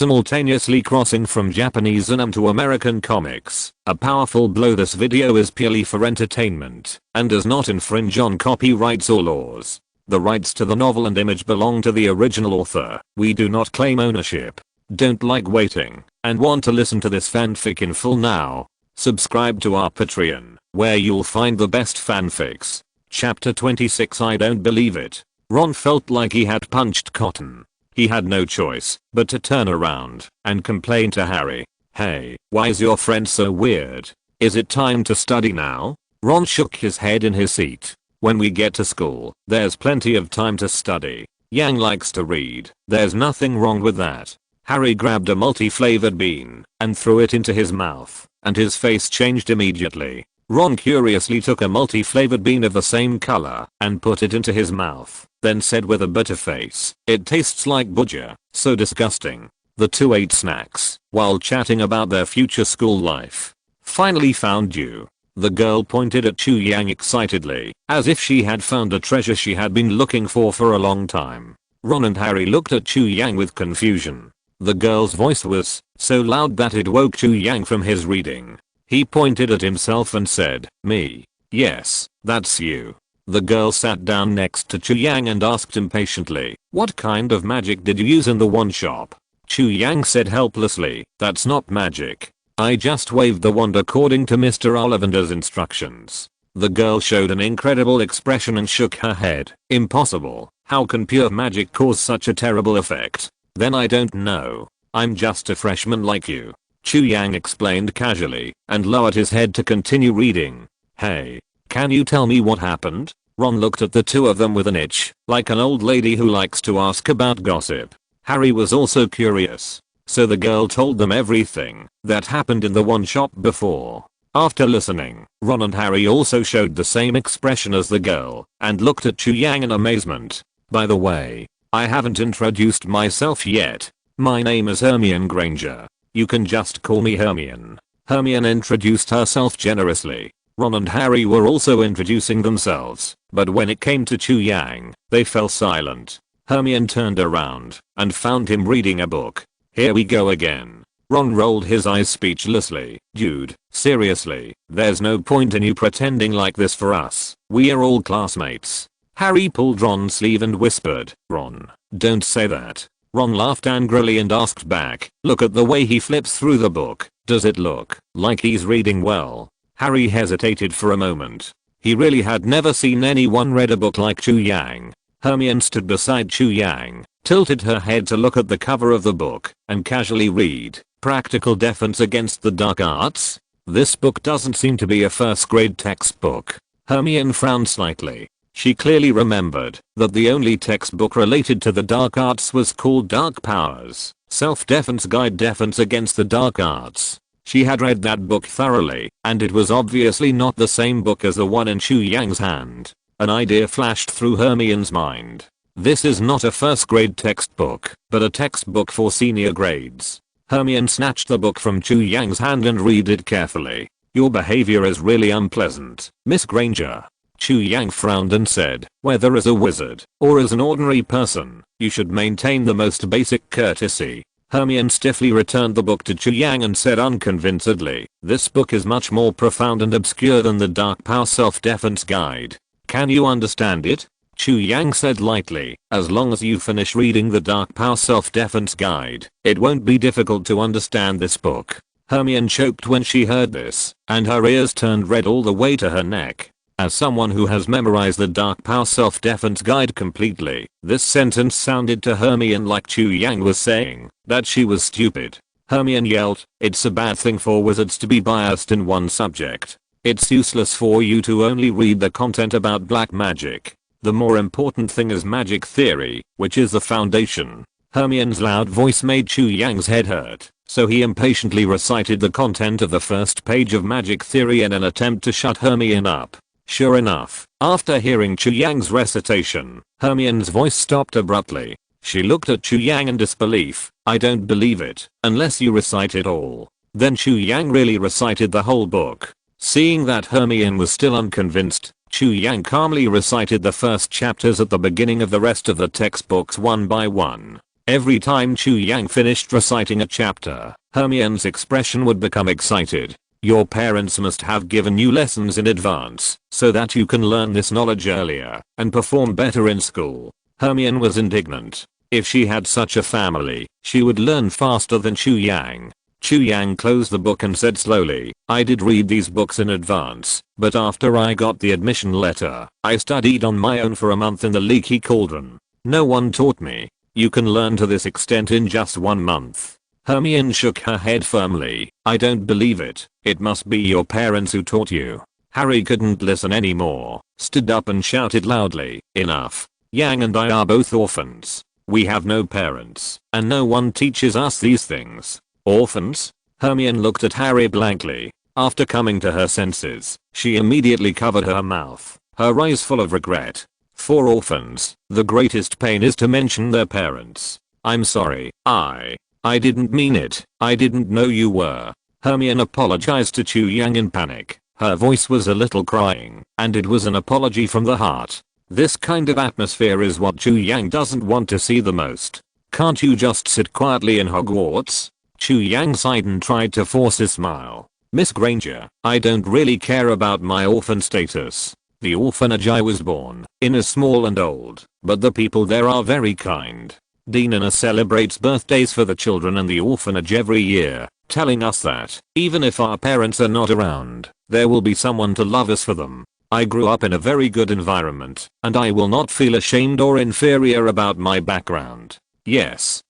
simultaneously crossing from Japanese anime to American comics. A powerful blow. This video is purely for entertainment and does not infringe on copyrights or laws. The rights to the novel and image belong to the original author. We do not claim ownership. Don't like waiting and want to listen to this fanfic in full now? Subscribe to our Patreon, where you'll find the best fanfics. Chapter 26. I don't believe it. Ron felt like he had punched cotton. He had no choice but to turn around and complain to Harry. Hey, why is your friend so weird? Is it time to study now? Ron shook his head in his seat. When we get to school, there's plenty of time to study. Yang likes to read. There's nothing wrong with that. Harry grabbed a multi-flavored bean and threw it into his mouth, and his face changed immediately. Ron curiously took a multi-flavored bean of the same color and put it into his mouth, then said with a bitter face, "It tastes like butcher, so disgusting." The two ate snacks while chatting about their future school life. "Finally found you." The girl pointed at Chu Yang excitedly, as if she had found a treasure she had been looking for a long time. Ron and Harry looked at Chu Yang with confusion. The girl's voice was so loud that it woke Chu Yang from his reading. He pointed at himself and said, "Me. Yes, that's you." The girl sat down next to Chu Yang and asked impatiently, "What kind of magic did you use in the one shop?" Chu Yang said helplessly, "That's not magic. I just waved the wand according to Mr. Ollivander's instructions." The girl showed an incredible expression and shook her head. "Impossible. How can pure magic cause such a terrible effect?" "Then I don't know. I'm just a freshman like you," Chu Yang explained casually and lowered his head to continue reading. "Hey, can you tell me what happened?" Ron looked at the two of them with an itch, like an old lady who likes to ask about gossip. Harry was also curious, so the girl told them everything that happened in the one shop before. After listening, Ron and Harry also showed the same expression as the girl and looked at Chu Yang in amazement. "By the way, I haven't introduced myself yet. My name is Hermione Granger. You can just call me Hermione." Hermione introduced herself generously. Ron and Harry were also introducing themselves, but when it came to Chu Yang, they fell silent. Hermione turned around and found him reading a book. "Here we go again." Ron rolled his eyes speechlessly. "Dude, seriously, there's no point in you pretending like this for us. We are all classmates." Harry pulled Ron's sleeve and whispered, "Ron, don't say that." Ron laughed angrily and asked back, "Look at the way he flips through the book. Does it look like he's reading well?" Harry hesitated for a moment. He really had never seen anyone read a book like Chu Yang. Hermione stood beside Chu Yang, tilted her head to look at the cover of the book, and casually read, "Practical Defense Against the Dark Arts?" This book doesn't seem to be a first grade textbook. Hermione frowned slightly. She clearly remembered that the only textbook related to the dark arts was called Dark Powers, Self-Defense Guide Defense Against the Dark Arts. She had read that book thoroughly, and it was obviously not the same book as the one in Chu Yang's hand. An idea flashed through Hermione's mind. This is not a first grade textbook, but a textbook for senior grades. Hermione snatched the book from Chu Yang's hand and read it carefully. "Your behavior is really unpleasant, Miss Granger." Chu Yang frowned and said, "Whether as a wizard or as an ordinary person, you should maintain the most basic courtesy." Hermione stiffly returned the book to Chu Yang and said unconvincedly, "This book is much more profound and obscure than the Dark Power Self-Defense Guide. Can you understand it?" Chu Yang said lightly, "As long as you finish reading the Dark Power Self-Defense Guide, it won't be difficult to understand this book." Hermione choked when she heard this, and her ears turned red all the way to her neck. As someone who has memorized the Dark Power Self-Defense Guide completely, this sentence sounded to Hermione like Chu Yang was saying that she was stupid. Hermione yelled, "It's a bad thing for wizards to be biased in one subject. It's useless for you to only read the content about black magic. The more important thing is magic theory, which is the foundation." Hermione's loud voice made Chu Yang's head hurt, so he impatiently recited the content of the first page of magic theory in an attempt to shut Hermione up. Sure enough, after hearing Chu Yang's recitation, Hermione's voice stopped abruptly. She looked at Chu Yang in disbelief. "I don't believe it, unless you recite it all." Then Chu Yang really recited the whole book. Seeing that Hermione was still unconvinced, Chu Yang calmly recited the first chapters at the beginning of the rest of the textbooks one by one. Every time Chu Yang finished reciting a chapter, Hermione's expression would become excited. Your parents must have given you lessons in advance so that you can learn this knowledge earlier and perform better in school. Hermione was indignant. If she had such a family, she would learn faster than Chu Yang. Chu Yang closed the book and said slowly, I did read these books in advance, but after I got the admission letter, I studied on my own for a month in the leaky cauldron. No one taught me. You can learn to this extent in just 1 month. Hermione shook her head firmly. I don't believe it. It must be your parents who taught you. Harry couldn't listen anymore, stood up and shouted loudly, enough. Yang and I are both orphans. We have no parents, and no one teaches us these things. Orphans? Hermione looked at Harry blankly. After coming to her senses, she immediately covered her mouth, her eyes full of regret. For orphans, the greatest pain is to mention their parents. I'm sorry, I didn't mean it. I didn't know you were. Hermione apologized to Chu Yang in panic. Her voice was a little crying, and it was an apology from the heart. This kind of atmosphere is what Chu Yang doesn't want to see the most. Can't you just sit quietly in Hogwarts? Chu Yang sighed and tried to force a smile. Miss Granger, I don't really care about my orphan status. The orphanage I was born in is small and old, but the people there are very kind. Deanna celebrates birthdays for the children in the orphanage every year, telling us that, even if our parents are not around, there will be someone to love us for them. I grew up in a very good environment, and I will not feel ashamed or inferior about my background. Yes,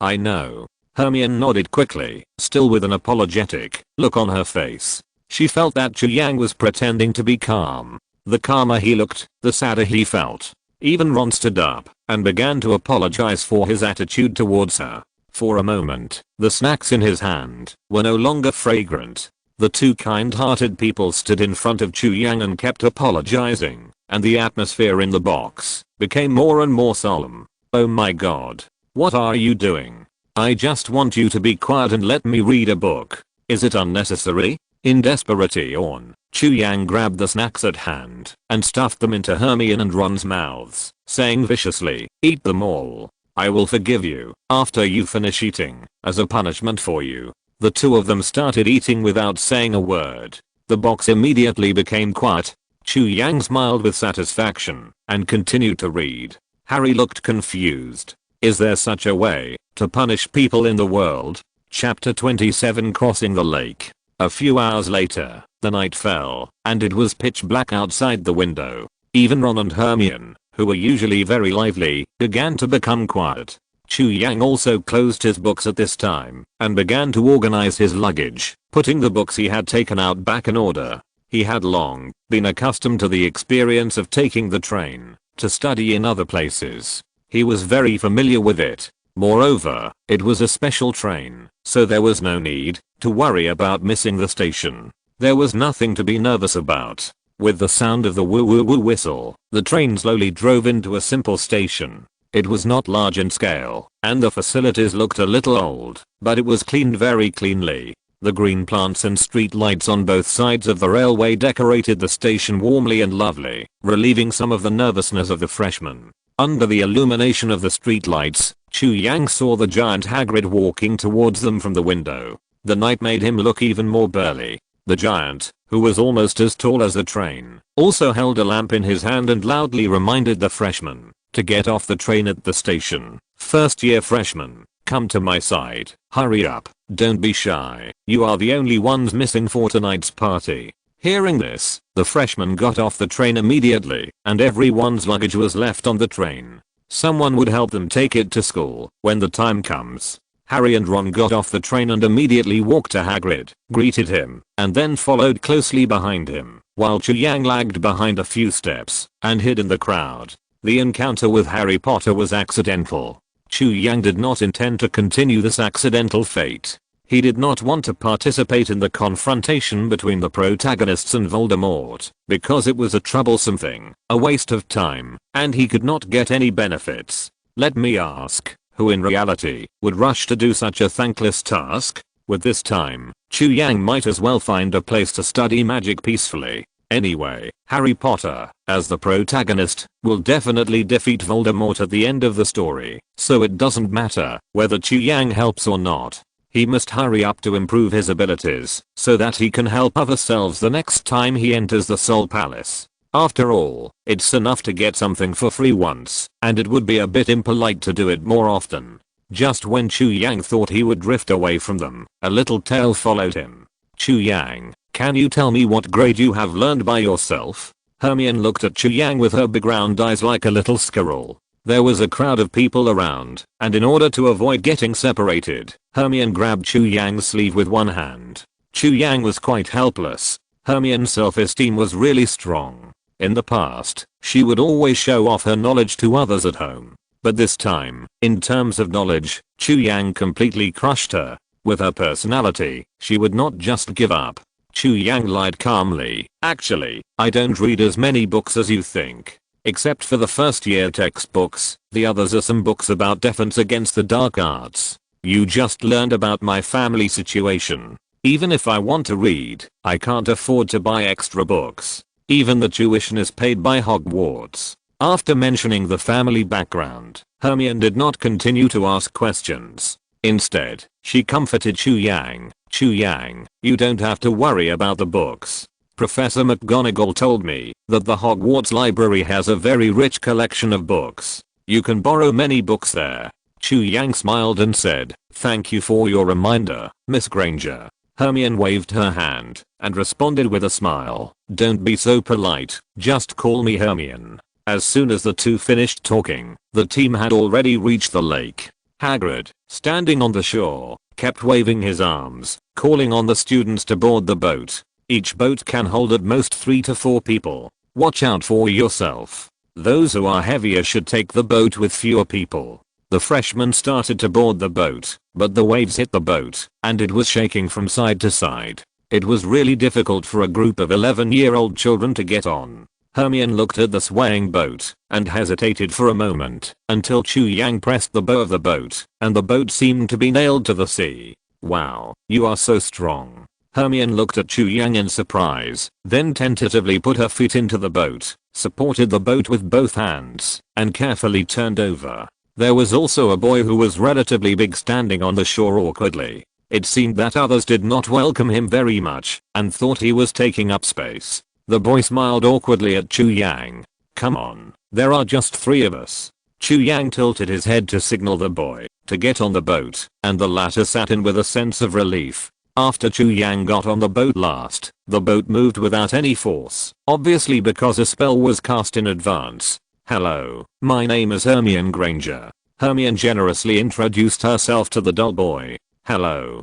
I know. Hermione nodded quickly, still with an apologetic look on her face. She felt that Chu Yang was pretending to be calm. The calmer he looked, the sadder he felt. Even Ron stood up and began to apologize for his attitude towards her. For a moment, the snacks in his hand were no longer fragrant. The two kind-hearted people stood in front of Chu Yang and kept apologizing, and the atmosphere in the box became more and more solemn. Oh my god. What are you doing? I just want you to be quiet and let me read a book. Is it unnecessary? In desperation, Chu Yang grabbed the snacks at hand and stuffed them into Hermione and Ron's mouths, saying viciously, eat them all. I will forgive you after you finish eating, as a punishment for you. The two of them started eating without saying a word. The box immediately became quiet. Chu Yang smiled with satisfaction and continued to read. Harry looked confused. Is there such a way to punish people in the world? Chapter 27 Crossing the Lake. A few hours later, the night fell, and it was pitch black outside the window. Even Ron and Hermione, who were usually very lively, began to become quiet. Chu Yang also closed his books at this time and began to organize his luggage, putting the books he had taken out back in order. He had long been accustomed to the experience of taking the train to study in other places. He was very familiar with it. Moreover, it was a special train, so there was no need to worry about missing the station. There was nothing to be nervous about. With the sound of the woo woo woo whistle, the train slowly drove into a simple station. It was not large in scale, and the facilities looked a little old, but it was cleaned very cleanly. The green plants and street lights on both sides of the railway decorated the station warmly and lovely, relieving some of the nervousness of the freshmen. Under the illumination of the street lights, Chu Yang saw the giant Hagrid walking towards them from the window. The night made him look even more burly. The giant, who was almost as tall as the train, also held a lamp in his hand and loudly reminded the freshmen to get off the train at the station. First year freshmen, come to my side. Hurry up, don't be shy. You are the only ones missing for tonight's party. Hearing this, the freshmen got off the train immediately, and everyone's luggage was left on the train. Someone would help them take it to school when the time comes. Harry and Ron got off the train and immediately walked to Hagrid, greeted him, and then followed closely behind him, while Chu Yang lagged behind a few steps and hid in the crowd. The encounter with Harry Potter was accidental. Chu Yang did not intend to continue this accidental fate. He did not want to participate in the confrontation between the protagonists and Voldemort, because it was a troublesome thing, a waste of time, and he could not get any benefits. Let me ask, who in reality would rush to do such a thankless task? With this time, Chu Yang might as well find a place to study magic peacefully. Anyway, Harry Potter as the protagonist, will definitely defeat Voldemort at the end of the story, so it doesn't matter whether Chu Yang helps or not. He must hurry up to improve his abilities so that he can help other selves the next time he enters the Soul Palace. After all, it's enough to get something for free once, and it would be a bit impolite to do it more often. Just when Chu Yang thought he would drift away from them, a little tail followed him. Chu Yang, can you tell me what grade you have learned by yourself? Hermione looked at Chu Yang with her big round eyes like a little squirrel. There was a crowd of people around, and in order to avoid getting separated, Hermione grabbed Chu Yang's sleeve with one hand. Chu Yang was quite helpless. Hermione's self-esteem was really strong. In the past, she would always show off her knowledge to others at home. But this time, in terms of knowledge, Chu Yang completely crushed her. With her personality, she would not just give up. Chu Yang lied calmly. Actually, I don't read as many books as you think. Except for the first year textbooks, the others are some books about defense against the dark arts. You just learned about my family situation. Even if I want to read, I can't afford to buy extra books. Even the tuition is paid by Hogwarts. After mentioning the family background, Hermione did not continue to ask questions. Instead, she comforted Chu Yang. Chu Yang, you don't have to worry about the books. Professor McGonagall told me that the Hogwarts library has a very rich collection of books. You can borrow many books there. Chu Yang smiled and said, thank you for your reminder, Miss Granger. Hermione waved her hand and responded with a smile. Don't be so polite, just call me Hermione. As soon as the two finished talking, the team had already reached the lake. Hagrid, standing on the shore, kept waving his arms, calling on the students to board the boat. Each boat can hold at most 3 to 4 people. Watch out for yourself. Those who are heavier should take the boat with fewer people. The freshmen started to board the boat, but the waves hit the boat, and it was shaking from side to side. It was really difficult for a group of 11-year-old children to get on. Hermione looked at the swaying boat, and hesitated for a moment, until Chu Yang pressed the bow of the boat, and the boat seemed to be nailed to the sea. Wow, you are so strong. Hermione looked at Chu Yang in surprise, then tentatively put her feet into the boat, supported the boat with both hands, and carefully turned over. There was also a boy who was relatively big standing on the shore awkwardly. It seemed that others did not welcome him very much, and thought he was taking up space. The boy smiled awkwardly at Chu Yang. Come on, there are just 3 of us. Chu Yang tilted his head to signal the boy to get on the boat, and the latter sat in with a sense of relief. After Chu Yang got on the boat last, the boat moved without any force, obviously because a spell was cast in advance. Hello, my name is Hermione Granger. Hermione generously introduced herself to the doll boy. Hello,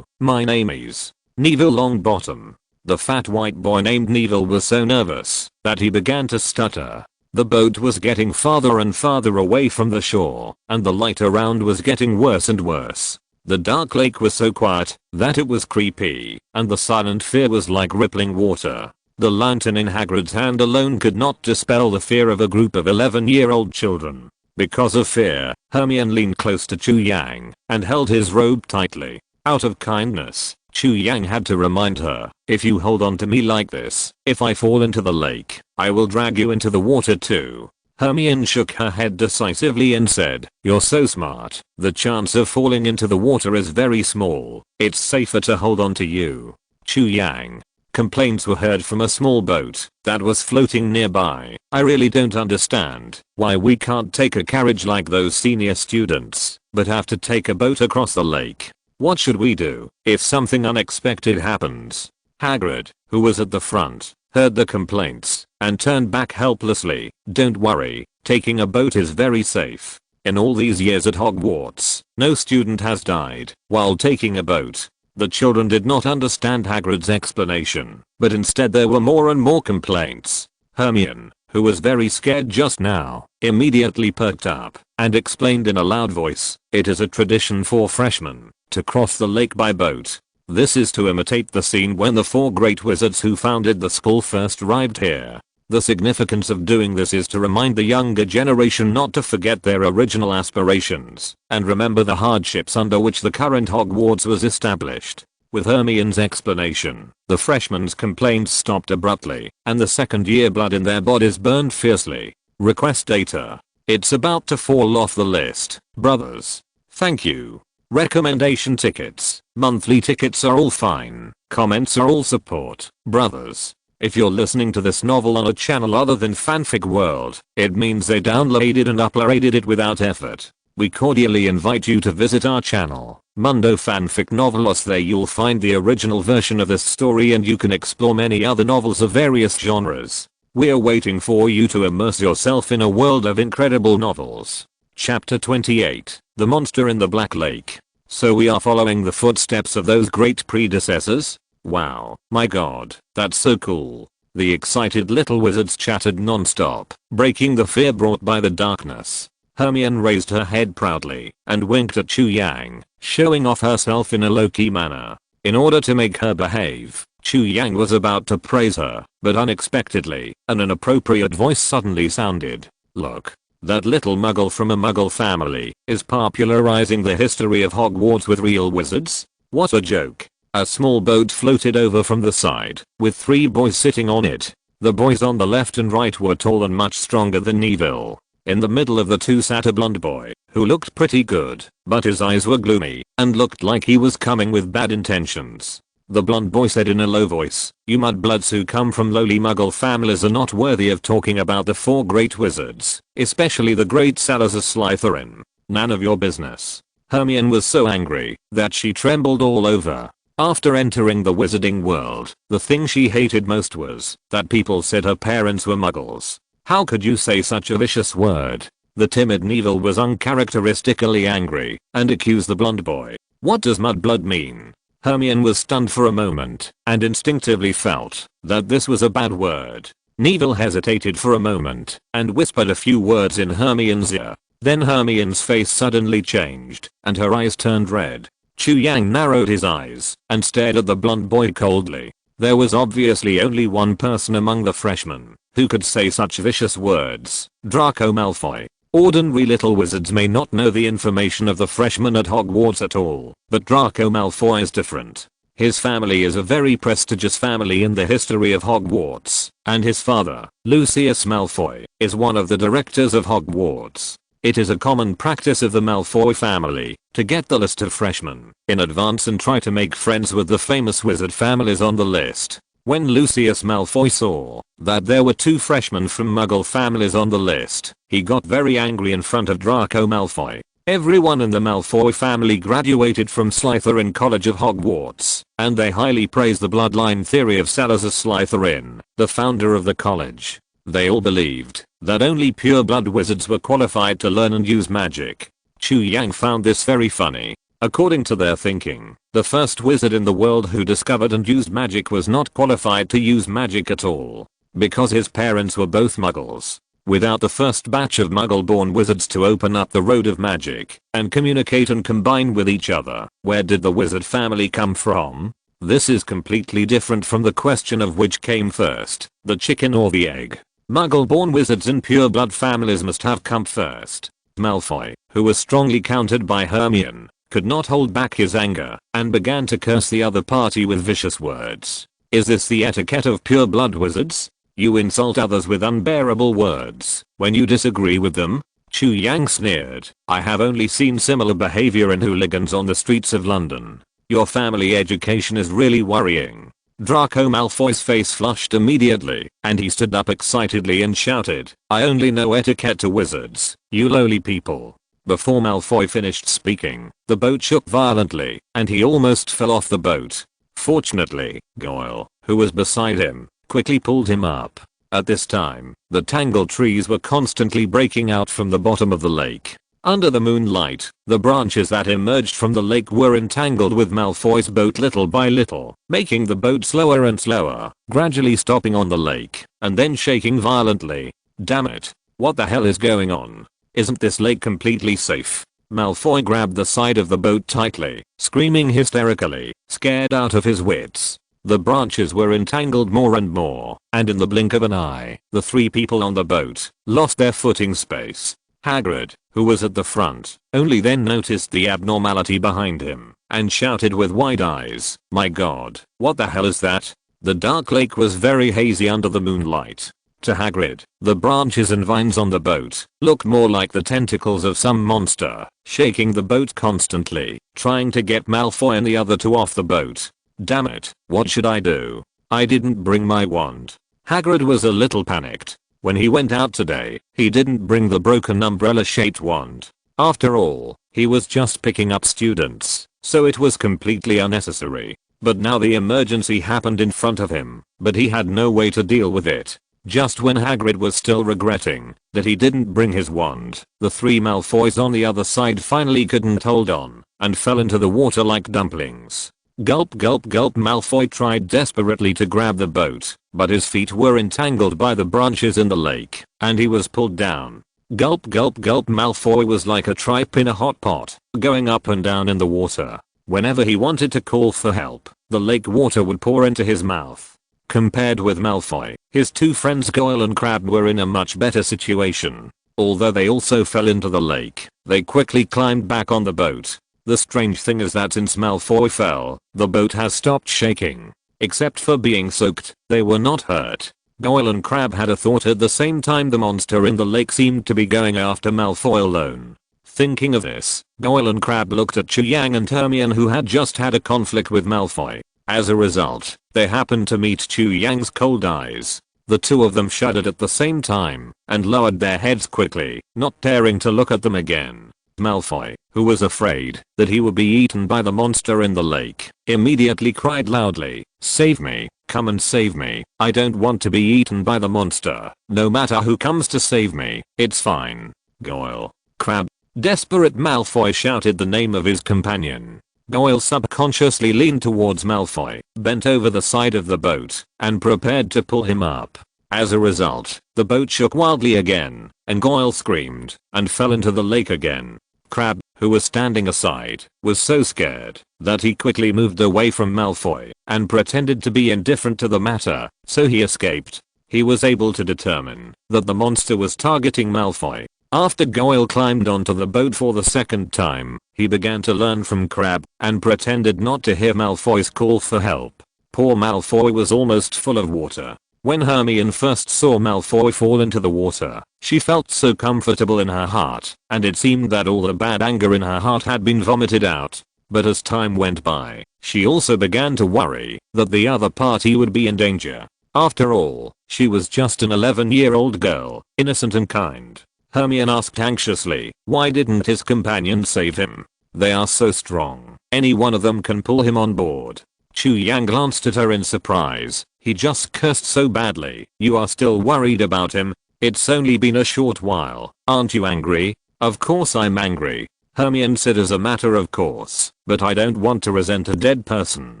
my name is Neville Longbottom. The fat white boy named Neville was so nervous that he began to stutter. The boat was getting farther and farther away from the shore, and the light around was getting worse and worse. The dark lake was so quiet that it was creepy, and the silent fear was like rippling water. The lantern in Hagrid's hand alone could not dispel the fear of a group of 11-year-old children. Because of fear, Hermione leaned close to Chu Yang and held his robe tightly. Out of kindness, Chu Yang had to remind her, if you hold on to me like this, if I fall into the lake, I will drag you into the water too. Hermione shook her head decisively and said, you're so smart. The chance of falling into the water is very small. It's safer to hold on to you. Chu Yang. Complaints were heard from a small boat that was floating nearby. I really don't understand why we can't take a carriage like those senior students, but have to take a boat across the lake. What should we do if something unexpected happens? Hagrid, who was at the front, heard the complaints and turned back helplessly. Don't worry, taking a boat is very safe. In all these years at Hogwarts, no student has died while taking a boat. The children did not understand Hagrid's explanation, but instead there were more and more complaints. Hermione, who was very scared just now, immediately perked up and explained in a loud voice, it is a tradition for freshmen to cross the lake by boat. This is to imitate the scene when the 4 great wizards who founded the school first arrived here. The significance of doing this is to remind the younger generation not to forget their original aspirations and remember the hardships under which the current Hogwarts was established. With Hermione's explanation, the freshmen's complaints stopped abruptly, and the second year blood in their bodies burned fiercely. Request data. It's about to fall off the list, brothers. Thank you. Recommendation tickets. Monthly tickets are all fine. Comments are all support, brothers. If you're listening to this novel on a channel other than Fanfic World, it means they downloaded and uploaded it without effort. We cordially invite you to visit our channel, Mundo Fanfic Novelos. There you'll find the original version of this story and you can explore many other novels of various genres. We're waiting for you to immerse yourself in a world of incredible novels. Chapter 28, The Monster in the Black Lake. So we are following the footsteps of those great predecessors? Wow, my god, that's so cool. The excited little wizards chattered non-stop, breaking the fear brought by the darkness. Hermione raised her head proudly and winked at Chu Yang, showing off herself in a low-key manner. In order to make her behave, Chu Yang was about to praise her, but unexpectedly, an inappropriate voice suddenly sounded. Look, that little muggle from a muggle family is popularizing the history of Hogwarts with real wizards? What a joke. A small boat floated over from the side, with 3 boys sitting on it. The boys on the left and right were tall and much stronger than Neville. In the middle of the two sat a blonde boy, who looked pretty good, but his eyes were gloomy, and looked like he was coming with bad intentions. The blonde boy said in a low voice, "You mudbloods who come from lowly muggle families are not worthy of talking about the 4 great wizards, especially the great Salazar Slytherin. None of your business." Hermione was so angry that she trembled all over. After entering the wizarding world, the thing she hated most was that people said her parents were muggles. How could you say such a vicious word? The timid Neville was uncharacteristically angry and accused the blonde boy. What does mudblood mean? Hermione was stunned for a moment and instinctively felt that this was a bad word. Neville hesitated for a moment and whispered a few words in Hermione's ear. Then Hermione's face suddenly changed and her eyes turned red. Chu Yang narrowed his eyes and stared at the blonde boy coldly. There was obviously only one person among the freshmen who could say such vicious words: Draco Malfoy. Ordinary little wizards may not know the information of the freshmen at Hogwarts at all, but Draco Malfoy is different. His family is a very prestigious family in the history of Hogwarts, and his father, Lucius Malfoy, is one of the directors of Hogwarts. It is a common practice of the Malfoy family to get the list of freshmen in advance and try to make friends with the famous wizard families on the list. When Lucius Malfoy saw that there were 2 freshmen from muggle families on the list, he got very angry in front of Draco Malfoy. Everyone in the Malfoy family graduated from Slytherin College of Hogwarts, and they highly praised the bloodline theory of Salazar Slytherin, the founder of the college. They all believed that only pure-blood wizards were qualified to learn and use magic. Chu Yang found this very funny. According to their thinking, the first wizard in the world who discovered and used magic was not qualified to use magic at all, because his parents were both muggles. Without the first batch of muggle-born wizards to open up the road of magic and communicate and combine with each other, where did the wizard family come from? This is completely different from the question of which came first, the chicken or the egg. Muggle-born wizards in pure-blood families must have come first. Malfoy, who was strongly countered by Hermione, could not hold back his anger and began to curse the other party with vicious words. Is this the etiquette of pure-blood wizards? You insult others with unbearable words when you disagree with them? Chu Yang sneered. I have only seen similar behavior in hooligans on the streets of London. Your family education is really worrying. Draco Malfoy's face flushed immediately, and he stood up excitedly and shouted, I only know etiquette to wizards, you lowly people. Before Malfoy finished speaking, the boat shook violently, and he almost fell off the boat. Fortunately, Goyle, who was beside him, quickly pulled him up. At this time, the tangled trees were constantly breaking out from the bottom of the lake. Under the moonlight, the branches that emerged from the lake were entangled with Malfoy's boat little by little, making the boat slower and slower, gradually stopping on the lake, and then shaking violently. Damn it. What the hell is going on? Isn't this lake completely safe? Malfoy grabbed the side of the boat tightly, screaming hysterically, scared out of his wits. The branches were entangled more and more, and in the blink of an eye, the 3 people on the boat lost their footing space. Hagrid, who was at the front, only then noticed the abnormality behind him. and shouted with wide eyes, "My god, what the hell is that?" The dark lake was very hazy under the moonlight. To Hagrid, the branches and vines on the boat looked more like the tentacles of some monster, shaking the boat constantly, trying to get Malfoy and the other two off the boat. Damn it, what should I do? I didn't bring my wand. Hagrid was a little panicked. When he went out today, he didn't bring the broken umbrella-shaped wand. After all, he was just picking up students, so it was completely unnecessary. But now the emergency happened in front of him, but he had no way to deal with it. Just when Hagrid was still regretting that he didn't bring his wand, the three Malfoys on the other side finally couldn't hold on and fell into the water like dumplings. Gulp gulp gulp. Malfoy tried desperately to grab the boat, but his feet were entangled by the branches in the lake, and he was pulled down. Gulp gulp gulp. Malfoy was like a tripe in a hot pot, going up and down in the water. Whenever he wanted to call for help, the lake water would pour into his mouth. Compared with Malfoy, his two friends Goyle and Crabbe were in a much better situation. Although they also fell into the lake, they quickly climbed back on the boat. The strange thing is that since Malfoy fell, the boat has stopped shaking. Except for being soaked, they were not hurt. Goyle and Crabbe had a thought at the same time. The monster in the lake seemed to be going after Malfoy alone. Thinking of this, Goyle and Crabbe looked at Chu Yang and Hermione, who had just had a conflict with Malfoy. As a result, they happened to meet Chu Yang's cold eyes. The two of them shuddered at the same time and lowered their heads quickly, not daring to look at them again. Malfoy, who was afraid that he would be eaten by the monster in the lake, immediately cried loudly, "Save me, come and save me, I don't want to be eaten by the monster. No matter who comes to save me, it's fine." Goyle, Crabbe. Desperate. Malfoy shouted the name of his companion. Goyle subconsciously leaned towards Malfoy, bent over the side of the boat, and prepared to pull him up. As a result, the boat shook wildly again, and Goyle screamed and fell into the lake again. Crabbe, who was standing aside, was so scared that he quickly moved away from Malfoy and pretended to be indifferent to the matter, so he escaped. He was able to determine that the monster was targeting Malfoy. After Goyle climbed onto the boat for the second time, he began to learn from Crabbe and pretended not to hear Malfoy's call for help. Poor Malfoy was almost full of water. When Hermione first saw Malfoy fall into the water, she felt so comfortable in her heart, and it seemed that all the bad anger in her heart had been vomited out. But as time went by, she also began to worry that the other party would be in danger. After all, she was just an 11-year-old girl, innocent and kind. Hermione asked anxiously, why didn't his companion save him? They are so strong, any one of them can pull him on board. Chu Yang glanced at her in surprise. He just cursed so badly. You are still worried about him? It's only been a short while. Aren't you angry? Of course I'm angry, Hermione said as a matter of course, but I don't want to resent a dead person.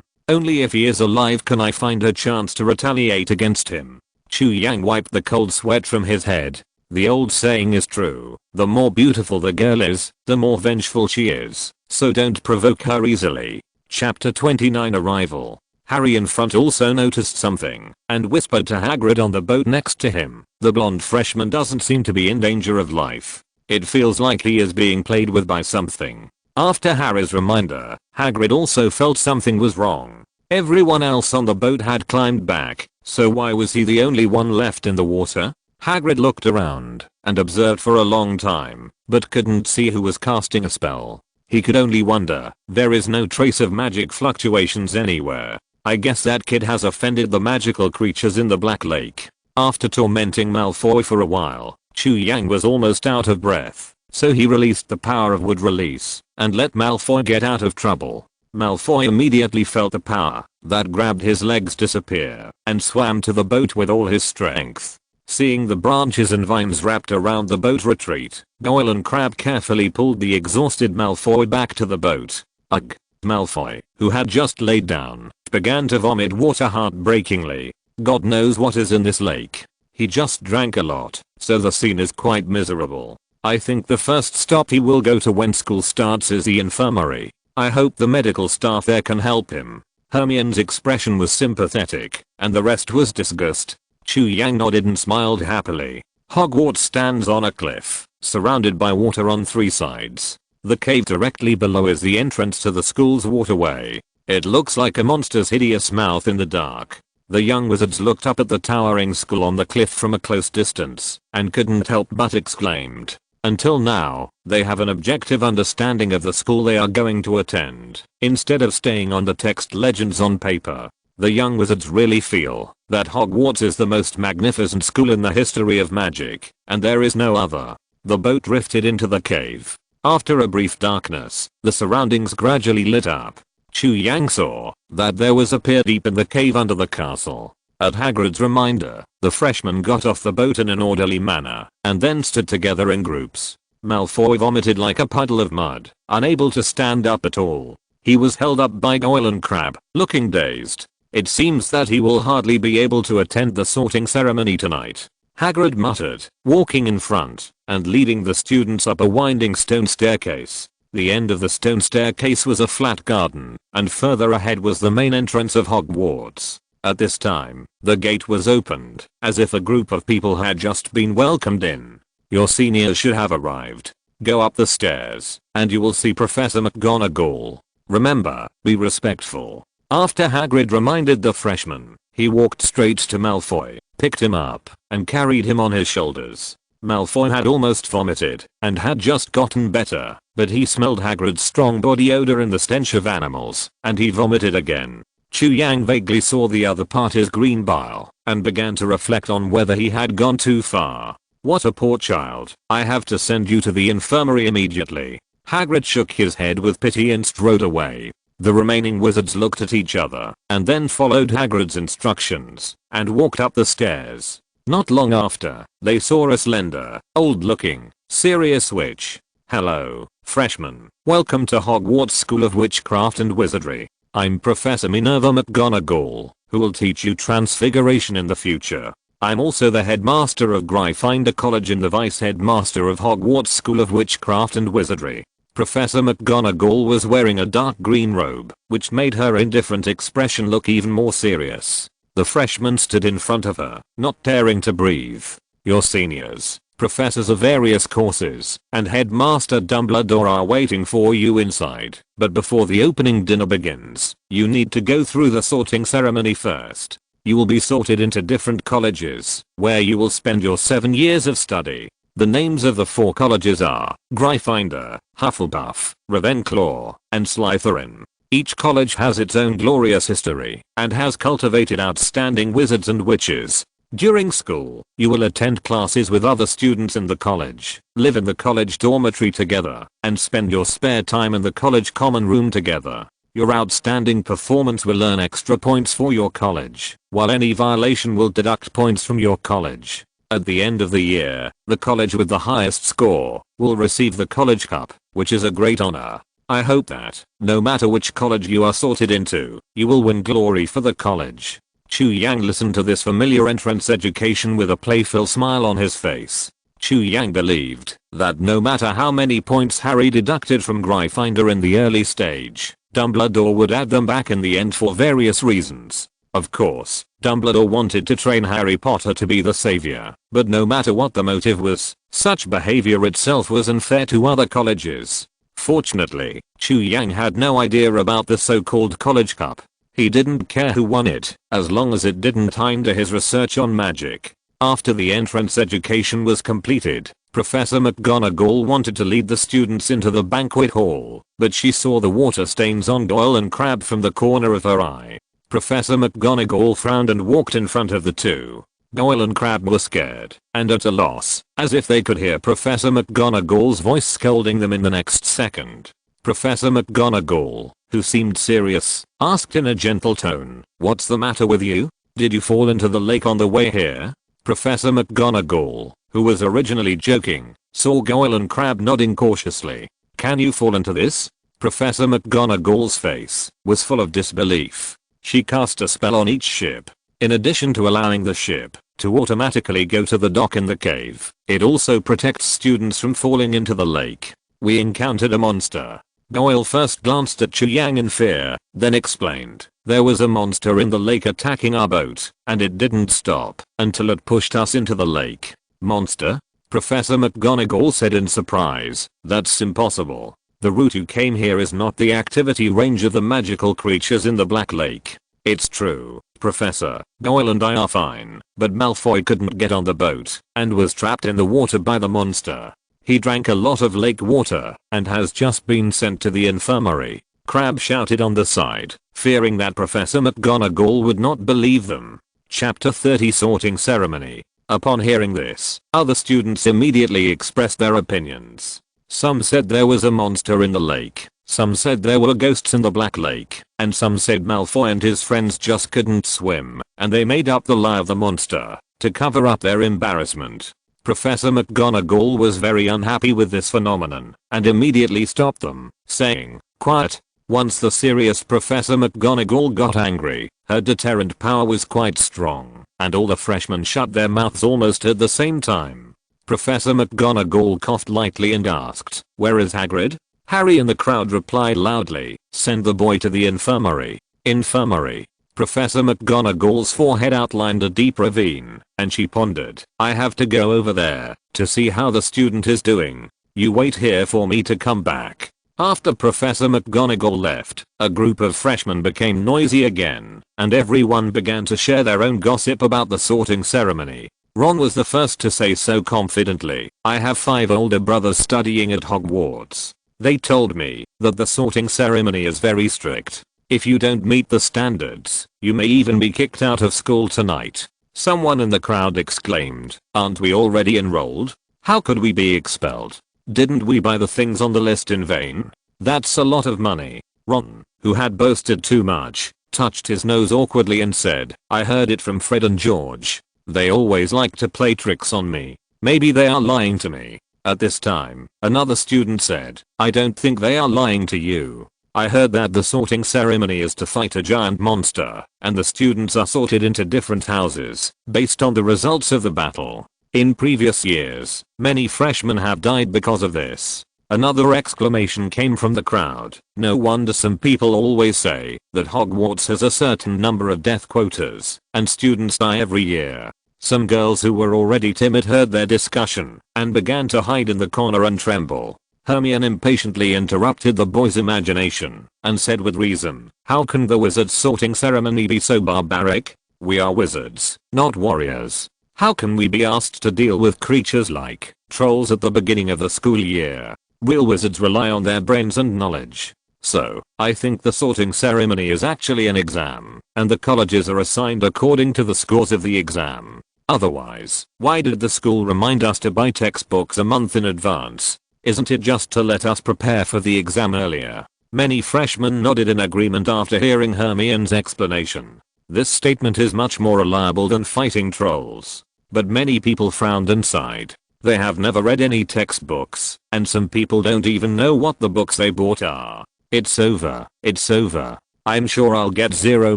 Only if he is alive can I find a chance to retaliate against him. Chu Yang wiped the cold sweat from his head. The old saying is true, the more beautiful the girl is, the more vengeful she is, so don't provoke her easily. Chapter 29 Arrival. Harry in front also noticed something and whispered to Hagrid on the boat next to him. The blonde freshman doesn't seem to be in danger of life. It feels like he is being played with by something. After Harry's reminder, Hagrid also felt something was wrong. Everyone else on the boat had climbed back, so why was he the only one left in the water? Hagrid looked around and observed for a long time, but couldn't see who was casting a spell. He could only wonder. There is no trace of magic fluctuations anywhere. I guess that kid has offended the magical creatures in the Black Lake. After tormenting Malfoy for a while, Chu Yang was almost out of breath, so he released the power of wood release and let Malfoy get out of trouble. Malfoy immediately felt the power that grabbed his legs disappear and swam to the boat with all his strength. Seeing the branches and vines wrapped around the boat retreat, Goyle and Crabbe carefully pulled the exhausted Malfoy back to the boat. Ugh. Malfoy, who had just laid down, began to vomit water heartbreakingly. God knows what is in this lake. He just drank a lot, so the scene is quite miserable. I think the first stop he will go to when school starts is the infirmary. I hope the medical staff there can help him. Hermione's expression was sympathetic, and the rest was disgust. Chu Yang nodded and smiled happily. Hogwarts stands on a cliff, surrounded by water on three sides. The cave directly below is the entrance to the school's waterway. It looks like a monster's hideous mouth in the dark. The young wizards looked up at the towering skull on the cliff from a close distance and couldn't help but exclaimed. Until now, they have an objective understanding of the school they are going to attend, instead of staying on the text legends on paper. The young wizards really feel that Hogwarts is the most magnificent school in the history of magic, and there is no other. The boat drifted into the cave. After a brief darkness, the surroundings gradually lit up. Chu Yang saw that there was a pier deep in the cave under the castle. At Hagrid's reminder, the freshmen got off the boat in an orderly manner and then stood together in groups. Malfoy vomited like a puddle of mud, unable to stand up at all. He was held up by Goyle and Crabbe, looking dazed. It seems that he will hardly be able to attend the sorting ceremony tonight, Hagrid muttered, walking in front and leading the students up a winding stone staircase. The end of the stone staircase was a flat garden, and further ahead was the main entrance of Hogwarts. At this time, the gate was opened, as if a group of people had just been welcomed in. Your seniors should have arrived. Go up the stairs, and you will see Professor McGonagall. Remember, be respectful. After Hagrid reminded the freshmen, he walked straight to Malfoy, picked him up, and carried him on his shoulders. Malfoy had almost vomited, and had just gotten better, but he smelled Hagrid's strong body odor and the stench of animals, and he vomited again. Chu Yang vaguely saw the other part his green bile, and began to reflect on whether he had gone too far. What a poor child. I have to send you to the infirmary immediately. Hagrid shook his head with pity and strode away. The remaining wizards looked at each other, and then followed Hagrid's instructions, and walked up the stairs. Not long after, they saw a slender, old-looking, serious witch. Hello, freshmen. Welcome to Hogwarts School of Witchcraft and Wizardry. I'm Professor Minerva McGonagall, who will teach you transfiguration in the future. I'm also the headmaster of Gryffindor College and the vice headmaster of Hogwarts School of Witchcraft and Wizardry. Professor McGonagall was wearing a dark green robe, which made her indifferent expression look even more serious. The freshmen stood in front of her, not daring to breathe. Your seniors, professors of various courses, and Headmaster Dumbledore are waiting for you inside. But before the opening dinner begins, you need to go through the sorting ceremony first. You will be sorted into different colleges, where you will spend your 7 years of study. The names of the 4 colleges are Gryffindor, Hufflepuff, Ravenclaw, and Slytherin. Each college has its own glorious history and has cultivated outstanding wizards and witches. During school, you will attend classes with other students in the college, live in the college dormitory together, and spend your spare time in the college common room together. Your outstanding performance will earn extra points for your college, while any violation will deduct points from your college. At the end of the year, the college with the highest score will receive the college cup, which is a great honor. I hope that, no matter which college you are sorted into, you will win glory for the college. Chu Yang listened to this familiar entrance education with a playful smile on his face. Chu Yang believed that no matter how many points Harry deducted from Gryffindor in the early stage, Dumbledore would add them back in the end for various reasons. Of course, Dumbledore wanted to train Harry Potter to be the savior, but no matter what the motive was, such behavior itself was unfair to other colleges. Fortunately, Chu Yang had no idea about the so-called college cup. He didn't care who won it, as long as it didn't hinder his research on magic. After the entrance education was completed, Professor McGonagall wanted to lead the students into the banquet hall, but she saw the water stains on Goyle and Crabbe from the corner of her eye. Professor McGonagall frowned and walked in front of the two. Goyle and Crabbe were scared and at a loss, as if they could hear Professor McGonagall's voice scolding them in the next second. Professor McGonagall, who seemed serious, asked in a gentle tone, "What's the matter with you? Did you fall into the lake on the way here?" Professor McGonagall, who was originally joking, saw Goyle and Crabbe nodding cautiously. "Can you fall into this?" Professor McGonagall's face was full of disbelief. She cast a spell on each ship. In addition to allowing the ship to automatically go to the dock in the cave, it also protects students from falling into the lake. "We encountered a monster." Goyle first glanced at Chu Yang in fear, then explained, "There was a monster in the lake attacking our boat, and it didn't stop until it pushed us into the lake." "Monster?" Professor McGonagall said in surprise. "That's impossible. The route you came here is not the activity range of the magical creatures in the Black Lake. It's true, Professor, Goyle and I are fine, but Malfoy couldn't get on the boat and was trapped in the water by the monster. He drank a lot of lake water and has just been sent to the infirmary. Crabbe shouted on the side, fearing that Professor McGonagall would not believe them. Chapter 30 Sorting Ceremony. Upon hearing this, other students immediately expressed their opinions. Some said there was a monster in the lake, some said there were ghosts in the Black Lake, and some said Malfoy and his friends just couldn't swim, and they made up the lie of the monster to cover up their embarrassment. Professor McGonagall was very unhappy with this phenomenon and immediately stopped them, saying, "Quiet." Once the serious Professor McGonagall got angry, her deterrent power was quite strong, and all the freshmen shut their mouths almost at the same time. Professor McGonagall coughed lightly and asked, "Where is Hagrid?" Harry in the crowd replied loudly, "Send the boy to the infirmary." Infirmary. Professor McGonagall's forehead outlined a deep ravine, and she pondered, "I have to go over there to see how the student is doing. You wait here for me to come back." After Professor McGonagall left, a group of freshmen became noisy again, and everyone began to share their own gossip about the sorting ceremony. Ron was the first to say so confidently, "I have 5 older brothers studying at Hogwarts. They told me that the sorting ceremony is very strict. If you don't meet the standards, you may even be kicked out of school tonight." Someone in the crowd exclaimed, "Aren't we already enrolled? How could we be expelled? Didn't we buy the things on the list in vain? That's a lot of money." Ron, who had boasted too much, touched his nose awkwardly and said, "I heard it from Fred and George. They always like to play tricks on me. Maybe they are lying to me." At this time, another student said, "I don't think they are lying to you. I heard that the sorting ceremony is to fight a giant monster, and the students are sorted into different houses based on the results of the battle. In previous years, many freshmen have died because of this." Another exclamation came from the crowd. No wonder some people always say that Hogwarts has a certain number of death quotas, and students die every year. Some girls who were already timid heard their discussion and began to hide in the corner and tremble. Hermione impatiently interrupted the boy's imagination and said with reason, "How can the wizard's sorting ceremony be so barbaric? We are wizards, not warriors. How can we be asked to deal with creatures like trolls at the beginning of the school year? Real wizards rely on their brains and knowledge. So, I think the sorting ceremony is actually an exam, and the colleges are assigned according to the scores of the exam. Otherwise, why did the school remind us to buy textbooks a month in advance? Isn't it just to let us prepare for the exam earlier?" Many freshmen nodded in agreement after hearing Hermione's explanation. This statement is much more reliable than fighting trolls. But many people frowned and sighed. They have never read any textbooks, and some people don't even know what the books they bought are. It's over. It's over. I'm sure I'll get 0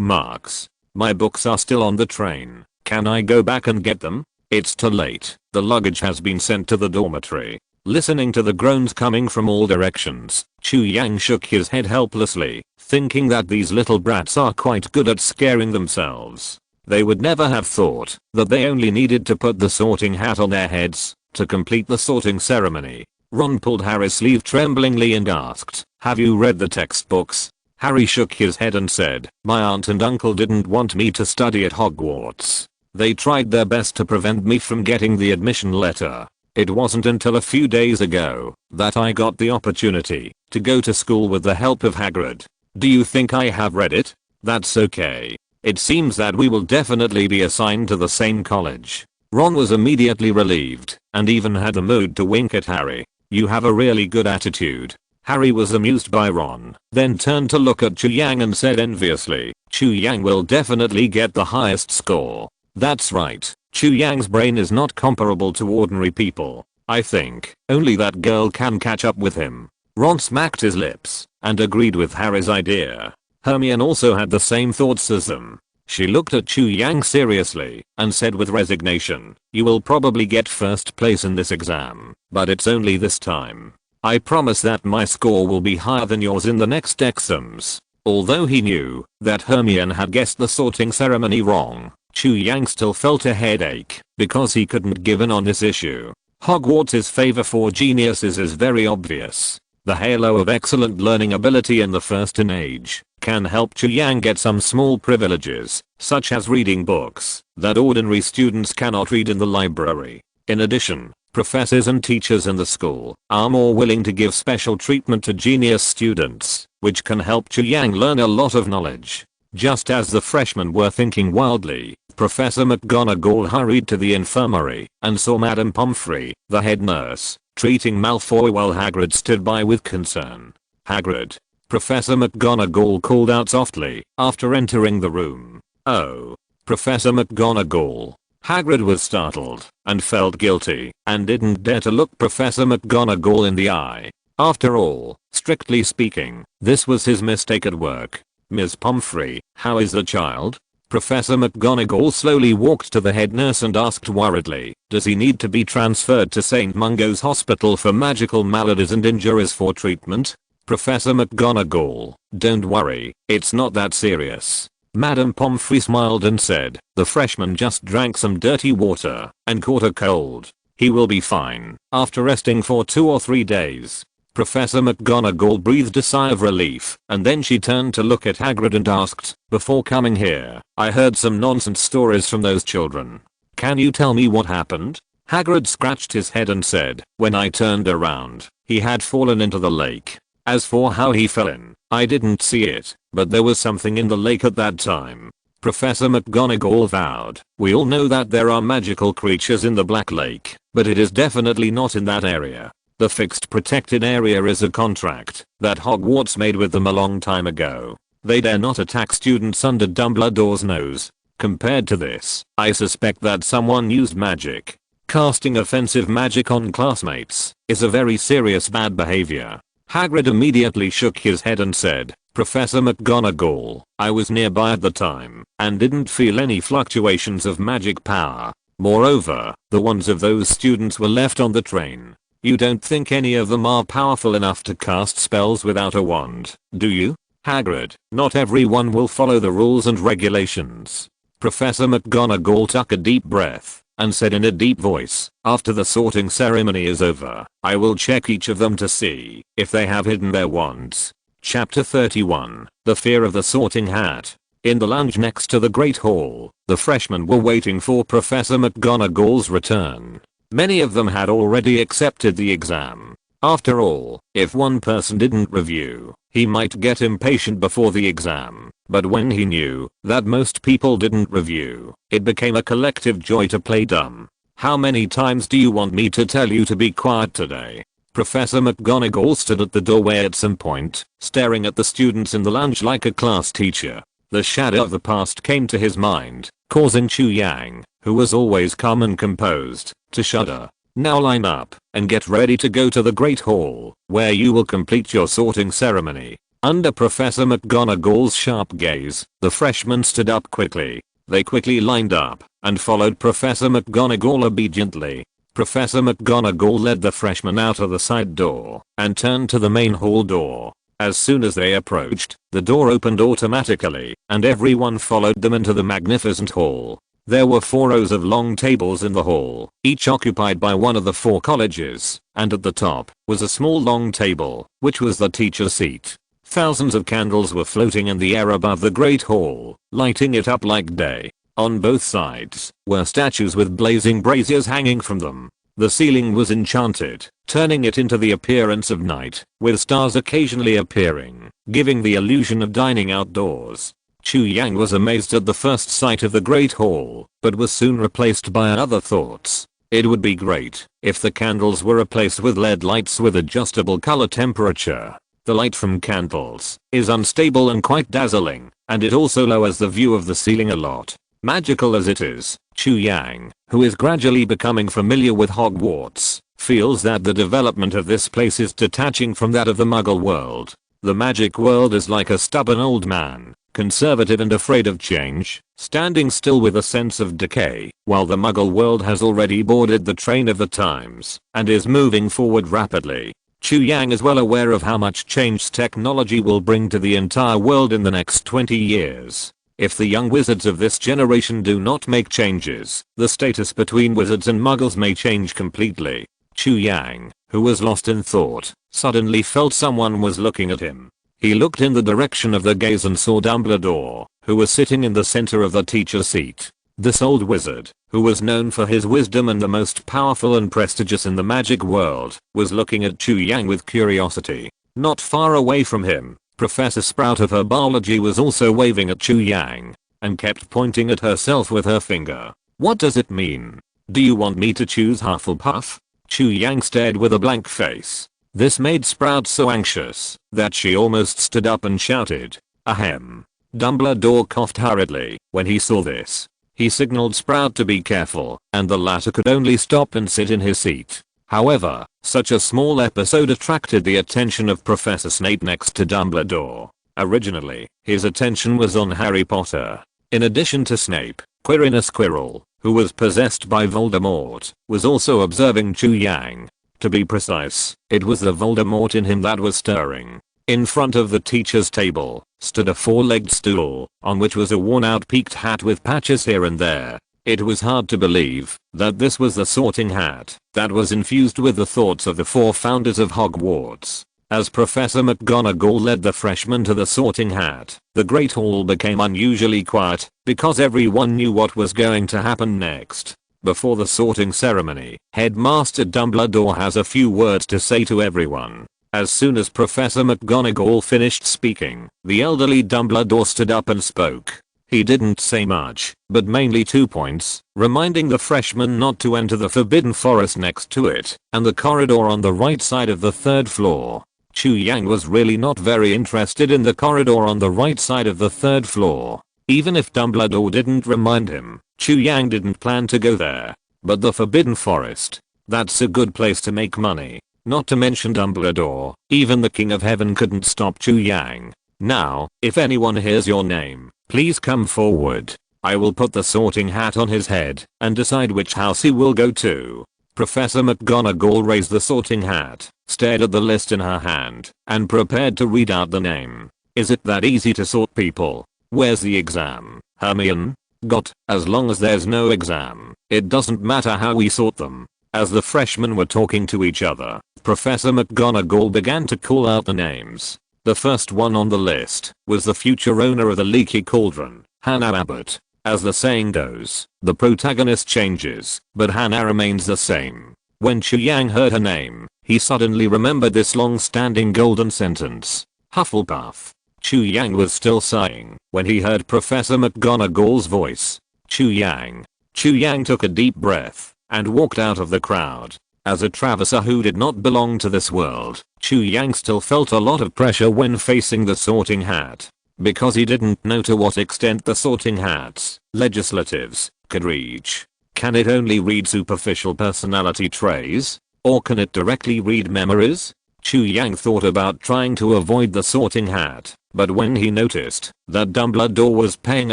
marks. My books are still on the train. Can I go back and get them? It's too late. The luggage has been sent to the dormitory. Listening to the groans coming from all directions, Chu Yang shook his head helplessly, thinking that these little brats are quite good at scaring themselves. They would never have thought that they only needed to put the sorting hat on their heads to complete the sorting ceremony. Ron pulled Harry's sleeve tremblingly and asked, "Have you read the textbooks?" Harry shook his head and said, "My aunt and uncle didn't want me to study at Hogwarts. They tried their best to prevent me from getting the admission letter. It wasn't until a few days ago that I got the opportunity to go to school with the help of Hagrid. Do you think I have read it? That's okay. It seems that we will definitely be assigned to the same college." Ron was immediately relieved and even had the mood to wink at Harry. "You have a really good attitude." Harry was amused by Ron, then turned to look at Chu Yang and said enviously, "Chu Yang will definitely get the highest score." That's right, Chu Yang's brain is not comparable to ordinary people. I think only that girl can catch up with him. Ron smacked his lips and agreed with Harry's idea. Hermione also had the same thoughts as them. She looked at Chu Yang seriously and said with resignation, "You will probably get first place in this exam, but it's only this time. I promise that my score will be higher than yours in the next exams." Although he knew that Hermione had guessed the sorting ceremony wrong, Chu Yang still felt a headache because he couldn't give in on this issue. Hogwarts' favor for geniuses is very obvious. The halo of excellent learning ability in the first age can help Chu Yang get some small privileges, such as reading books that ordinary students cannot read in the library. In addition, professors and teachers in the school are more willing to give special treatment to genius students, which can help Chu Yang learn a lot of knowledge. Just as the freshmen were thinking wildly, Professor McGonagall hurried to the infirmary and saw Madame Pomfrey, the head nurse, treating Malfoy while Hagrid stood by with concern. "Hagrid," Professor McGonagall called out softly after entering the room. "Oh, Professor McGonagall." Hagrid was startled and felt guilty and didn't dare to look Professor McGonagall in the eye. After all, strictly speaking, this was his mistake at work. "Ms. Pomfrey, how is the child?" Professor McGonagall slowly walked to the head nurse and asked worriedly, "Does he need to be transferred to St. Mungo's Hospital for magical maladies and injuries for treatment?" Professor McGonagall, "Don't worry, it's not that serious." Madame Pomfrey smiled and said, "The freshman just drank some dirty water and caught a cold. He will be fine after resting for 2 or 3 days." Professor McGonagall breathed a sigh of relief, and then she turned to look at Hagrid and asked, "Before coming here, I heard some nonsense stories from those children. Can you tell me what happened?" Hagrid scratched his head and said, "When I turned around, he had fallen into the lake. As for how he fell in, I didn't see it, but there was something in the lake at that time." Professor McGonagall vowed, "We all know that there are magical creatures in the Black Lake, but it is definitely not in that area. The fixed protected area is a contract that Hogwarts made with them a long time ago. They dare not attack students under Dumbledore's nose. Compared to this, I suspect that someone used magic. Casting offensive magic on classmates is a very serious bad behavior." Hagrid immediately shook his head and said, "Professor McGonagall, I was nearby at the time and didn't feel any fluctuations of magic power. Moreover, the wands of those students were left on the train. You don't think any of them are powerful enough to cast spells without a wand, do you?" "Hagrid, not everyone will follow the rules and regulations." Professor McGonagall took a deep breath and said in a deep voice, "After the sorting ceremony is over, I will check each of them to see if they have hidden their wands." Chapter 31, The Fear of the Sorting Hat. In the lounge next to the Great Hall, the freshmen were waiting for Professor McGonagall's return. Many of them had already accepted the exam. After all, if one person didn't review, he might get impatient before the exam. But when he knew that most people didn't review, it became a collective joy to play dumb. "How many times do you want me to tell you to be quiet today?" Professor McGonagall stood at the doorway at some point, staring at the students in the lounge like a class teacher. The shadow of the past came to his mind, causing Chu Yang, who was always calm and composed, to shudder. "Now line up and get ready to go to the Great Hall, where you will complete your sorting ceremony." Under Professor McGonagall's sharp gaze, the freshmen stood up quickly. They quickly lined up and followed Professor McGonagall obediently. Professor McGonagall led the freshmen out of the side door and turned to the main hall door. As soon as they approached, the door opened automatically, and everyone followed them into the magnificent hall. There were 4 rows of long tables in the hall, each occupied by one of the 4 colleges, and at the top was a small long table, which was the teacher's seat. Thousands of candles were floating in the air above the Great Hall, lighting it up like day. On both sides were statues with blazing braziers hanging from them. The ceiling was enchanted, turning it into the appearance of night, with stars occasionally appearing, giving the illusion of dining outdoors. Chu Yang was amazed at the first sight of the Great Hall, but was soon replaced by other thoughts. It would be great if the candles were replaced with LED lights with adjustable color temperature. The light from candles is unstable and quite dazzling, and it also lowers the view of the ceiling a lot. Magical as it is, Chu Yang, who is gradually becoming familiar with Hogwarts, feels that the development of this place is detaching from that of the Muggle world. The magic world is like a stubborn old man, conservative and afraid of change, standing still with a sense of decay, while the Muggle world has already boarded the train of the times and is moving forward rapidly. Chu Yang is well aware of how much change technology will bring to the entire world in the next 20 years. If the young wizards of this generation do not make changes, the status between wizards and muggles may change completely. Chu Yang, who was lost in thought, suddenly felt someone was looking at him. He looked in the direction of the gaze and saw Dumbledore, who was sitting in the center of the teacher's seat. This old wizard, who was known for his wisdom and the most powerful and prestigious in the magic world, was looking at Chu Yang with curiosity. Not far away from him, Professor Sprout of Herbology was also waving at Chu Yang, and kept pointing at herself with her finger. What does it mean? Do you want me to choose Hufflepuff? Chu Yang stared with a blank face. This made Sprout so anxious that she almost stood up and shouted, "Ahem." Dumbledore coughed hurriedly when he saw this. He signaled Sprout to be careful, and the latter could only stop and sit in his seat. However, such a small episode attracted the attention of Professor Snape next to Dumbledore. Originally, his attention was on Harry Potter. In addition to Snape, Quirinus Quirrell, who was possessed by Voldemort, was also observing Chu Yang. To be precise, it was the Voldemort in him that was stirring. In front of the teacher's table stood a four-legged stool, on which was a worn-out peaked hat with patches here and there. It was hard to believe that this was the Sorting Hat that was infused with the thoughts of the four founders of Hogwarts. As Professor McGonagall led the freshmen to the Sorting Hat, the Great Hall became unusually quiet because everyone knew what was going to happen next. Before the sorting ceremony, Headmaster Dumbledore has a few words to say to everyone. As soon as Professor McGonagall finished speaking, the elderly Dumbledore stood up and spoke. He didn't say much, but mainly 2 points, reminding the freshmen not to enter the Forbidden Forest next to it, and the corridor on the right side of the 3rd floor. Chu Yang was really not very interested in the corridor on the right side of the 3rd floor. Even if Dumbledore didn't remind him, Chu Yang didn't plan to go there. But the Forbidden Forest, that's a good place to make money. Not to mention Dumbledore, even the King of Heaven couldn't stop Chu Yang. Now, if anyone hears your name, please come forward. I will put the Sorting Hat on his head and decide which house he will go to. Professor McGonagall raised the Sorting Hat, stared at the list in her hand, and prepared to read out the name. Is it that easy to sort people? Where's the exam, Hermione? Got, as long as there's no exam, it doesn't matter how we sort them. As the freshmen were talking to each other, Professor McGonagall began to call out the names. The first one on the list was the future owner of the Leaky Cauldron, Hannah Abbott. As the saying goes, the protagonist changes, but Hannah remains the same. When Chu Yang heard her name, he suddenly remembered this long-standing golden sentence. Hufflepuff. Chu Yang was still sighing when he heard Professor McGonagall's voice. Chu Yang. Chu Yang took a deep breath and walked out of the crowd. As a traveser who did not belong to this world, Chu Yang still felt a lot of pressure when facing the Sorting Hat. Because he didn't know to what extent the Sorting Hat's legislatives could reach. Can it only read superficial personality traits? Or can it directly read memories? Chu Yang thought about trying to avoid the Sorting Hat, but when he noticed that Dumbledore was paying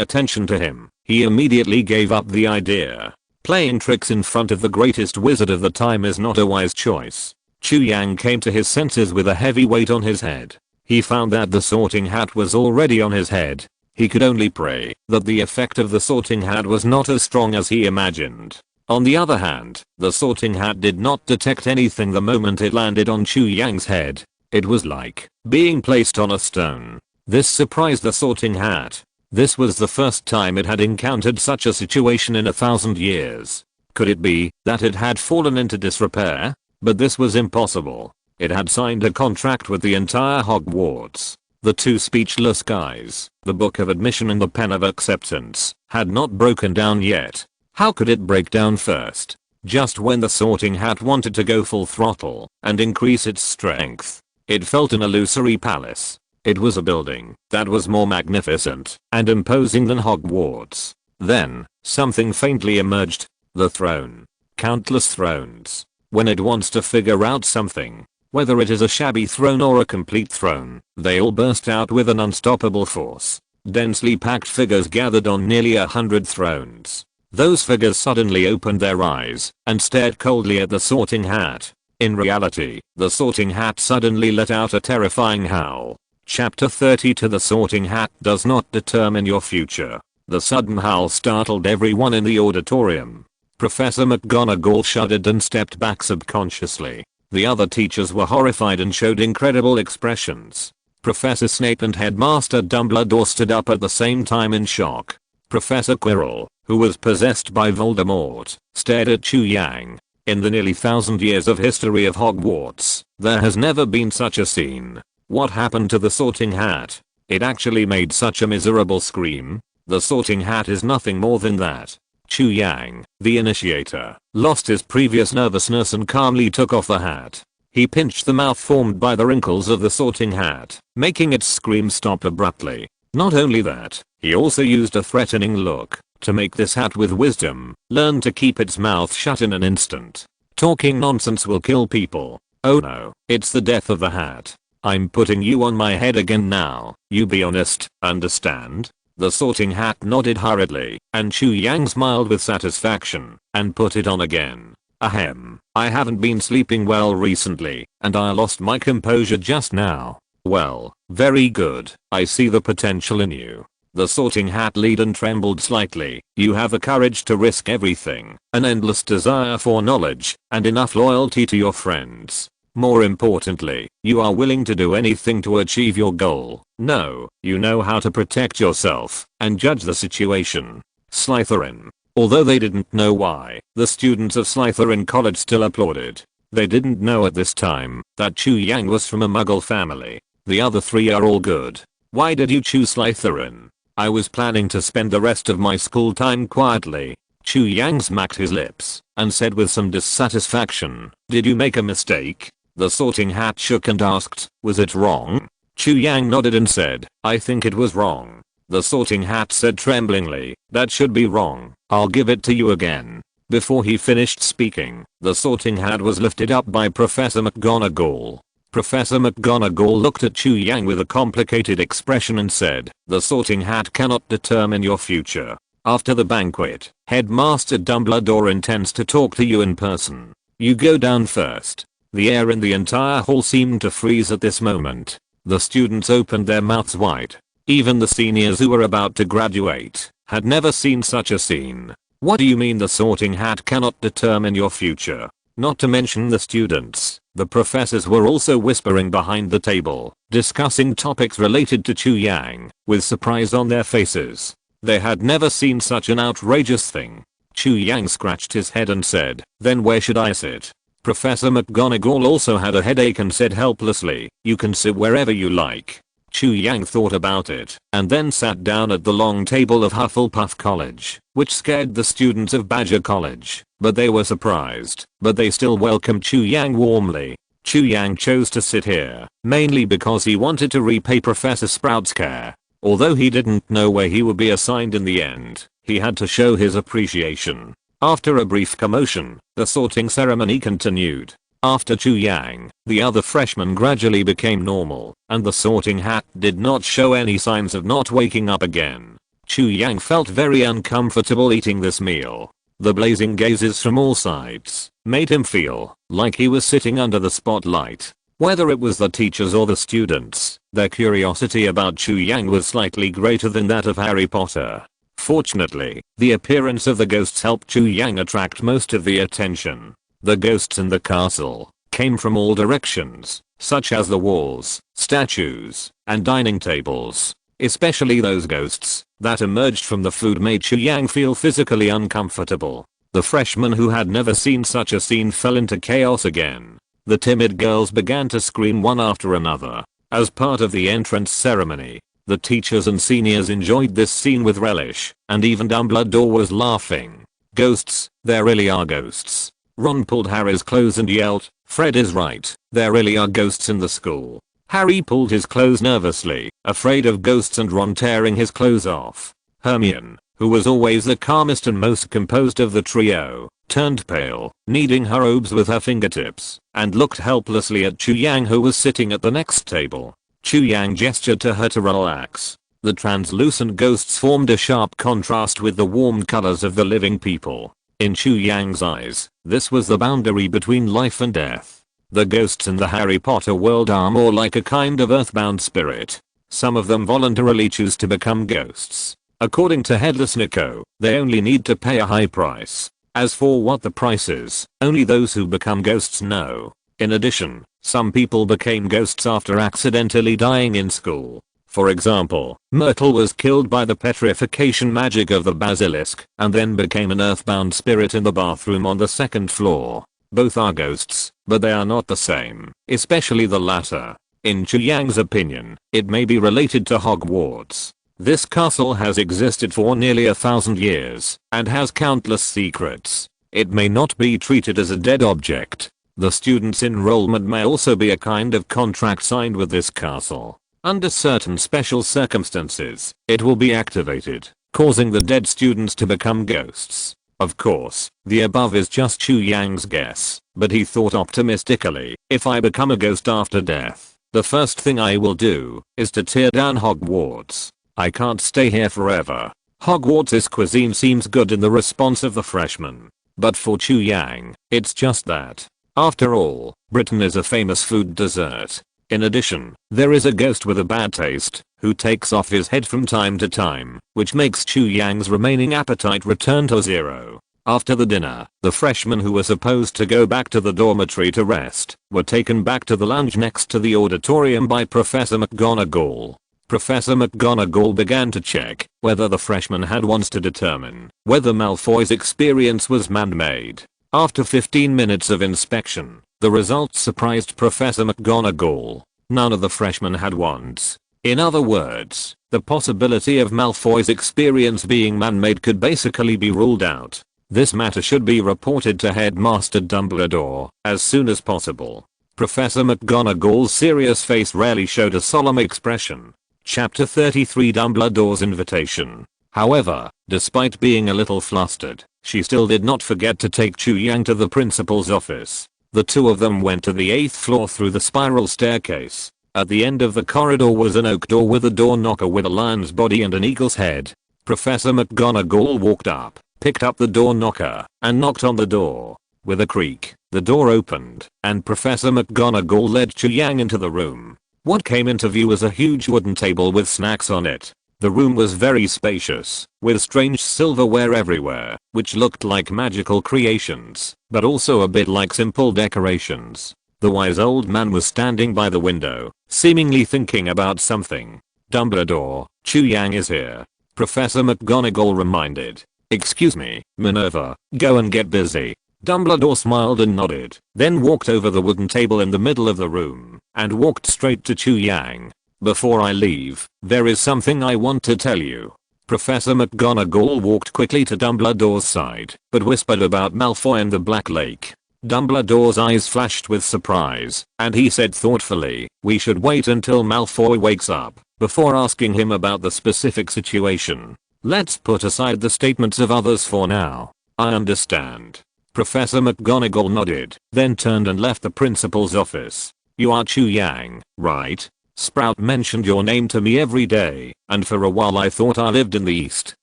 attention to him, he immediately gave up the idea. Playing tricks in front of the greatest wizard of the time is not a wise choice. Chu Yang came to his senses with a heavy weight on his head. He found that the Sorting Hat was already on his head. He could only pray that the effect of the Sorting Hat was not as strong as he imagined. On the other hand, the Sorting Hat did not detect anything the moment it landed on Chu Yang's head. It was like being placed on a stone. This surprised the Sorting Hat. This was the first time it had encountered such a situation in 1,000 years. Could it be that it had fallen into disrepair? But this was impossible. It had signed a contract with the entire Hogwarts. The two speechless guys, the Book of Admission and the Pen of Acceptance, had not broken down yet. How could it break down first? Just when the Sorting Hat wanted to go full throttle and increase its strength. It felt an illusory palace. It was a building that was more magnificent and imposing than Hogwarts. Then, something faintly emerged. The throne. Countless thrones. When it wants to figure out something, whether it is a shabby throne or a complete throne, they all burst out with an unstoppable force. Densely packed figures gathered on nearly 100 thrones. Those figures suddenly opened their eyes and stared coldly at the Sorting Hat. In reality, the Sorting Hat suddenly let out a terrifying howl. Chapter 30 To the Sorting Hat does not determine your future. The sudden howl startled everyone in the auditorium. Professor McGonagall shuddered and stepped back subconsciously. The other teachers were horrified and showed incredible expressions. Professor Snape and Headmaster Dumbledore stood up at the same time in shock. Professor Quirrell, who was possessed by Voldemort, stared at Chu Yang. In the nearly 1,000 years of history of Hogwarts, there has never been such a scene. What happened to the Sorting Hat? It actually made such a miserable scream. The Sorting Hat is nothing more than that. Chu Yang, the initiator, lost his previous nervousness and calmly took off the hat. He pinched the mouth formed by the wrinkles of the Sorting Hat, making its scream stop abruptly. Not only that, he also used a threatening look. To make this hat with wisdom, learn to keep its mouth shut in an instant. Talking nonsense will kill people. Oh no, it's the death of the hat. I'm putting you on my head again now. You be honest, understand? The Sorting Hat nodded hurriedly, and Chu Yang smiled with satisfaction, and put it on again. Ahem, I haven't been sleeping well recently, and I lost my composure just now. Well, very good, I see the potential in you. The Sorting Hat leaned and trembled slightly. You have the courage to risk everything, an endless desire for knowledge, and enough loyalty to your friends. More importantly, you are willing to do anything to achieve your goal. No, you know how to protect yourself and judge the situation. Slytherin. Although they didn't know why, the students of Slytherin College still applauded. They didn't know at this time that Chu Yang was from a Muggle family. The other three are all good. Why did you choose Slytherin? I was planning to spend the rest of my school time quietly. Chu Yang smacked his lips and said with some dissatisfaction, did you make a mistake? The Sorting Hat shook and asked, was it wrong? Chu Yang nodded and said, I think it was wrong. The Sorting Hat said tremblingly, that should be wrong. I'll give it to you again. Before he finished speaking, the Sorting Hat was lifted up by Professor McGonagall. Professor McGonagall looked at Chu Yang with a complicated expression and said, the Sorting Hat cannot determine your future. After the banquet, Headmaster Dumbledore intends to talk to you in person. You go down first. The air in the entire hall seemed to freeze at this moment. The students opened their mouths wide. Even the seniors who were about to graduate had never seen such a scene. What do you mean the Sorting Hat cannot determine your future? Not to mention the students, the professors were also whispering behind the table, discussing topics related to Chu Yang, with surprise on their faces. They had never seen such an outrageous thing. Chu Yang scratched his head and said, then where should I sit? Professor McGonagall also had a headache and said helplessly, you can sit wherever you like. Chu Yang thought about it, and then sat down at the long table of Hufflepuff College, which scared the students of Badger College, but they were surprised, but they still welcomed Chu Yang warmly. Chu Yang chose to sit here, mainly because he wanted to repay Professor Sprout's care. Although he didn't know where he would be assigned in the end, he had to show his appreciation. After a brief commotion, the sorting ceremony continued. After Chu Yang, the other freshmen gradually became normal, and the Sorting Hat did not show any signs of not waking up again. Chu Yang felt very uncomfortable eating this meal. The blazing gazes from all sides made him feel like he was sitting under the spotlight. Whether it was the teachers or the students, their curiosity about Chu Yang was slightly greater than that of Harry Potter. Fortunately, the appearance of the ghosts helped Chu Yang attract most of the attention. The ghosts in the castle came from all directions, such as the walls, statues, and dining tables. Especially those ghosts that emerged from the food made Chu Yang feel physically uncomfortable. The freshmen who had never seen such a scene fell into chaos again. The timid girls began to scream one after another. As part of the entrance ceremony, the teachers and seniors enjoyed this scene with relish, and even Dumbledore was laughing. Ghosts, there really are ghosts. Ron pulled Harry's clothes and yelled, Fred is right, there really are ghosts in the school. Harry pulled his clothes nervously, afraid of ghosts and Ron tearing his clothes off. Hermione, who was always the calmest and most composed of the trio, turned pale, kneading her robes with her fingertips, and looked helplessly at Chu Yang who was sitting at the next table. Chu Yang gestured to her to relax. The translucent ghosts formed a sharp contrast with the warm colors of the living people. In Chu Yang's eyes, this was the boundary between life and death. The ghosts in the Harry Potter world are more like a kind of earthbound spirit. Some of them voluntarily choose to become ghosts. According to Headless Nico, they only need to pay a high price. As for what the price is, only those who become ghosts know. In addition, some people became ghosts after accidentally dying in school. For example, Myrtle was killed by the petrification magic of the basilisk and then became an earthbound spirit in the bathroom on the second floor. Both are ghosts, but they are not the same, especially the latter. In Chu Yang's opinion, it may be related to Hogwarts. This castle has existed for nearly 1,000 years and has countless secrets. It may not be treated as a dead object. The student's enrollment may also be a kind of contract signed with this castle. Under certain special circumstances, it will be activated, causing the dead students to become ghosts. Of course, the above is just Chu Yang's guess, but he thought optimistically, if I become a ghost after death, the first thing I will do is to tear down Hogwarts. I can't stay here forever. Hogwarts' cuisine seems good in the response of the freshman. But for Chu Yang, it's just that. After all, Britain is a famous food dessert. In addition, there is a ghost with a bad taste, who takes off his head from time to time, which makes Chu Yang's remaining appetite return to zero. After the dinner, the freshmen who were supposed to go back to the dormitory to rest, were taken back to the lounge next to the auditorium by Professor McGonagall. Professor McGonagall began to check whether the freshmen had wants to determine whether Malfoy's experience was man-made. After 15 minutes of inspection, the results surprised Professor McGonagall. None of the freshmen had wands. In other words, the possibility of Malfoy's experience being man-made could basically be ruled out. This matter should be reported to Headmaster Dumbledore as soon as possible. Professor McGonagall's serious face rarely showed a solemn expression. Chapter 33 Dumbledore's Invitation. However, despite being a little flustered, she still did not forget to take Chu Yang to the principal's office. The two of them went to the 8th floor through the spiral staircase. At the end of the corridor was an oak door with a door knocker with a lion's body and an eagle's head. Professor McGonagall walked up, picked up the door knocker, and knocked on the door. With a creak, the door opened, and Professor McGonagall led Chu Yang into the room. What came into view was a huge wooden table with snacks on it. The room was very spacious, with strange silverware everywhere, which looked like magical creations, but also a bit like simple decorations. The wise old man was standing by the window, seemingly thinking about something. Dumbledore, Chu Yang is here. Professor McGonagall reminded. Excuse me, Minerva, go and get busy. Dumbledore smiled and nodded, then walked over the wooden table in the middle of the room, and walked straight to Chu Yang. Before I leave, there is something I want to tell you. Professor McGonagall walked quickly to Dumbledore's side, but whispered about Malfoy and the Black Lake. Dumbledore's eyes flashed with surprise, and he said thoughtfully, we should wait until Malfoy wakes up, before asking him about the specific situation. Let's put aside the statements of others for now. I understand. Professor McGonagall nodded, then turned and left the principal's office. You are Chu Yang, right? Sprout mentioned your name to me every day, and for a while I thought I lived in the East.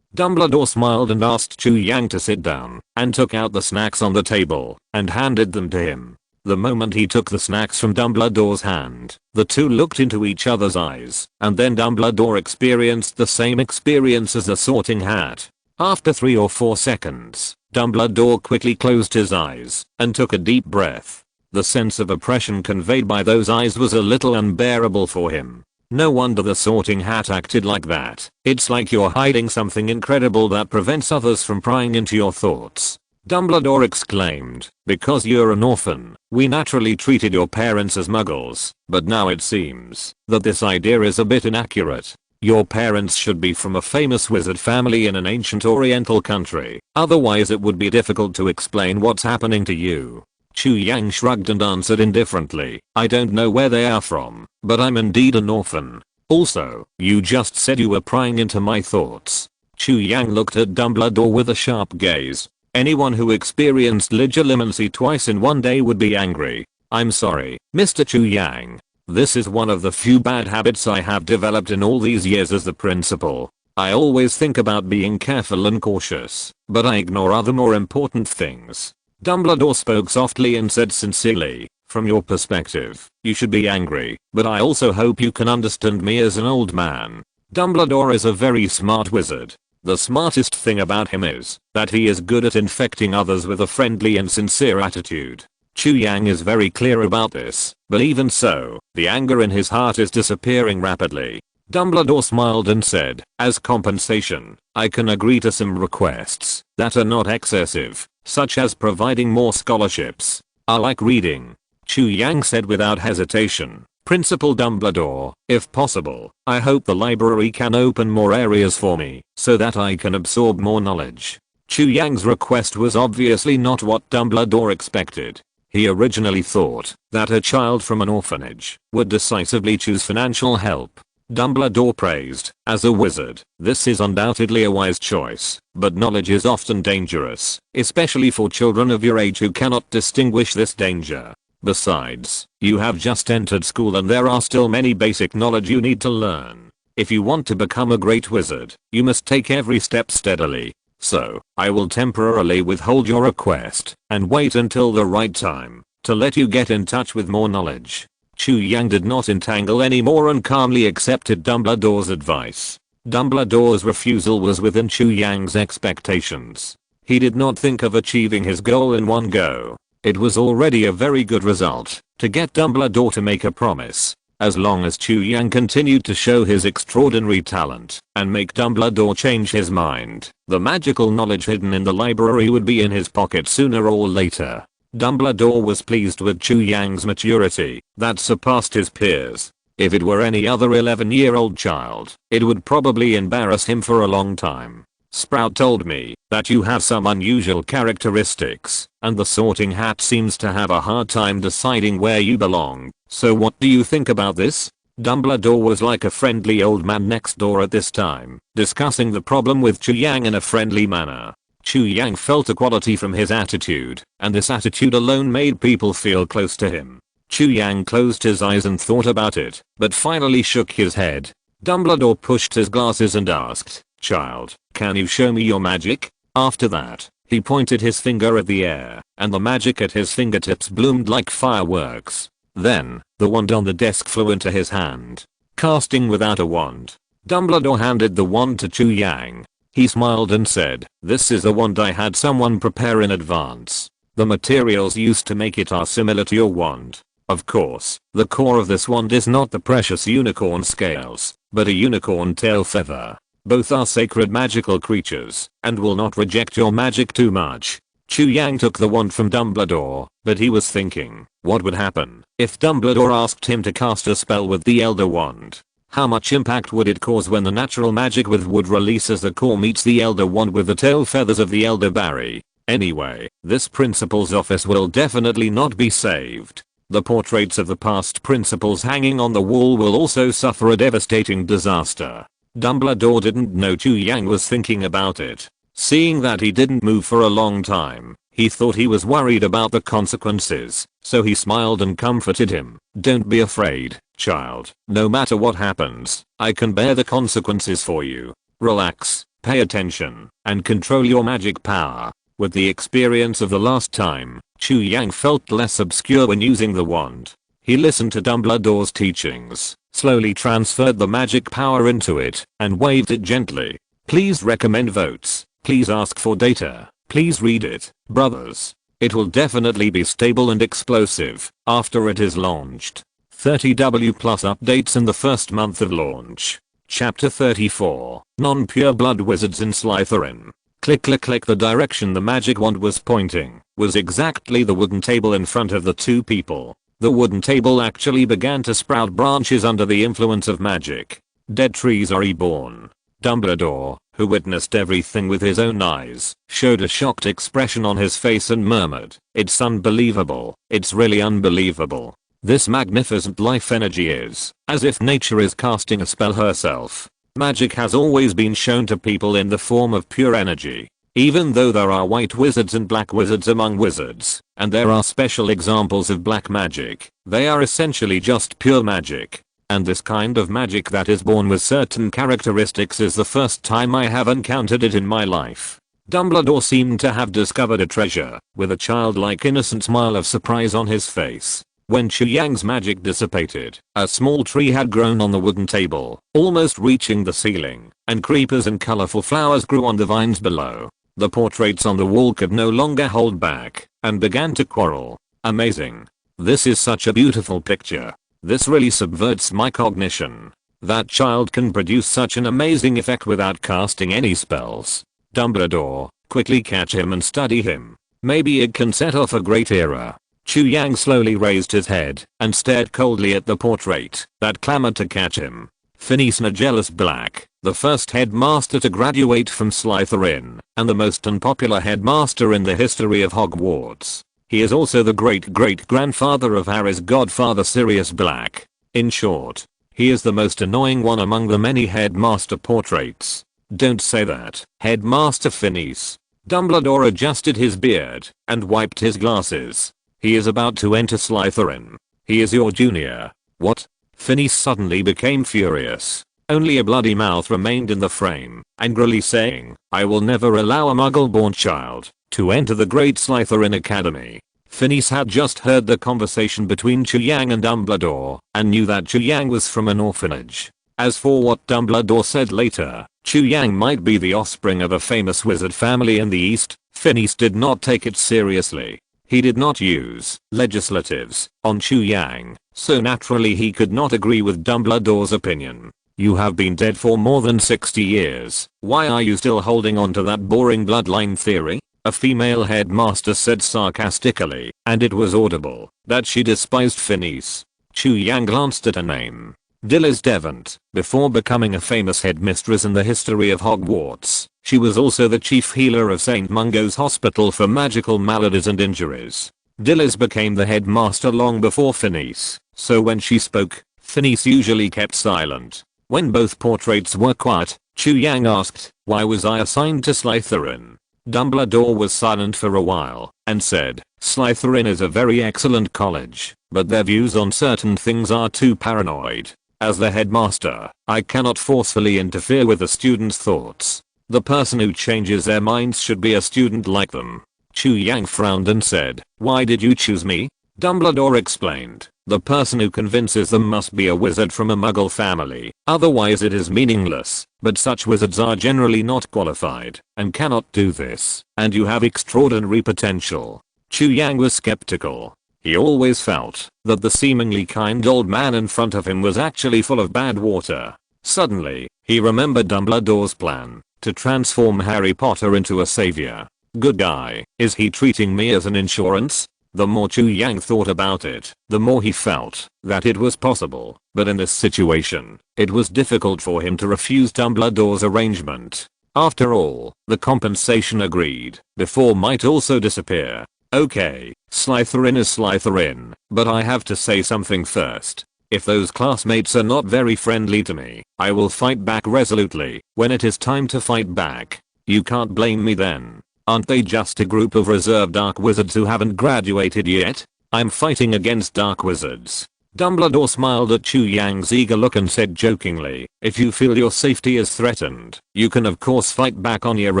Dumbledore smiled and asked Chu Yang to sit down, and took out the snacks on the table, and handed them to him. The moment he took the snacks from Dumbledore's hand, the two looked into each other's eyes, and then Dumbledore experienced the same experience as the Sorting Hat. After 3 or 4 seconds, Dumbledore quickly closed his eyes, and took a deep breath. The sense of oppression conveyed by those eyes was a little unbearable for him. No wonder the Sorting Hat acted like that. It's like you're hiding something incredible that prevents others from prying into your thoughts. Dumbledore exclaimed, because you're an orphan, we naturally treated your parents as muggles, but now it seems that this idea is a bit inaccurate. Your parents should be from a famous wizard family in an ancient oriental country, otherwise it would be difficult to explain what's happening to you. Chu Yang shrugged and answered indifferently, I don't know where they are from, but I'm indeed an orphan. Also, you just said you were prying into my thoughts. Chu Yang looked at Dumbledore with a sharp gaze. Anyone who experienced legilimency twice in one day would be angry. I'm sorry, Mr. Chu Yang. This is one of the few bad habits I have developed in all these years as the principal. I always think about being careful and cautious, but I ignore other more important things. Dumbledore spoke softly and said sincerely, from your perspective, you should be angry, but I also hope you can understand me as an old man. Dumbledore is a very smart wizard. The smartest thing about him is that he is good at infecting others with a friendly and sincere attitude. Chu Yang is very clear about this, but even so, the anger in his heart is disappearing rapidly. Dumbledore smiled and said, as compensation, I can agree to some requests that are not excessive, such as providing more scholarships. I like reading. Chu Yang said without hesitation. Principal Dumbledore, if possible, I hope the library can open more areas for me, so that I can absorb more knowledge. Chu Yang's request was obviously not what Dumbledore expected. He originally thought that a child from an orphanage would decisively choose financial help. Dumbledore praised, as a wizard, this is undoubtedly a wise choice, but knowledge is often dangerous, especially for children of your age who cannot distinguish this danger. Besides, you have just entered school and there are still many basic knowledge you need to learn. If you want to become a great wizard, you must take every step steadily. So, I will temporarily withhold your request and wait until the right time to let you get in touch with more knowledge. Chu Yang did not entangle anymore and calmly accepted Dumbledore's advice. Dumbledore's refusal was within Chu Yang's expectations. He did not think of achieving his goal in one go. It was already a very good result to get Dumbledore to make a promise. As long as Chu Yang continued to show his extraordinary talent and make Dumbledore change his mind, the magical knowledge hidden in the library would be in his pocket sooner or later. Dumbledore was pleased with Chu Yang's maturity that surpassed his peers. If it were any other 11-year-old child, it would probably embarrass him for a long time. Sprout told me that you have some unusual characteristics, and the Sorting Hat seems to have a hard time deciding where you belong. So what do you think about this? Dumbledore was like a friendly old man next door at this time, discussing the problem with Chu Yang in a friendly manner. Chu Yang felt equality from his attitude, and this attitude alone made people feel close to him. Chu Yang closed his eyes and thought about it, but finally shook his head. Dumbledore pushed his glasses and asked, "Child, can you show me your magic?" After that, he pointed his finger at the air, and the magic at his fingertips bloomed like fireworks. Then, the wand on the desk flew into his hand. Casting without a wand. Dumbledore handed the wand to Chu Yang. He smiled and said, "This is a wand I had someone prepare in advance. The materials used to make it are similar to your wand. Of course, the core of this wand is not the precious unicorn scales, but a unicorn tail feather. Both are sacred magical creatures, and will not reject your magic too much." Chu Yang took the wand from Dumbledore, but he was thinking, what would happen if Dumbledore asked him to cast a spell with the Elder Wand? How much impact would it cause when the natural magic with wood releases the core meets the Elder Wand with the tail feathers of the Elderberry? Anyway, this principal's office will definitely not be saved. The portraits of the past principals hanging on the wall will also suffer a devastating disaster. Dumbledore didn't know Chu Yang was thinking about it. Seeing that he didn't move for a long time, he thought he was worried about the consequences, so he smiled and comforted him. "Don't be afraid, child. No matter what happens, I can bear the consequences for you. Relax, pay attention, and control your magic power." With the experience of the last time, Chu Yang felt less obscure when using the wand. He listened to Dumbledore's teachings, slowly transferred the magic power into it, and waved it gently. "Please recommend votes. Please ask for data. Please read it, brothers. It will definitely be stable and explosive after it is launched." 30W plus updates in the first month of launch. Chapter 34, Non-Pure Blood Wizards in Slytherin. Click click click. The direction the magic wand was pointing was exactly the wooden table in front of the two people. The wooden table actually began to sprout branches under the influence of magic. Dead trees are reborn. Dumbledore, who witnessed everything with his own eyes, showed a shocked expression on his face and murmured, "It's unbelievable. It's really unbelievable. This magnificent life energy is as if nature is casting a spell herself." Magic has always been shown to people in the form of pure energy. Even though there are white wizards and black wizards among wizards, and there are special examples of black magic, they are essentially just pure magic. And this kind of magic that is born with certain characteristics is the first time I have encountered it in my life. Dumbledore seemed to have discovered a treasure, with a childlike innocent smile of surprise on his face. When Chu Yang's magic dissipated, a small tree had grown on the wooden table, almost reaching the ceiling, and creepers and colorful flowers grew on the vines below. The portraits on the wall could no longer hold back, and began to quarrel. Amazing. This is such a beautiful picture. This really subverts my cognition. That child can produce such an amazing effect without casting any spells. Dumbledore, quickly catch him and study him. Maybe it can set off a great era. Chu Yang slowly raised his head and stared coldly at the portrait that clamored to catch him. Phineas Nigellus Black, the first headmaster to graduate from Slytherin, and the most unpopular headmaster in the history of Hogwarts. He is also the great-great-grandfather of Harry's godfather Sirius Black. In short, he is the most annoying one among the many headmaster portraits. Don't say that, Headmaster Phineas. Dumbledore adjusted his beard and wiped his glasses. He is about to enter Slytherin. He is your junior. What? Phineas suddenly became furious. Only a bloody mouth remained in the frame, angrily saying, I will never allow a muggle-born child to enter the Great Slytherin Academy. Phineas had just heard the conversation between Chu Yang and Dumbledore and knew that Chu Yang was from an orphanage. As for what Dumbledore said later, Chu Yang might be the offspring of a famous wizard family in the East, Phineas did not take it seriously. He did not use legislatives on Chu Yang, so naturally he could not agree with Dumbledore's opinion. You have been dead for more than 60 years. Why are you still holding on to that boring bloodline theory? A female headmaster said sarcastically, and it was audible that she despised Phineas. Chu Yang glanced at her name. Dilys Devant. Before becoming a famous headmistress in the history of Hogwarts, she was also the chief healer of St. Mungo's Hospital for magical maladies and injuries. Dilys became the headmaster long before Phineas, so when she spoke, Phineas usually kept silent. When both portraits were quiet, Chu Yang asked, why was I assigned to Slytherin? Dumbledore was silent for a while, and said, Slytherin is a very excellent college, but their views on certain things are too paranoid. As the headmaster, I cannot forcefully interfere with the students' thoughts. The person who changes their minds should be a student like them. Chu Yang frowned and said, why did you choose me? Dumbledore explained, the person who convinces them must be a wizard from a muggle family, otherwise it is meaningless, but such wizards are generally not qualified, and cannot do this, and you have extraordinary potential. Chu Yang was skeptical. He always felt that the seemingly kind old man in front of him was actually full of bad water. Suddenly, he remembered Dumbledore's plan to transform Harry Potter into a savior. Good guy, is he treating me as an insurance? The more Chu Yang thought about it, the more he felt that it was possible, but in this situation, it was difficult for him to refuse Dumbledore's arrangement. After all, the compensation agreed before might also disappear. Okay, Slytherin is Slytherin, but I have to say something first. If those classmates are not very friendly to me, I will fight back resolutely when it is time to fight back. You can't blame me then. Aren't they just a group of reserved dark wizards who haven't graduated yet? I'm fighting against dark wizards. Dumbledore smiled at Chu Yang's eager look and said jokingly, if you feel your safety is threatened, you can of course fight back on your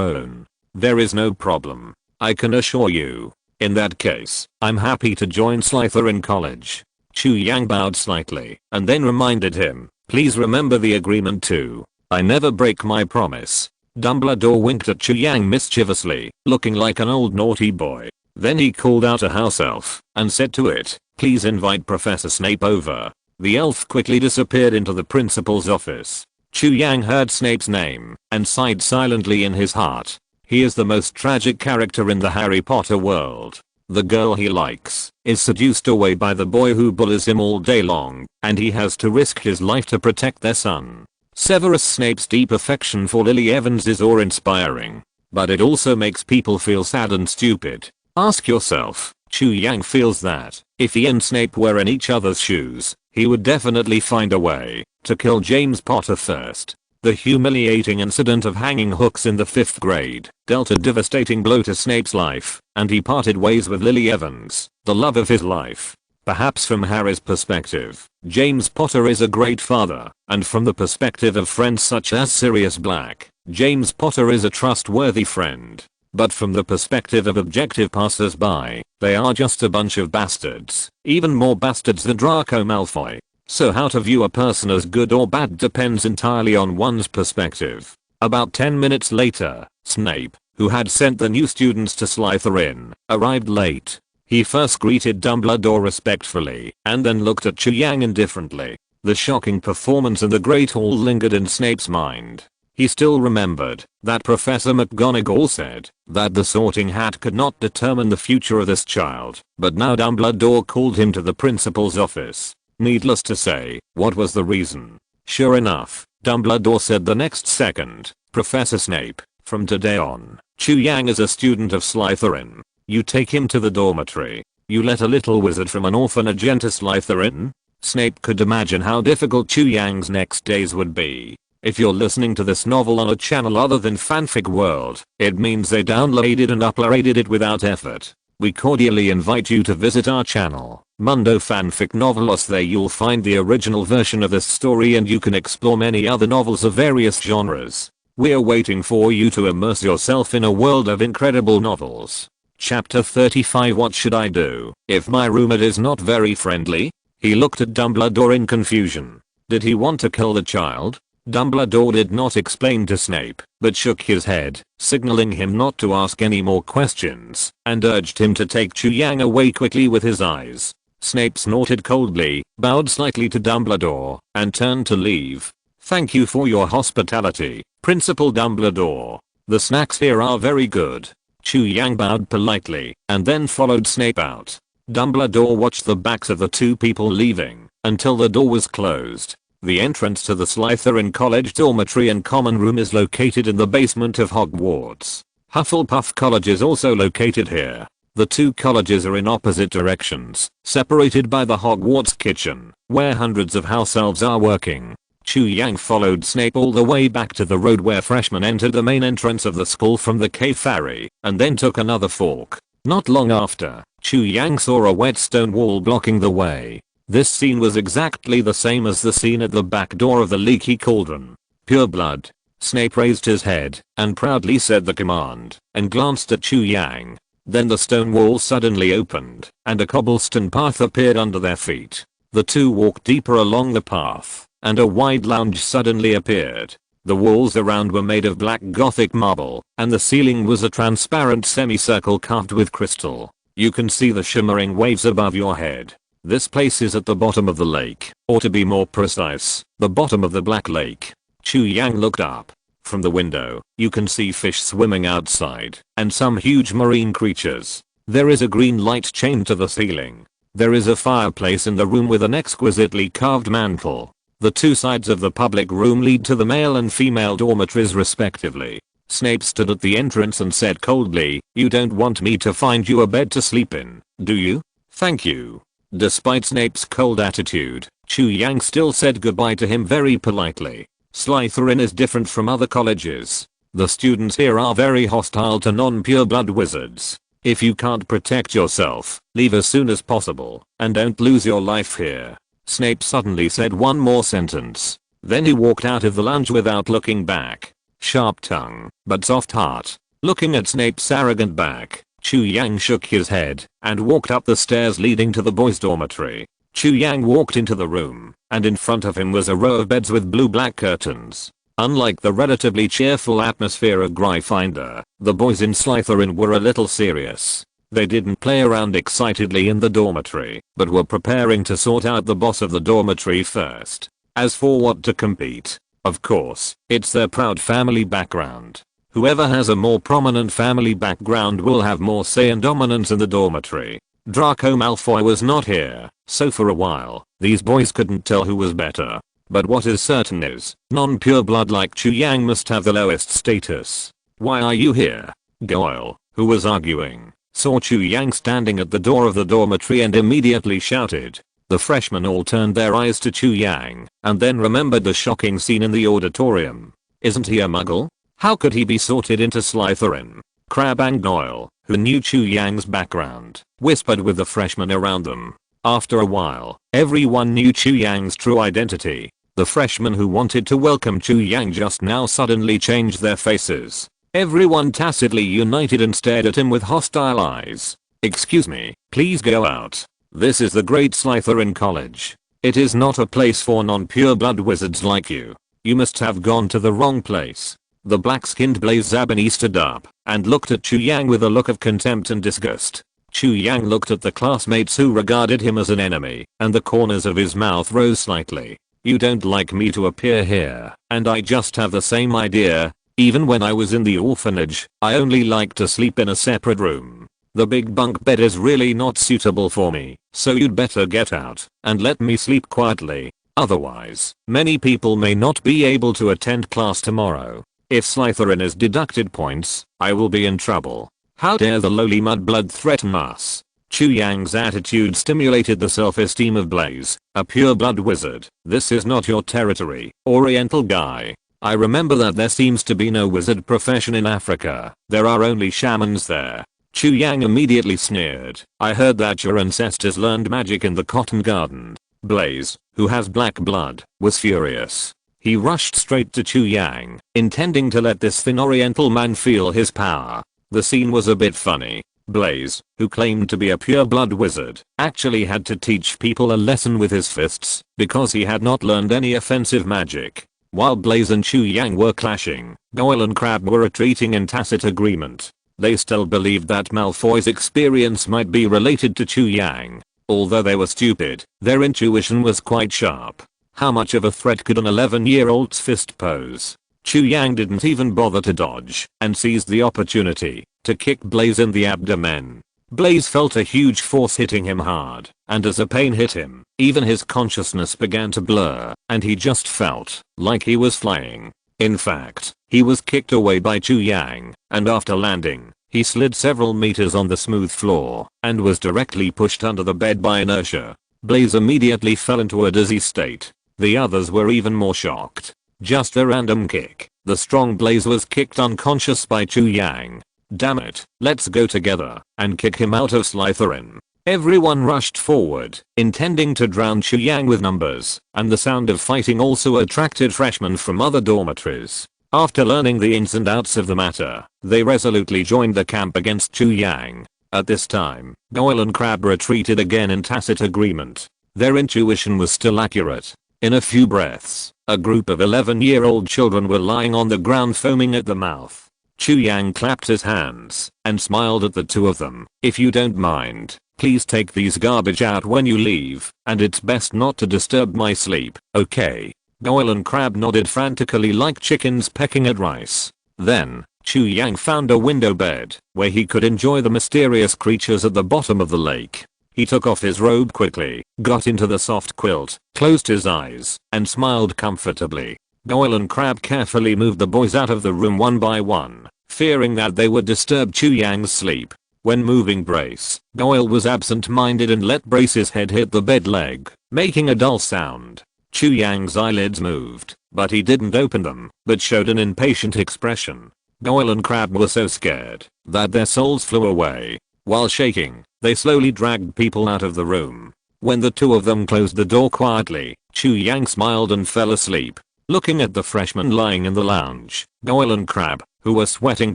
own. There is no problem, I can assure you. In that case, I'm happy to join Slytherin College. Chu Yang bowed slightly and then reminded him, please remember the agreement too. I never break my promise. Dumbledore winked at Chu Yang mischievously, looking like an old naughty boy. Then he called out a house elf and said to it, please invite Professor Snape over. The elf quickly disappeared into the principal's office. Chu Yang heard Snape's name and sighed silently in his heart. He is the most tragic character in the Harry Potter world. The girl he likes is seduced away by the boy who bullies him all day long, and he has to risk his life to protect their son. Severus Snape's deep affection for Lily Evans is awe-inspiring, but it also makes people feel sad and stupid. Ask yourself, Chu Yang feels that, if he and Snape were in each other's shoes, he would definitely find a way to kill James Potter first. The humiliating incident of hanging hooks in the 5th grade dealt a devastating blow to Snape's life, and he parted ways with Lily Evans, the love of his life. Perhaps from Harry's perspective, James Potter is a great father, and from the perspective of friends such as Sirius Black, James Potter is a trustworthy friend. But from the perspective of objective passers-by, they are just a bunch of bastards, even more bastards than Draco Malfoy. So how to view a person as good or bad depends entirely on one's perspective. About 10 minutes later, Snape, who had sent the new students to Slytherin, arrived late. He first greeted Dumbledore respectfully and then looked at Chu Yang indifferently. The shocking performance in the Great Hall lingered in Snape's mind. He still remembered that Professor McGonagall said that the Sorting Hat could not determine the future of this child, but now Dumbledore called him to the principal's office. Needless to say, what was the reason? Sure enough, Dumbledore said the next second, "Professor Snape, from today on, Chu Yang is a student of Slytherin. You take him to the dormitory. You let a little wizard from an orphanage enter Slytherin?" Snape could imagine how difficult Chu Yang's next days would be. If you're listening to this novel on a channel other than Fanfic World, it means they downloaded and uploaded it without effort. We cordially invite you to visit our channel, Mundo Fanfic Novelos. There you'll find the original version of this story and you can explore many other novels of various genres. We're waiting for you to immerse yourself in a world of incredible novels. Chapter 35. What should I do if my roommate is not very friendly? He looked at Dumbledore in confusion. Did he want to kill the child? Dumbledore did not explain to Snape, but shook his head, signaling him not to ask any more questions, and urged him to take Chu Yang away quickly with his eyes. Snape snorted coldly, bowed slightly to Dumbledore, and turned to leave. "Thank you for your hospitality, Principal Dumbledore. The snacks here are very good." Chu Yang bowed politely, and then followed Snape out. Dumbledore watched the backs of the two people leaving, until the door was closed. The entrance to the Slytherin College dormitory and common room is located in the basement of Hogwarts. Hufflepuff College is also located here. The two colleges are in opposite directions, separated by the Hogwarts kitchen, where hundreds of house elves are working. Chu Yang followed Snape all the way back to the road where freshmen entered the main entrance of the school from the cave ferry, and then took another fork. Not long after, Chu Yang saw a wet stone wall blocking the way. This scene was exactly the same as the scene at the back door of the leaky cauldron. Pure blood. Snape raised his head and proudly said the command and glanced at Chu Yang. Then the stone wall suddenly opened and a cobblestone path appeared under their feet. The two walked deeper along the path and a wide lounge suddenly appeared. The walls around were made of black Gothic marble and the ceiling was a transparent semicircle carved with crystal. You can see the shimmering waves above your head. This place is at the bottom of the lake, or to be more precise, the bottom of the Black Lake. Chu Yang looked up. From the window, you can see fish swimming outside, and some huge marine creatures. There is a green light chained to the ceiling. There is a fireplace in the room with an exquisitely carved mantel. The two sides of the public room lead to the male and female dormitories respectively. Snape stood at the entrance and said coldly, "You don't want me to find you a bed to sleep in, do you? Thank you." Despite Snape's cold attitude, Chu Yang still said goodbye to him very politely. Slytherin is different from other colleges. The students here are very hostile to non-pureblood wizards. If you can't protect yourself, leave as soon as possible, and don't lose your life here. Snape suddenly said one more sentence. Then he walked out of the lounge without looking back. Sharp tongue, but soft heart. Looking at Snape's arrogant back, Chu Yang shook his head and walked up the stairs leading to the boys' dormitory. Chu Yang walked into the room, and in front of him was a row of beds with blue-black curtains. Unlike the relatively cheerful atmosphere of Gryffindor, the boys in Slytherin were a little serious. They didn't play around excitedly in the dormitory, but were preparing to sort out the boss of the dormitory first. As for what to compete, of course, it's their proud family background. Whoever has a more prominent family background will have more say and dominance in the dormitory. Draco Malfoy was not here, so for a while, these boys couldn't tell who was better. But what is certain is, non-pureblood like Chu Yang must have the lowest status. "Why are you here?" Goyle, who was arguing, saw Chu Yang standing at the door of the dormitory and immediately shouted. The freshmen all turned their eyes to Chu Yang, and then remembered the shocking scene in the auditorium. Isn't he a muggle? How could he be sorted into Slytherin? Crabbe and Goyle, who knew Chu Yang's background, whispered with the freshmen around them. After a while, everyone knew Chu Yang's true identity. The freshmen who wanted to welcome Chu Yang just now suddenly changed their faces. Everyone tacitly united and stared at him with hostile eyes. "Excuse me, please go out. This is the Great Slytherin College. It is not a place for non-pureblood wizards like you. You must have gone to the wrong place." The black-skinned Blaze Zabini stood up and looked at Chu Yang with a look of contempt and disgust. Chu Yang looked at the classmates who regarded him as an enemy, and the corners of his mouth rose slightly. You don't like me to appear here, and I just have the same idea. Even when I was in the orphanage, I only like to sleep in a separate room. The big bunk bed is really not suitable for me, so you'd better get out and let me sleep quietly. Otherwise, many people may not be able to attend class tomorrow. If Slytherin is deducted points, I will be in trouble. How dare the lowly mudblood threaten us? Chu Yang's attitude stimulated the self-esteem of Blaze, a pure-blood wizard. This is not your territory, Oriental guy. I remember that there seems to be no wizard profession in Africa. There are only shamans there. Chu Yang immediately sneered. I heard that your ancestors learned magic in the cotton garden. Blaze, who has black blood, was furious. He rushed straight to Chu Yang, intending to let this thin Oriental man feel his power. The scene was a bit funny. Blaze, who claimed to be a pure-blood wizard, actually had to teach people a lesson with his fists because he had not learned any offensive magic. While Blaze and Chu Yang were clashing, Goyle and Crabbe were retreating in tacit agreement. They still believed that Malfoy's experience might be related to Chu Yang. Although they were stupid, their intuition was quite sharp. How much of a threat could an 11-year-old's fist pose? Chu Yang didn't even bother to dodge and seized the opportunity to kick Blaze in the abdomen. Blaze felt a huge force hitting him hard, and as the pain hit him, even his consciousness began to blur, and he just felt like he was flying. In fact, he was kicked away by Chu Yang, and after landing, he slid several meters on the smooth floor and was directly pushed under the bed by inertia. Blaze immediately fell into a dizzy state. The others were even more shocked. Just a random kick. The strong Blaze was kicked unconscious by Chu Yang. Damn it, let's go together and kick him out of Slytherin. Everyone rushed forward, intending to drown Chu Yang with numbers, and the sound of fighting also attracted freshmen from other dormitories. After learning the ins and outs of the matter, they resolutely joined the camp against Chu Yang. At this time, Goyle and Crabbe retreated again in tacit agreement. Their intuition was still accurate. In a few breaths, a group of 11-year-old children were lying on the ground foaming at the mouth. Chu Yang clapped his hands and smiled at the two of them. If you don't mind, please take these garbage out when you leave, and it's best not to disturb my sleep, okay? Goyle and Crabbe nodded frantically like chickens pecking at rice. Then, Chu Yang found a window bed where he could enjoy the mysterious creatures at the bottom of the lake. He took off his robe quickly, got into the soft quilt, closed his eyes, and smiled comfortably. Goyle and Crabbe carefully moved the boys out of the room one by one, fearing that they would disturb Chu Yang's sleep. When moving Brace, Goyle was absent-minded and let Brace's head hit the bed leg, making a dull sound. Chu Yang's eyelids moved, but he didn't open them, but showed an impatient expression. Goyle and Crabbe were so scared that their souls flew away. While shaking, they slowly dragged people out of the room. When the two of them closed the door quietly, Chu Yang smiled and fell asleep. Looking at the freshmen lying in the lounge, Goyle and Crabbe, who were sweating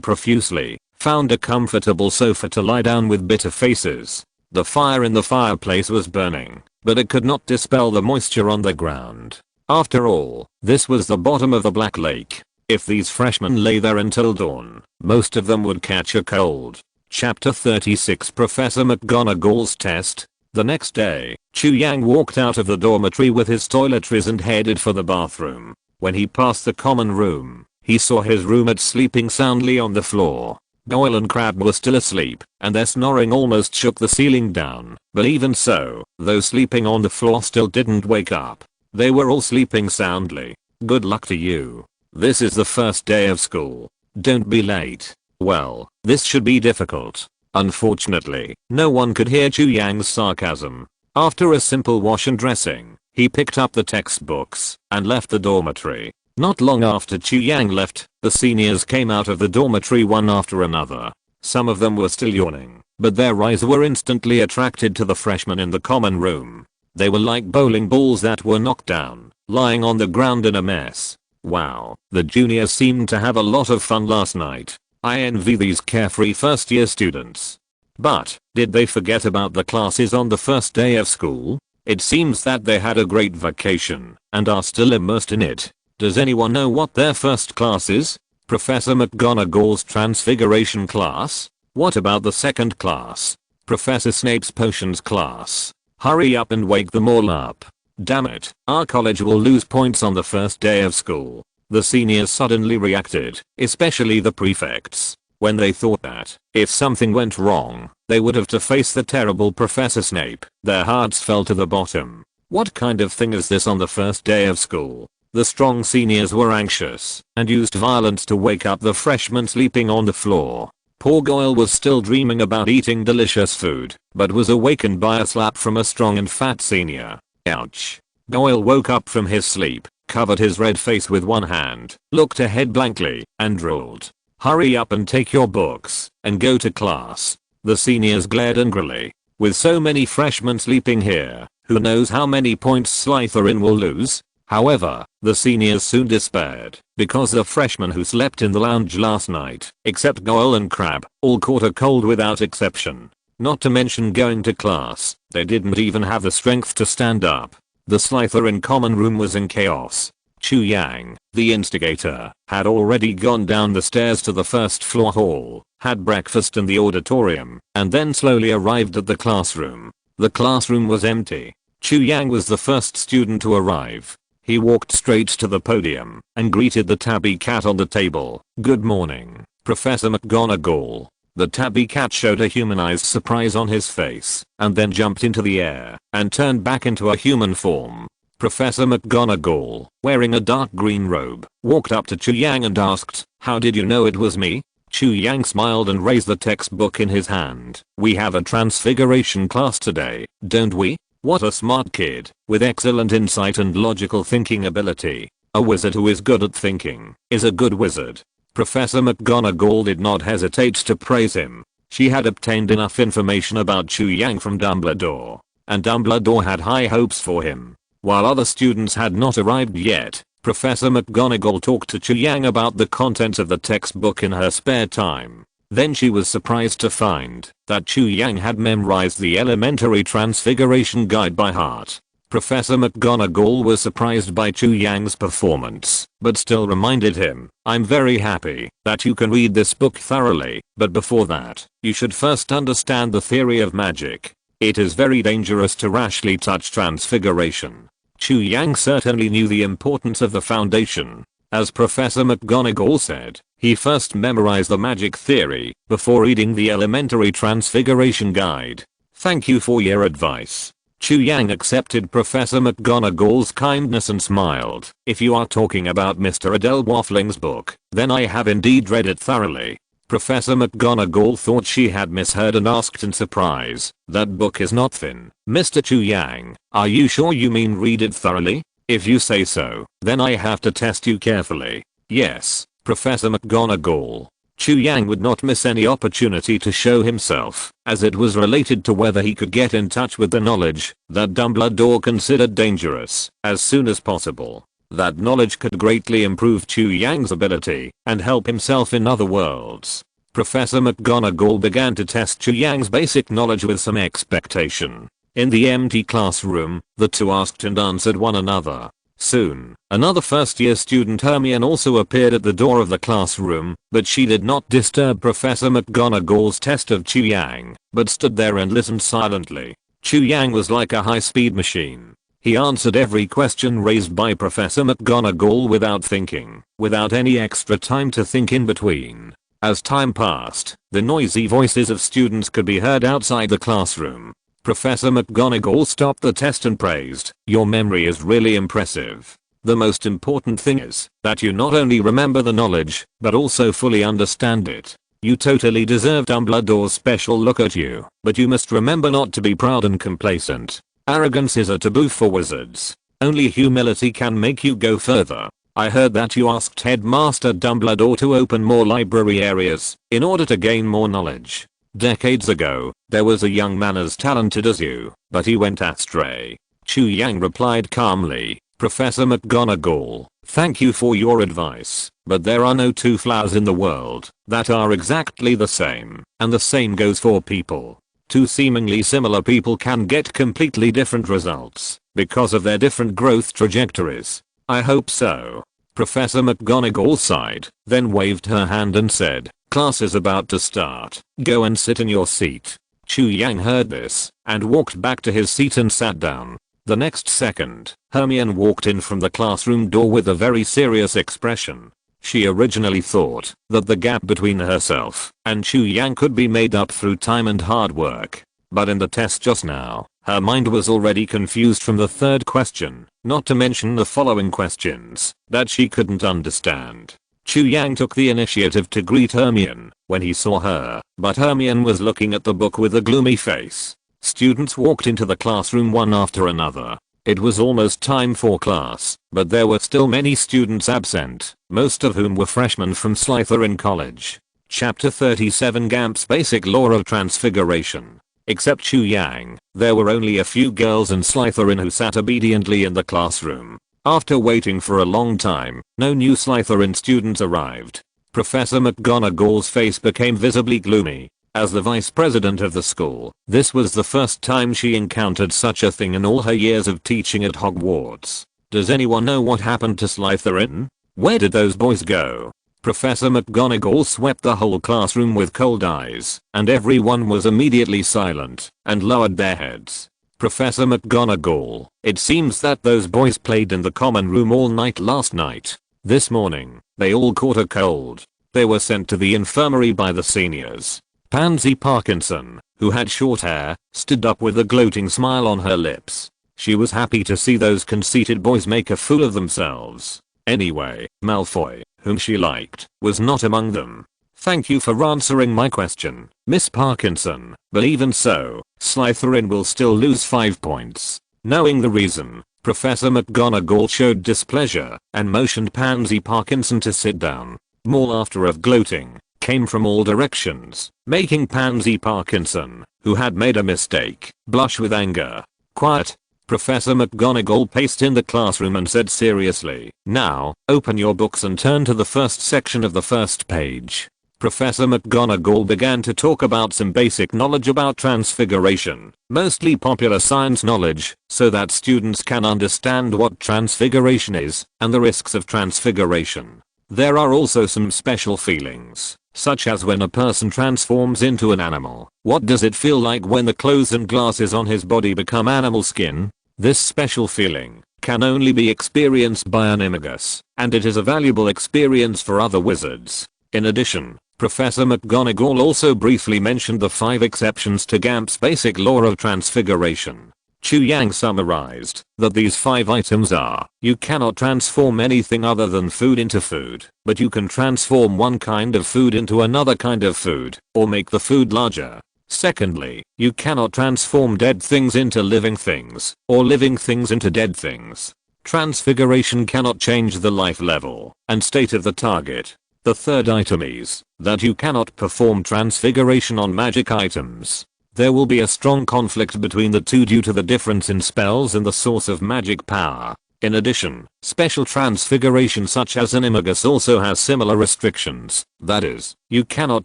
profusely, found a comfortable sofa to lie down with bitter faces. The fire in the fireplace was burning, but it could not dispel the moisture on the ground. After all, this was the bottom of the Black Lake. If these freshmen lay there until dawn, most of them would catch a cold. Chapter 36 Professor McGonagall's Test. The next day, Chu Yang walked out of the dormitory with his toiletries and headed for the bathroom. When he passed the common room, he saw his roommate sleeping soundly on the floor. Goyle and Crabbe were still asleep, and their snoring almost shook the ceiling down, but even so, those sleeping on the floor still didn't wake up. They were all sleeping soundly. Good luck to you. This is the first day of school. Don't be late. Well, this should be difficult. Unfortunately, no one could hear Chu Yang's sarcasm. After a simple wash and dressing, he picked up the textbooks and left the dormitory. Not long after Chu Yang left, the seniors came out of the dormitory one after another. Some of them were still yawning, but their eyes were instantly attracted to the freshmen in the common room. They were like bowling balls that were knocked down, lying on the ground in a mess. Wow, the juniors seemed to have a lot of fun last night. I envy these carefree first-year students. But, did they forget about the classes on the first day of school? It seems that they had a great vacation and are still immersed in it. Does anyone know what their first class is? Professor McGonagall's Transfiguration class? What about the second class? Professor Snape's potions class. Hurry up and wake them all up. Damn it, our college will lose points on the first day of school. The seniors suddenly reacted, especially the prefects, when they thought that, if something went wrong, they would have to face the terrible Professor Snape. Their hearts fell to the bottom. What kind of thing is this on the first day of school? The strong seniors were anxious and used violence to wake up the freshmen sleeping on the floor. Poor Goyle was still dreaming about eating delicious food, but was awakened by a slap from a strong and fat senior. Ouch. Goyle woke up from his sleep, covered his red face with one hand, looked ahead blankly, and drawled. Hurry up and take your books, and go to class. The seniors glared angrily. With so many freshmen sleeping here, who knows how many points Slytherin will lose? However, the seniors soon despaired, because the freshmen who slept in the lounge last night, except Goyle and Crabbe, all caught a cold without exception. Not to mention going to class, they didn't even have the strength to stand up. The Slytherin common room was in chaos. Chu Yang, the instigator, had already gone down the stairs to the first floor hall, had breakfast in the auditorium, and then slowly arrived at the classroom. The classroom was empty. Chu Yang was the first student to arrive. He walked straight to the podium and greeted the tabby cat on the table. Good morning, Professor McGonagall. The tabby cat showed a humanized surprise on his face and then jumped into the air and turned back into a human form. Professor McGonagall, wearing a dark green robe, walked up to Chu Yang and asked, "How did you know it was me?" Chu Yang smiled and raised the textbook in his hand. "We have a transfiguration class today, don't we?" What a smart kid, with excellent insight and logical thinking ability. A wizard who is good at thinking is a good wizard. Professor McGonagall did not hesitate to praise him. She had obtained enough information about Chu Yang from Dumbledore, and Dumbledore had high hopes for him. While other students had not arrived yet, Professor McGonagall talked to Chu Yang about the contents of the textbook in her spare time. Then she was surprised to find that Chu Yang had memorized the Elementary Transfiguration Guide by heart. Professor McGonagall was surprised by Chu Yang's performance, but still reminded him, "I'm very happy that you can read this book thoroughly, but before that, you should first understand the theory of magic. It is very dangerous to rashly touch transfiguration." Chu Yang certainly knew the importance of the foundation. As Professor McGonagall said, he first memorized the magic theory before reading the Elementary Transfiguration Guide. "Thank you for your advice." Chu Yang accepted Professor McGonagall's kindness and smiled. "If you are talking about Mr. Adele Waffling's book, then I have indeed read it thoroughly." Professor McGonagall thought she had misheard and asked in surprise, "That book is not thin, Mr. Chu Yang. Are you sure you mean read it thoroughly? If you say so, then I have to test you carefully." "Yes, Professor McGonagall." Chu Yang would not miss any opportunity to show himself, as it was related to whether he could get in touch with the knowledge that Dumbledore considered dangerous as soon as possible. That knowledge could greatly improve Chu Yang's ability and help himself in other worlds. Professor McGonagall began to test Chu Yang's basic knowledge with some expectation. In the empty classroom, the two asked and answered one another. Soon, another first-year student, Hermione, also appeared at the door of the classroom, but she did not disturb Professor McGonagall's test of Chu Yang, but stood there and listened silently. Chu Yang was like a high-speed machine. He answered every question raised by Professor McGonagall without thinking, without any extra time to think in between. As time passed, the noisy voices of students could be heard outside the classroom. Professor McGonagall stopped the test and praised, "Your memory is really impressive. The most important thing is that you not only remember the knowledge, but also fully understand it. You totally deserve Dumbledore's special look at you, but you must remember not to be proud and complacent. Arrogance is a taboo for wizards. Only humility can make you go further. I heard that you asked Headmaster Dumbledore to open more library areas in order to gain more knowledge. Decades ago, there was a young man as talented as you, but he went astray." Chu Yang replied calmly, "Professor McGonagall, thank you for your advice, but there are no two flowers in the world that are exactly the same, and the same goes for people. Two seemingly similar people can get completely different results because of their different growth trajectories. I hope so." Professor McGonagall sighed, then waved her hand and said, "Class is about to start. Go and sit in your seat." Chu Yang heard this and walked back to his seat and sat down. The next second, Hermione walked in from the classroom door with a very serious expression. She originally thought that the gap between herself and Chu Yang could be made up through time and hard work. But in the test just now, her mind was already confused from the third question, not to mention the following questions that she couldn't understand. Chu Yang took the initiative to greet Hermione when he saw her, but Hermione was looking at the book with a gloomy face. Students walked into the classroom one after another. It was almost time for class, but there were still many students absent, most of whom were freshmen from Slytherin College. Chapter 37 Gamp's Basic Law of Transfiguration. Except Chu Yang, there were only a few girls in Slytherin who sat obediently in the classroom. After waiting for a long time, no new Slytherin students arrived. Professor McGonagall's face became visibly gloomy. As the vice president of the school, this was the first time she encountered such a thing in all her years of teaching at Hogwarts. Does anyone know what happened to Slytherin? Where did those boys go? Professor McGonagall swept the whole classroom with cold eyes, and everyone was immediately silent and lowered their heads. Professor McGonagall, it seems that those boys played in the common room all night last night. This morning, they all caught a cold. They were sent to the infirmary by the seniors. Pansy Parkinson, who had short hair, stood up with a gloating smile on her lips. She was happy to see those conceited boys make a fool of themselves. Anyway, Malfoy, whom she liked, was not among them. Thank you for answering my question, Miss Parkinson, but even so, Slytherin will still lose 5 points. Knowing the reason, Professor McGonagall showed displeasure and motioned Pansy Parkinson to sit down. More laughter of gloating came from all directions, making Pansy Parkinson, who had made a mistake, blush with anger. Quiet. Professor McGonagall paced in the classroom and said seriously, now, open your books and turn to the first section of the first page. Professor McGonagall began to talk about some basic knowledge about transfiguration, mostly popular science knowledge, so that students can understand what transfiguration is and the risks of transfiguration. There are also some special feelings, such as when a person transforms into an animal. What does it feel like when the clothes and glasses on his body become animal skin? This special feeling can only be experienced by an Animagus, and it is a valuable experience for other wizards. In addition, Professor McGonagall also briefly mentioned the 5 exceptions to Gamp's basic law of transfiguration. Chu Yang summarized that these 5 items are: you cannot transform anything other than food into food, but you can transform one kind of food into another kind of food, or make the food larger. Secondly, you cannot transform dead things into living things, or living things into dead things. Transfiguration cannot change the life level and state of the target. The third item is that you cannot perform transfiguration on magic items. There will be a strong conflict between the two due to the difference in spells and the source of magic power. In addition, special transfiguration such as Animagus also has similar restrictions. That is, you cannot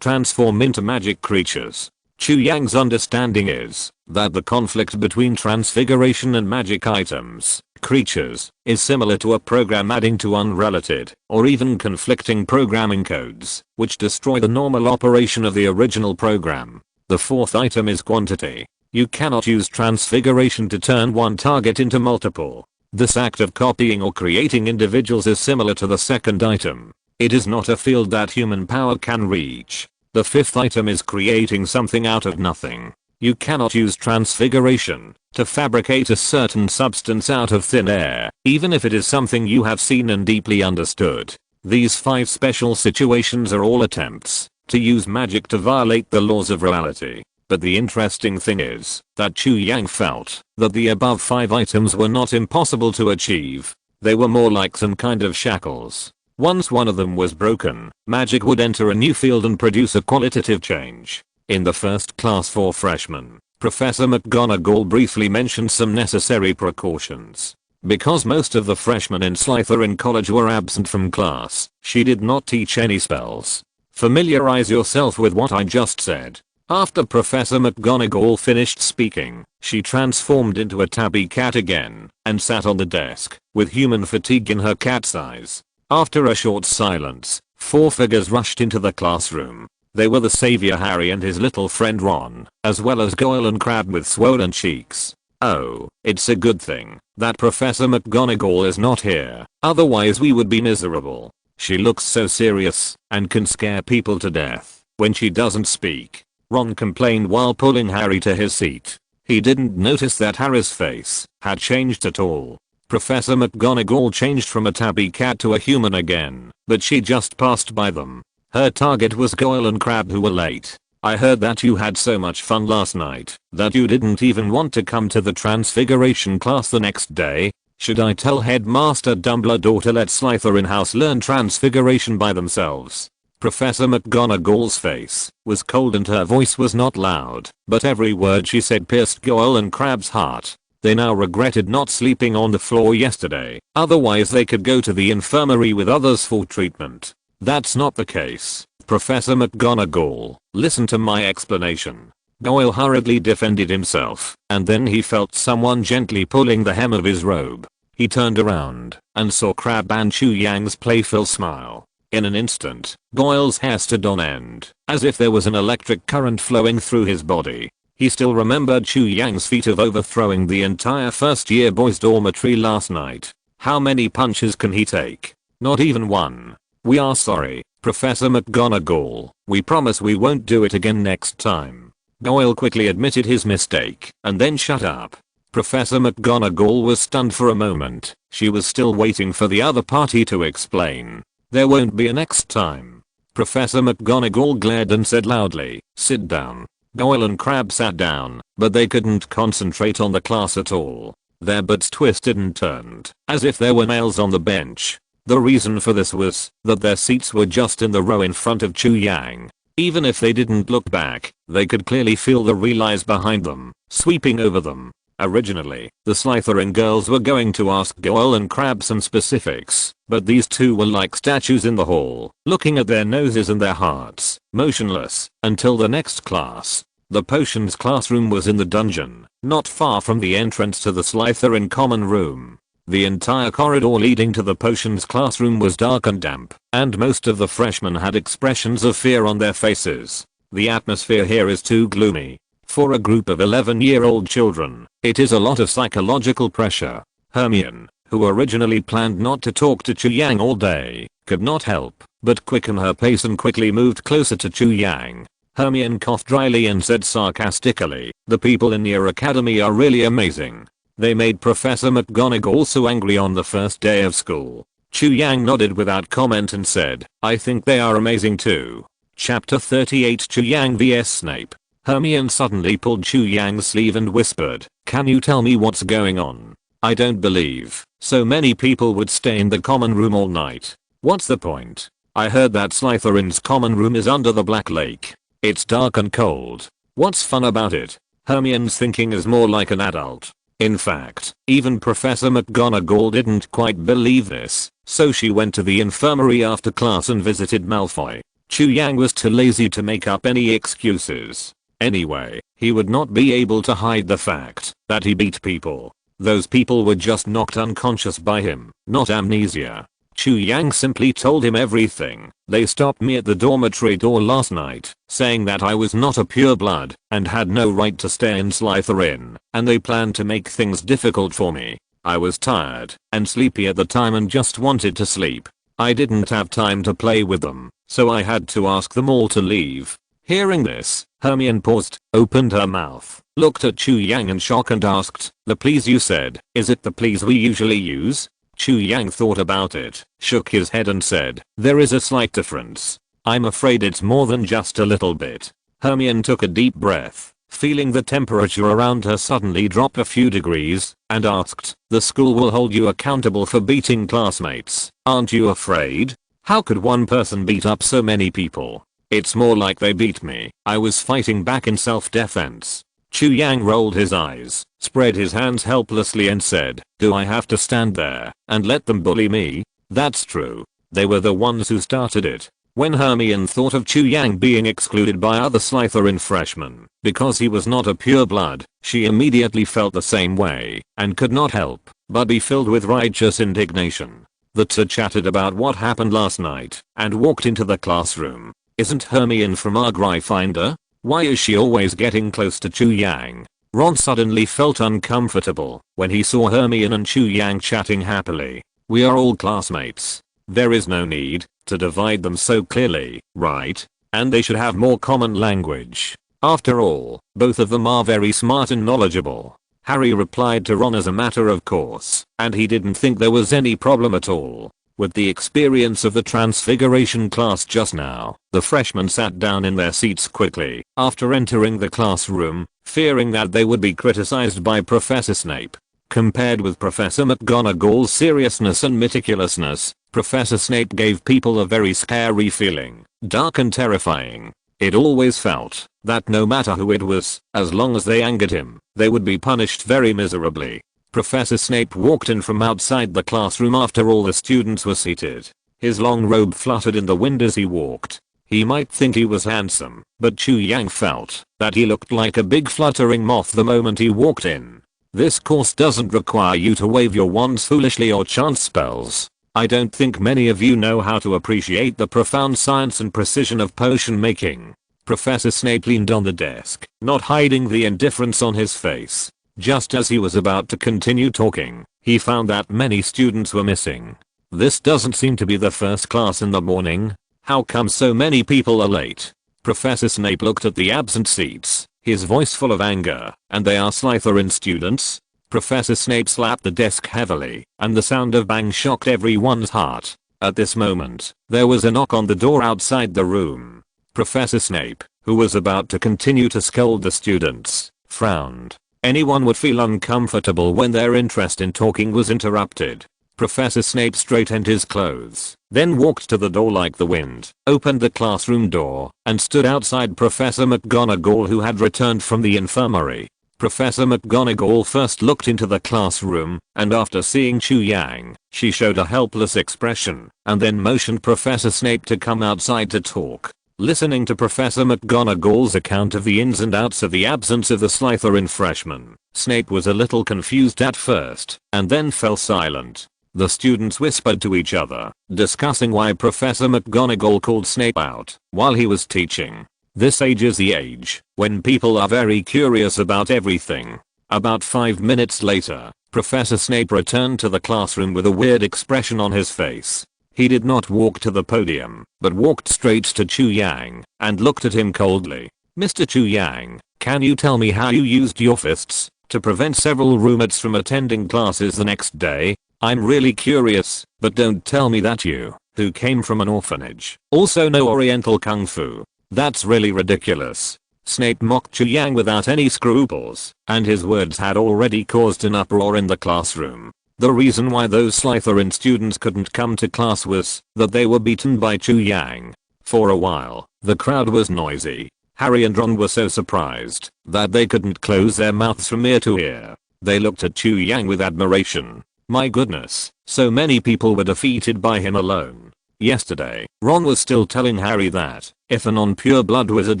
transform into magic creatures. Chu Yang's understanding is that the conflict between transfiguration and magic items, creatures, is similar to a program adding to unrelated or even conflicting programming codes, which destroy the normal operation of the original program. The fourth item is quantity. You cannot use transfiguration to turn one target into multiple. This act of copying or creating individuals is similar to the second item. It is not a field that human power can reach. The fifth item is creating something out of nothing. You cannot use transfiguration to fabricate a certain substance out of thin air, even if it is something you have seen and deeply understood. These 5 special situations are all attempts to use magic to violate the laws of reality. But the interesting thing is that Chu Yang felt that the above 5 items were not impossible to achieve. They were more like some kind of shackles. Once one of them was broken, magic would enter a new field and produce a qualitative change. In the first class for freshmen, Professor McGonagall briefly mentioned some necessary precautions. Because most of the freshmen in Slytherin College were absent from class, she did not teach any spells. Familiarize yourself with what I just said. After Professor McGonagall finished speaking, she transformed into a tabby cat again and sat on the desk with human fatigue in her cat's eyes. After a short silence, 4 figures rushed into the classroom. They were the savior Harry and his little friend Ron, as well as Goyle and Crabbe with swollen cheeks. Oh, it's a good thing that Professor McGonagall is not here, otherwise we would be miserable. She looks so serious and can scare people to death when she doesn't speak, Ron complained while pulling Harry to his seat. He didn't notice that Harry's face had changed at all. Professor McGonagall changed from a tabby cat to a human again, but she just passed by them. Her target was Goyle and Crabbe, who were late. I heard that you had so much fun last night that you didn't even want to come to the transfiguration class the next day. Should I tell Headmaster Dumbledore to let Slytherin House learn transfiguration by themselves? Professor McGonagall's face was cold and her voice was not loud, but every word she said pierced Goyle and Crabbe's heart. They now regretted not sleeping on the floor yesterday, otherwise they could go to the infirmary with others for treatment. That's not the case, Professor McGonagall. Listen to my explanation. Goyle hurriedly defended himself, and then he felt someone gently pulling the hem of his robe. He turned around and saw Crabbe and Chu Yang's playful smile. In an instant, Goyle's hair stood on end, as if there was an electric current flowing through his body. He still remembered Chu Yang's feat of overthrowing the entire first-year boys' dormitory last night. How many punches can he take? Not even one. We are sorry, Professor McGonagall. We promise we won't do it again next time. Goyle quickly admitted his mistake and then shut up. Professor McGonagall was stunned for a moment. She was still waiting for the other party to explain. There won't be a next time. Professor McGonagall glared and said loudly, "Sit down." Goyle and Crabbe sat down, but they couldn't concentrate on the class at all. Their butts twisted and turned, as if there were nails on the bench. The reason for this was that their seats were just in the row in front of Chu Yang. Even if they didn't look back, they could clearly feel the real eyes behind them, sweeping over them. Originally, the Slytherin girls were going to ask Goyle and Crabbe some specifics, but these two were like statues in the hall, looking at their noses and their hearts, motionless, until the next class. The potions classroom was in the dungeon, not far from the entrance to the Slytherin common room. The entire corridor leading to the potions classroom was dark and damp, and most of the freshmen had expressions of fear on their faces. The atmosphere here is too gloomy. For a group of 11-year-old children, it is a lot of psychological pressure. Hermione, who originally planned not to talk to Chu Yang all day, could not help but quicken her pace and quickly moved closer to Chu Yang. Hermione coughed dryly and said sarcastically, "The people in your academy are really amazing. They made Professor McGonagall so angry on the first day of school." Chu Yang nodded without comment and said, "I think they are amazing too." Chapter 38 Chu Yang vs Snape. Hermione suddenly pulled Chu Yang's sleeve and whispered, "Can you tell me what's going on? I don't believe so many people would stay in the common room all night. What's the point? I heard that Slytherin's common room is under the Black Lake. It's dark and cold. What's fun about it?" Hermione's thinking is more like an adult. In fact, even Professor McGonagall didn't quite believe this, so she went to the infirmary after class and visited Malfoy. Chu Yang was too lazy to make up any excuses. Anyway, he would not be able to hide the fact that he beat people. Those people were just knocked unconscious by him, not amnesia. Chu Yang simply told him everything. "They stopped me at the dormitory door last night, saying that I was not a pureblood and had no right to stay in Slytherin, and they planned to make things difficult for me. I was tired and sleepy at the time and just wanted to sleep. I didn't have time to play with them, so I had to ask them all to leave." Hearing this, Hermione paused, opened her mouth, looked at Chu Yang in shock and asked, "The please you said, is it the please we usually use?" Chu Yang thought about it, shook his head and said, "There is a slight difference. I'm afraid it's more than just a little bit." Hermione took a deep breath, feeling the temperature around her suddenly drop a few degrees, and asked, "The school will hold you accountable for beating classmates. Aren't you afraid? How could one person beat up so many people?" "It's more like they beat me. I was fighting back in self-defense." Chu Yang rolled his eyes, spread his hands helplessly and said, "Do I have to stand there and let them bully me?" "That's true. They were the ones who started it." When Hermione thought of Chu Yang being excluded by other Slytherin freshmen because he was not a pureblood, she immediately felt the same way and could not help but be filled with righteous indignation. The two chatted about what happened last night and walked into the classroom. Isn't Hermione from our Gryffindor? Why is she always getting close to Chu Yang? Ron suddenly felt uncomfortable when he saw Hermione and Chu Yang chatting happily. We are all classmates. There is no need to divide them so clearly, right? And they should have more common language. After all, both of them are very smart and knowledgeable. Harry replied to Ron as a matter of course, and he didn't think there was any problem at all. With the experience of the Transfiguration class just now, the freshmen sat down in their seats quickly after entering the classroom, fearing that they would be criticized by Professor Snape. Compared with Professor McGonagall's seriousness and meticulousness, Professor Snape gave people a very scary feeling, dark and terrifying. It always felt that no matter who it was, as long as they angered him, they would be punished very miserably. Professor Snape walked in from outside the classroom after all the students were seated. His long robe fluttered in the wind as he walked. He might think he was handsome, but Chu Yang felt that he looked like a big fluttering moth the moment he walked in. This course doesn't require you to wave your wands foolishly or chant spells. I don't think many of you know how to appreciate the profound science and precision of potion making. Professor Snape leaned on the desk, not hiding the indifference on his face. Just as he was about to continue talking, he found that many students were missing. This doesn't seem to be the first class in the morning. How come so many people are late? Professor Snape looked at the absent seats, his voice full of anger. And they are Slytherin students? Professor Snape slapped the desk heavily, and the sound of bang shocked everyone's heart. At this moment, there was a knock on the door outside the room. Professor Snape, who was about to continue to scold the students, frowned. Anyone would feel uncomfortable when their interest in talking was interrupted. Professor Snape straightened his clothes, then walked to the door like the wind, opened the classroom door, and stood outside Professor McGonagall, who had returned from the infirmary. Professor McGonagall first looked into the classroom, and after seeing Chu Yang, she showed a helpless expression, and then motioned Professor Snape to come outside to talk. Listening to Professor McGonagall's account of the ins and outs of the absence of the Slytherin freshman, Snape was a little confused at first, and then fell silent. The students whispered to each other, discussing why Professor McGonagall called Snape out while he was teaching. This age is the age when people are very curious about everything. About 5 minutes later, Professor Snape returned to the classroom with a weird expression on his face. He did not walk to the podium, but walked straight to Chu Yang and looked at him coldly. Mr. Chu Yang, can you tell me how you used your fists to prevent several roommates from attending classes the next day? I'm really curious, but don't tell me that you, who came from an orphanage, also know Oriental Kung Fu. That's really ridiculous. Snape mocked Chu Yang without any scruples, and his words had already caused an uproar in the classroom. The reason why those Slytherin students couldn't come to class was that they were beaten by Chu Yang. For a while, the crowd was noisy. Harry and Ron were so surprised that they couldn't close their mouths from ear to ear. They looked at Chu Yang with admiration. My goodness, so many people were defeated by him alone. Yesterday, Ron was still telling Harry that if a non-pure blood wizard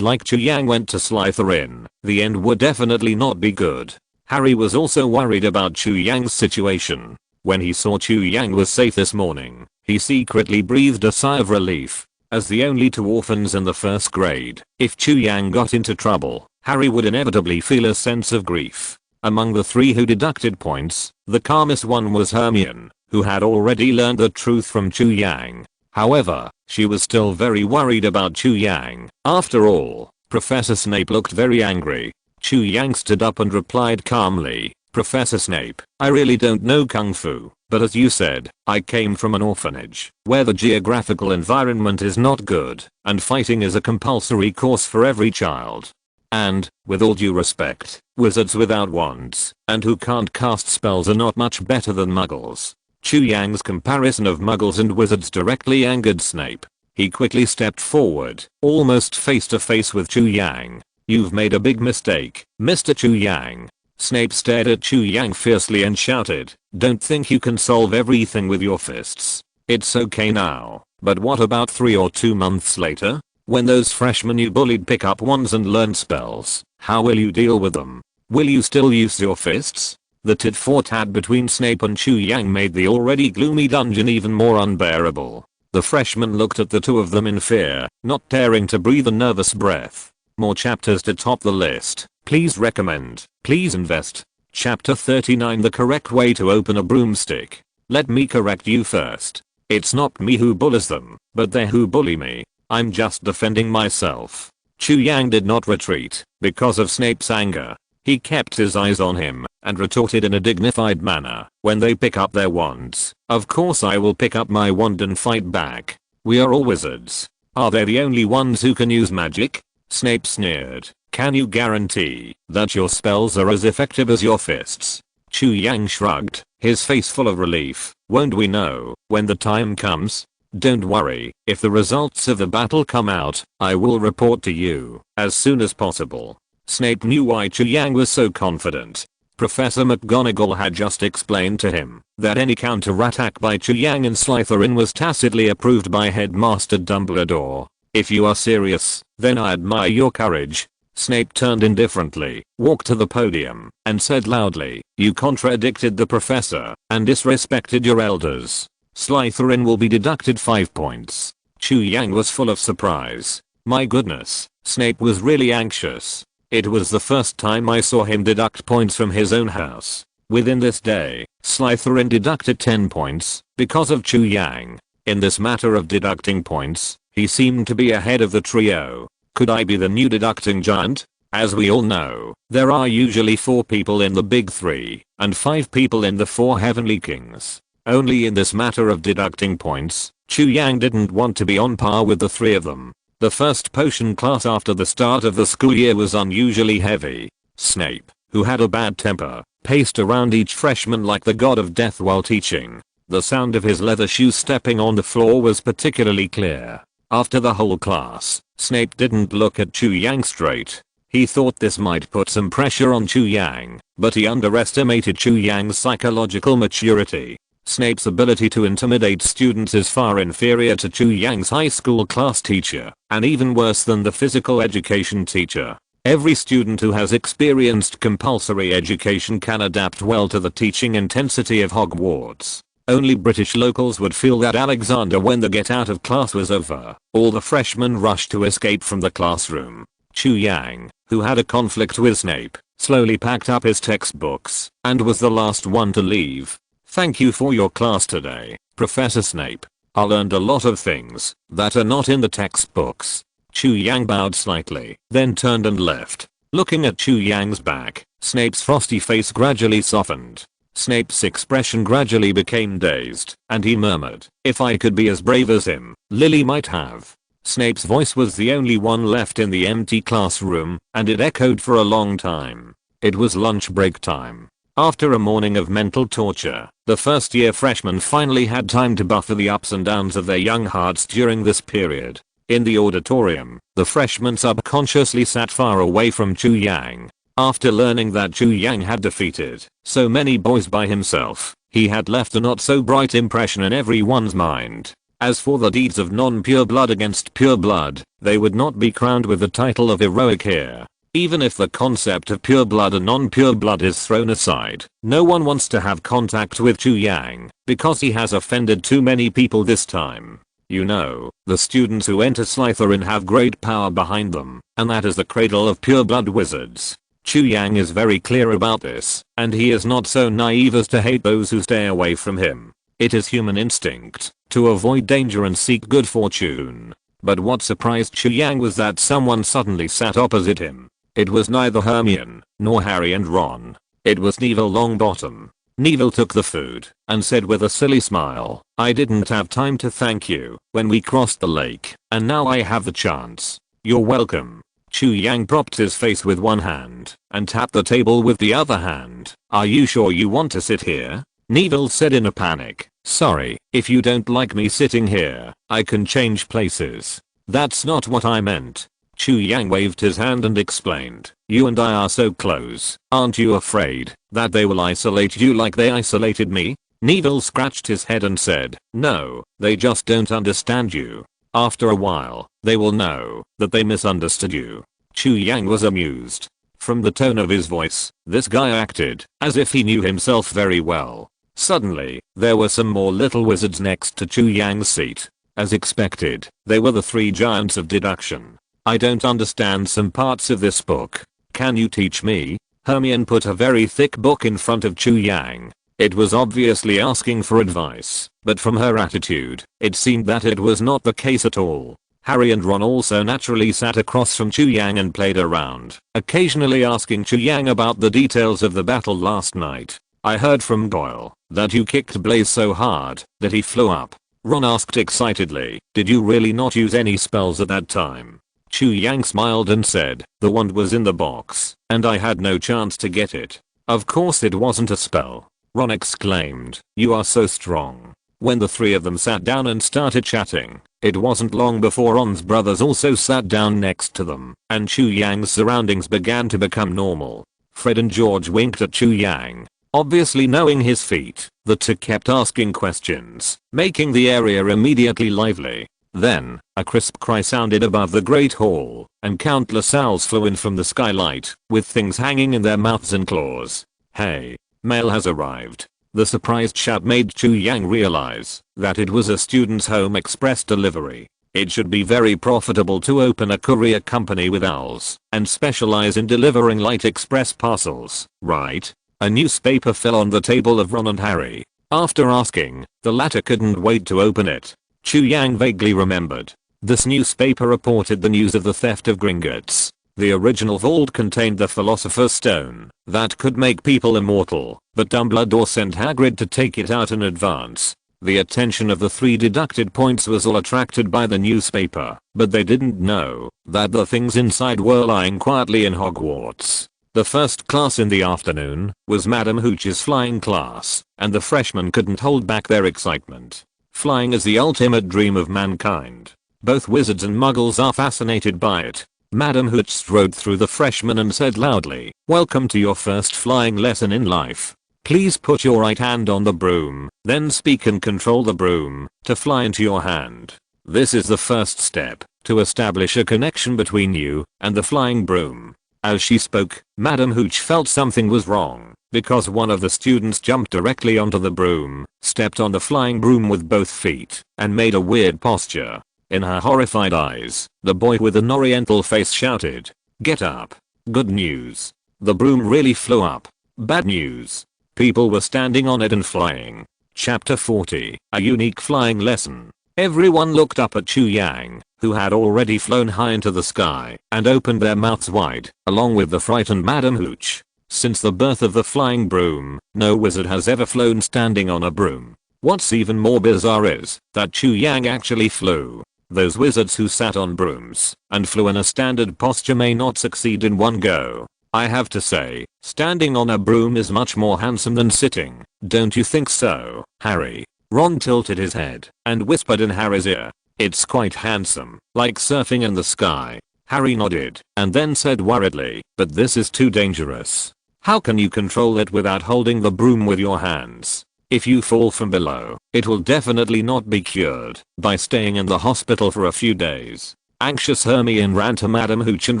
like Chu Yang went to Slytherin, the end would definitely not be good. Harry was also worried about Chu Yang's situation. When he saw Chu Yang was safe this morning, he secretly breathed a sigh of relief. As the only two orphans in the first grade, if Chu Yang got into trouble, Harry would inevitably feel a sense of grief. Among the three who deducted points, the calmest one was Hermione, who had already learned the truth from Chu Yang. However, she was still very worried about Chu Yang. After all, Professor Snape looked very angry. Chu Yang stood up and replied calmly, Professor Snape, I really don't know Kung Fu, but as you said, I came from an orphanage, where the geographical environment is not good, and fighting is a compulsory course for every child. And, with all due respect, wizards without wands, and who can't cast spells are not much better than muggles. Chu Yang's comparison of muggles and wizards directly angered Snape. He quickly stepped forward, almost face to face with Chu Yang. You've made a big mistake, Mr. Chu Yang. Snape stared at Chu Yang fiercely and shouted, don't think you can solve everything with your fists. It's okay now, but what about 3 or 2 months later? When those freshmen you bullied pick up wands and learn spells, how will you deal with them? Will you still use your fists? The tit-for-tat between Snape and Chu Yang made the already gloomy dungeon even more unbearable. The freshman looked at the two of them in fear, not daring to breathe a nervous breath. More chapters to top the list. Please recommend. Please invest. Chapter 39, the correct way to open a broomstick. Let me correct you first. It's not me who bullies them, but they who bully me. I'm just defending myself. Chu Yang did not retreat because of Snape's anger. He kept his eyes on him and retorted in a dignified manner, when they pick up their wands, of course I will pick up my wand and fight back. We are all wizards. Are they the only ones who can use magic? Snape sneered. Can you guarantee that your spells are as effective as your fists? Chu Yang shrugged, his face full of relief. Won't we know when the time comes? Don't worry, if the results of the battle come out, I will report to you as soon as possible. Snape knew why Chu Yang was so confident. Professor McGonagall had just explained to him that any counter-attack by Chu Yang and Slytherin was tacitly approved by Headmaster Dumbledore. If you are serious, then I admire your courage. Snape turned indifferently, walked to the podium, and said loudly, you contradicted the professor and disrespected your elders. Slytherin will be deducted 5 points. Chu Yang was full of surprise. My goodness, Snape was really anxious. It was the first time I saw him deduct points from his own house. Within this day, Slytherin deducted 10 points because of Chu Yang. In this matter of deducting points, he seemed to be ahead of the trio. Could I be the new deducting giant? As we all know, there are usually 4 people in the big 3 and 5 people in the 4 heavenly kings. Only in this matter of deducting points, Chu Yang didn't want to be on par with the 3 of them. The first potion class after the start of the school year was unusually heavy. Snape, who had a bad temper, paced around each freshman like the god of death while teaching. The sound of his leather shoes stepping on the floor was particularly clear. After the whole class, Snape didn't look at Chu Yang straight. He thought this might put some pressure on Chu Yang, but he underestimated Chu Yang's psychological maturity. Snape's ability to intimidate students is far inferior to Chu Yang's high school class teacher, and even worse than the physical education teacher. Every student who has experienced compulsory education can adapt well to the teaching intensity of Hogwarts. Only British locals would feel that Alexander when the get out of class was over. All the freshmen rushed to escape from the classroom. Chu Yang, who had a conflict with Snape, slowly packed up his textbooks and was the last one to leave. Thank you for your class today, Professor Snape. I learned a lot of things that are not in the textbooks. Chu Yang bowed slightly, then turned and left. Looking at Chu Yang's back, Snape's frosty face gradually softened. Snape's expression gradually became dazed, and he murmured, if I could be as brave as him, Lily might have. Snape's voice was the only one left in the empty classroom, and it echoed for a long time. It was lunch break time. After a morning of mental torture, the first year freshmen finally had time to buffer the ups and downs of their young hearts during this period. In the auditorium, the freshmen subconsciously sat far away from Chu Yang. After learning that Chu Yang had defeated so many boys by himself, he had left a not so bright impression in everyone's mind. As for the deeds of non-pure blood against pure blood, they would not be crowned with the title of heroic heir. Even if the concept of pure blood and non-pure blood is thrown aside, no one wants to have contact with Chu Yang because he has offended too many people this time. You know, the students who enter Slytherin have great power behind them, and that is the cradle of pure blood wizards. Chu Yang is very clear about this, and he is not so naive as to hate those who stay away from him. It is human instinct to avoid danger and seek good fortune. But what surprised Chu Yang was that someone suddenly sat opposite him. It was neither Hermione, nor Harry and Ron. It was Neville Longbottom. Neville took the food and said with a silly smile, I didn't have time to thank you when we crossed the lake, and now I have the chance. You're welcome. Chu Yang propped his face with one hand and tapped the table with the other hand. Are you sure you want to sit here? Neville said in a panic. Sorry, if you don't like me sitting here, I can change places. That's not what I meant. Chu Yang waved his hand and explained, you and I are so close, aren't you afraid that they will isolate you like they isolated me? Neville scratched his head and said, no, they just don't understand you. After a while, they will know that they misunderstood you. Chu Yang was amused. From the tone of his voice, this guy acted as if he knew himself very well. Suddenly, there were some more little wizards next to Chu Yang's seat. As expected, they were the three giants of deduction. I don't understand some parts of this book. Can you teach me? Hermione put a very thick book in front of Chu Yang. It was obviously asking for advice, but from her attitude, it seemed that it was not the case at all. Harry and Ron also naturally sat across from Chu Yang and played around, occasionally asking Chu Yang about the details of the battle last night. I heard from Goyle that you kicked Blaze so hard that he flew up. Ron asked excitedly, did you really not use any spells at that time? Chu Yang smiled and said, the wand was in the box, and I had no chance to get it. Of course it wasn't a spell. Ron exclaimed, you are so strong. When the three of them sat down and started chatting, it wasn't long before Ron's brothers also sat down next to them, and Chu Yang's surroundings began to become normal. Fred and George winked at Chu Yang. Obviously knowing his feat, the two kept asking questions, making the area immediately lively. Then, a crisp cry sounded above the Great Hall, and countless owls flew in from the skylight, with things hanging in their mouths and claws. Hey! Mail has arrived. The surprised shout made Chu Yang realize that it was a student's home express delivery. It should be very profitable to open a courier company with owls and specialize in delivering light express parcels, right? A newspaper fell on the table of Ron and Harry. After asking, the latter couldn't wait to open it. Chu Yang vaguely remembered. This newspaper reported the news of the theft of Gringotts. The original vault contained the Philosopher's Stone that could make people immortal, but Dumbledore sent Hagrid to take it out in advance. The attention of the three deducted points was all attracted by the newspaper, but they didn't know that the things inside were lying quietly in Hogwarts. The first class in the afternoon was Madam Hooch's flying class, and the freshmen couldn't hold back their excitement. Flying is the ultimate dream of mankind. Both wizards and muggles are fascinated by it. Madam Hooch strode through the freshmen and said loudly, welcome to your first flying lesson in life. Please put your right hand on the broom, then speak and control the broom to fly into your hand. This is the first step to establish a connection between you and the flying broom. As she spoke, Madam Hooch felt something was wrong, because one of the students jumped directly onto the broom, stepped on the flying broom with both feet, and made a weird posture. In her horrified eyes, the boy with an oriental face shouted, get up. Good news. The broom really flew up. Bad news. People were standing on it and flying. Chapter 40, a unique flying lesson. Everyone looked up at Chu Yang, who had already flown high into the sky, and opened their mouths wide, along with the frightened Madam Hooch. Since the birth of the flying broom, no wizard has ever flown standing on a broom. What's even more bizarre is that Chu Yang actually flew. Those wizards who sat on brooms and flew in a standard posture may not succeed in one go. I have to say, standing on a broom is much more handsome than sitting, don't you think so, Harry? Ron tilted his head and whispered in Harry's ear, it's quite handsome, like surfing in the sky. Harry nodded and then said worriedly, but this is too dangerous. How can you control it without holding the broom with your hands? If you fall from below, it will definitely not be cured by staying in the hospital for a few days. Anxious Hermione ran to Madam Hooch and